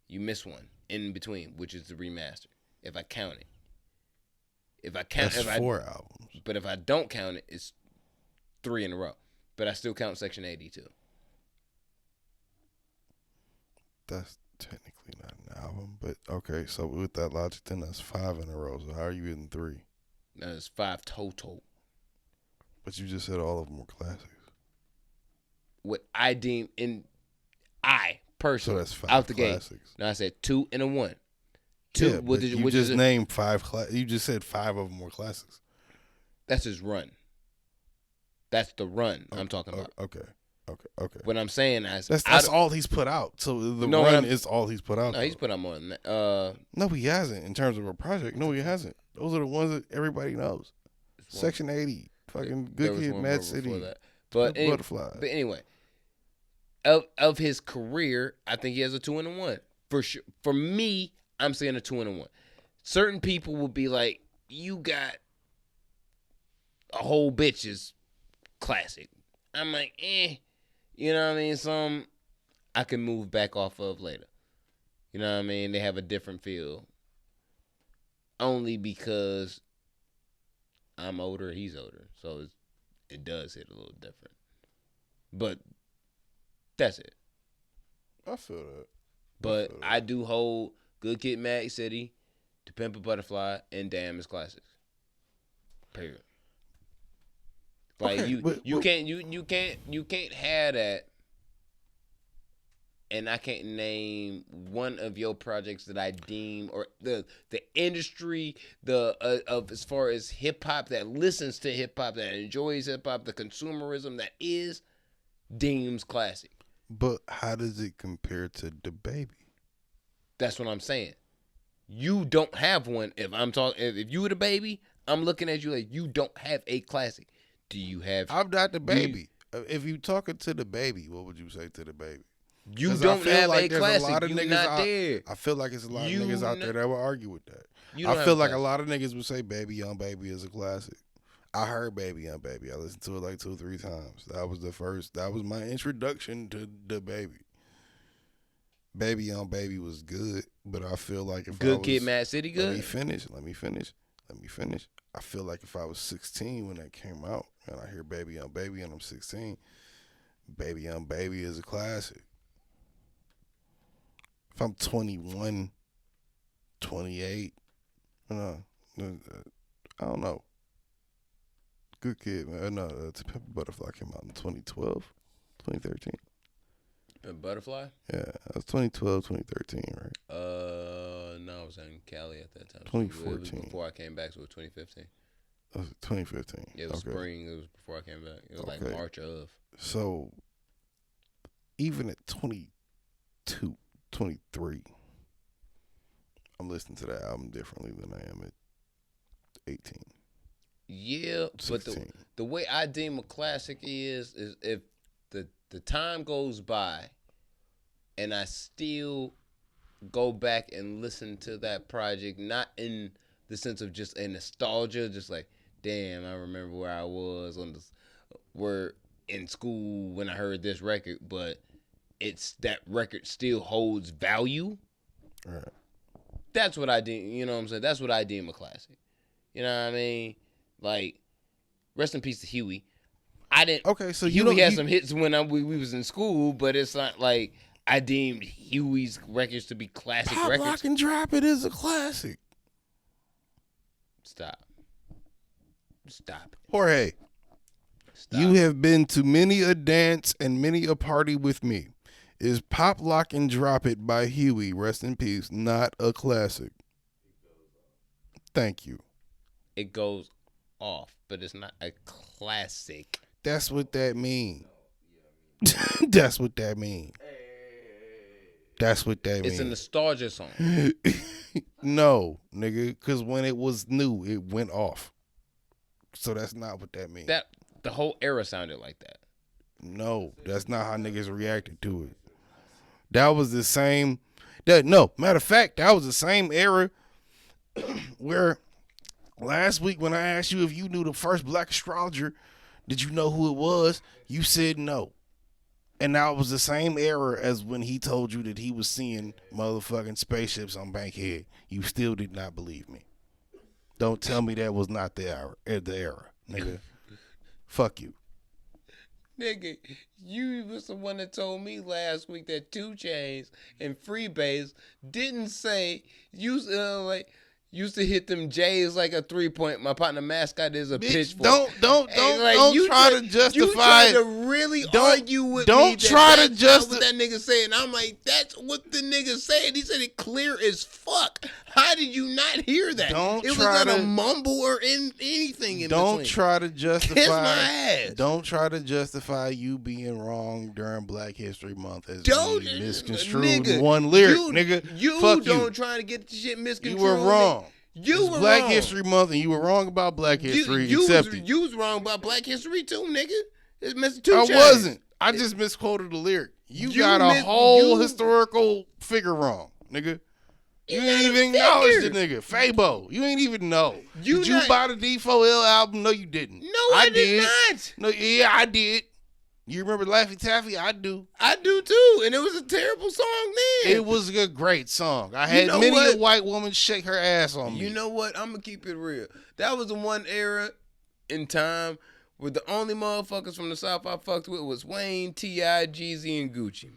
You miss one in between, which is the remaster. If I count it. That's 4 albums. But if I don't count it, it's 3 in a row. But I still count Section 82. That's technically not an album, but okay. So with that logic, then that's 5 in a row. So how are you getting 3? No, it's 5 total. But you just said all of them were classics. What I deem personally, so that's 5 out the classics. game. No, I said 2 and a 1. 2. Yeah, but you just named 5. You just said 5 of them were classics. That's his run. That's the run I'm talking about. Okay. What I'm saying is that's all he's put out. So the run is all he's put out. No, he's put out more than that. No, he hasn't. In terms of a project, no, he hasn't. Those are the ones that everybody knows. Section 80, fucking Good Kid, Mad City, but Butterfly. But anyway, of his career, I think he has a 2 and a 1 for sure. For me, I'm saying a 2 and a 1. Certain people will be like, "You got a whole bitch's classic." I'm like, you know what I mean? Some I can move back off of later. You know what I mean? They have a different feel. Only because I'm older, he's older. So it does hit a little different. But that's it. I feel that. But I do hold Good Kid, Mad City, To Pimp a Butterfly, and Damn as classics. Period. Like Okay, you can't have that. And I can't name one of your projects that I deem, or the industry, of as far as hip hop that listens to hip hop, that enjoys hip hop, the consumerism that is deems classic. But how does it compare to the baby? That's what I'm saying. You don't have one. If you were the baby, I'm looking at you like you don't have a classic. Do you have? I'm not the baby. If you talking to the baby, what would you say to the baby? You don't have like a classic. You're not there. I feel like it's a lot of niggas out there that will argue with that. I feel like a lot of niggas would say Baby Young Baby is a classic. I heard Baby Young Baby. I listened to it like 2 or 3 times. That was my introduction to the baby. Baby Young Baby was good, but I feel like if Good Kid, Mad City good? Let me finish. I feel like if I was 16 when that came out and I hear Baby Young Baby and I'm 16, Baby Young Baby is a classic. If I'm 21, 28, I don't know. Good Kid, man. No, To Pimp a Butterfly came out in 2012, 2013. Butterfly? Yeah, that was 2012, 2013, right? No, I was in Cali at that time. 2014. It was before I came back, so it was 2015. That was 2015. It was spring. It was before I came back. It was like March of. So, even at 22, 23, I'm listening to that album differently than I am at 18. Yeah, 16. But the way I deem a classic is if the time goes by and I still go back and listen to that project, not in the sense of just a nostalgia, just like, damn, I remember where I was where in school when I heard this record, but it's that record still holds value. Right. That's what I deem, you know what I'm saying? That's what I deem a classic. You know what I mean? Like, rest in peace to Huey. I didn't. Okay, so Huey had some hits when we was in school, but it's not like I deemed Huey's records to be classic Pop, records. Lock, and Drop It is a classic. Stop it. Jorge, you have been to many a dance and many a party with me. Is Pop, Lock, and Drop It by Huey, rest in peace, not a classic? Thank you. It goes off, but it's not a classic. That's what that mean. That's what that mean. That's what that mean. It's a nostalgia song. No, nigga, because when it was new, it went off. So that's not what that means. The whole era sounded like that. No, that's not how niggas reacted to it. That was the same. Matter of fact, that was the same era where last week when I asked you if you knew the first black astrologer, did you know who it was? You said no. And that was the same era as when he told you that he was seeing motherfucking spaceships on Bankhead. You still did not believe me. Don't tell me that was not the era, nigga. Fuck you. Nigga, you was the one that told me last week that 2 Chainz and Freebase didn't say used to hit them jayz like a 3-point. My partner mascot is a pitchfork. Don't try to justify. You tried to really argue with me. Don't try to justify what that nigga said. And I'm like, that's what the nigga said. He said it clear as fuck. How did you not hear that? It was not a mumble or anything in between. Don't try to justify. Kiss my ass. Don't try to justify you being wrong during Black History Month as being misconstrued one lyric, nigga. You fuck don't try to get the shit misconstrued. You were wrong. You were Black wrong. History Month, and you were wrong about Black History. You was wrong about Black History too, nigga. It's Mr. 2 Chainz. I wasn't. I just misquoted the lyric. You got a whole historical figure wrong, nigga. You ain't even acknowledge the nigga. Fabo. You ain't even know. Did you buy the D4L album? No, you didn't. No, I did not. No, yeah, I did. You remember Laffy Taffy? I do. I do too, and it was a terrible song then. It was a great song. I had many a white woman shake her ass on me. You know what? I'm gonna keep it real. That was the one era in time where the only motherfuckers from the South I fucked with was Wayne, T.I., Jeezy, and Gucci.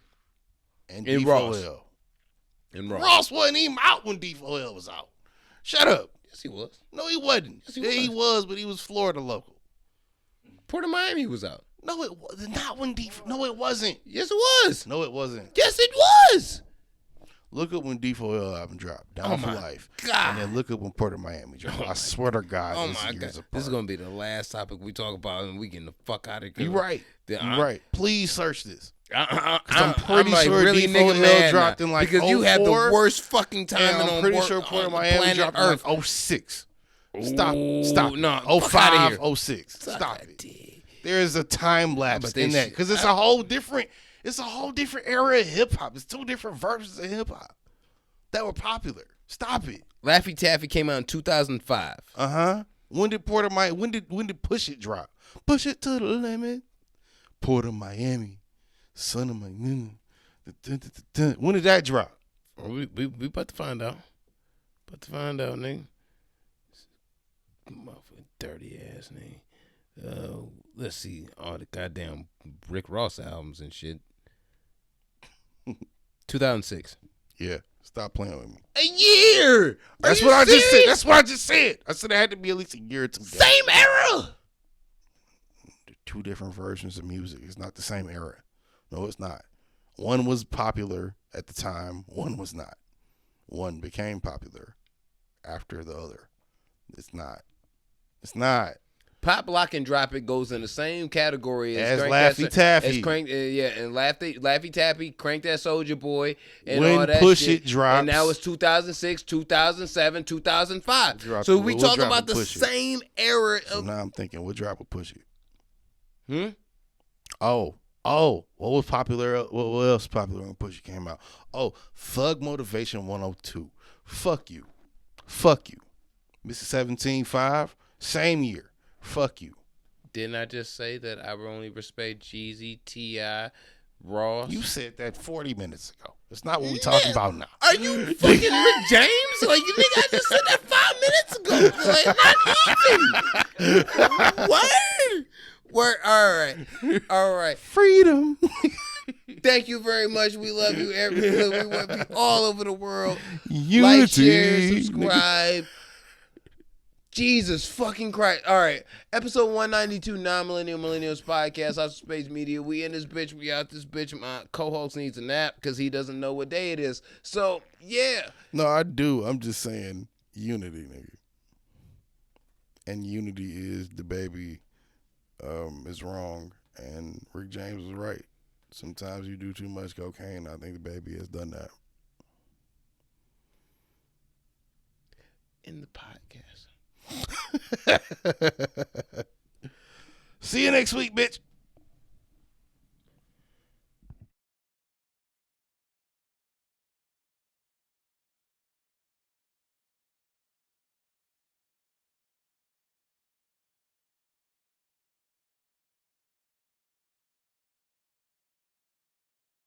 And Ross. D4L. And Ross. Ross wasn't even out when D4L was out. Shut up. Yes, he was. No, he wasn't. Yes, he was, but he was Florida local. Port of Miami was out. No, it was not when No, it wasn't. Yes, it was. No, it wasn't. Yes, it was. Look up when D4L album dropped. Down for Life. God. And then look up when Port of Miami dropped. I swear to God. Oh my God. This is gonna be the last topic we talk about, and we getting the fuck out of here. You're right. You're right. Please search this. I'm pretty sure really D4L dropped in like because 04, you had the worst fucking time. I'm pretty sure Port of Miami dropped in like 06. Stop. No, 05, 06. Stop it. There is a time lapse in that because it's a whole different era of hip hop. It's two different versions of hip hop that were popular. Stop it. Laffy Taffy came out in 2005. When did Port of Miami? When did Push It drop? Push it to the limit. Port of Miami, son of my. When did that drop? We about to find out. Nigga. Motherfucking dirty ass nigga. Let's see all the goddamn Rick Ross albums and shit. 2006. Yeah, stop playing with me. A year. That's what I just said. That's what I just said. I said it had to be at least a year or two. Same era. Two different versions of music. It's not the same era. No, it's not. One was popular at the time. One was not. One became popular after the other. It's not. It's not. Pop, Lock, and Drop It goes in the same category as Laffy Taffy. And Laffy Taffy, Crank That Soldier Boy, and when all that Push shit. It drops. And now it's 2006, 2007, 2005. So we talking about the same era of. So now I'm thinking, what drop will Push It? Hmm? Oh, what was popular? What else was popular when Push It came out? Oh, Thug Motivation 102. Fuck you. Mr. 17.5, same year. Fuck you. Didn't I just say that I would only respect Jeezy, T.I., Ross? You said that 40 minutes ago. It's not what we're talking about now. Are you fucking Rick James? Like, you think I just said that 5 minutes ago? Like, not even. What? All right. Freedom. Thank you very much. We love you everywhere. We want you all over the world. Unity. Like, share, subscribe. Jesus fucking Christ. All right. Episode 192, Non-Millennial Millennials Podcast, House of Space Media. We in this bitch. We out this bitch. My co-host needs a nap because he doesn't know what day it is. So, yeah. No, I do. I'm just saying unity, nigga. And unity is the baby is wrong. And Rick James is right. Sometimes you do too much cocaine. I think the baby has done that. In the podcast. See you next week, bitch.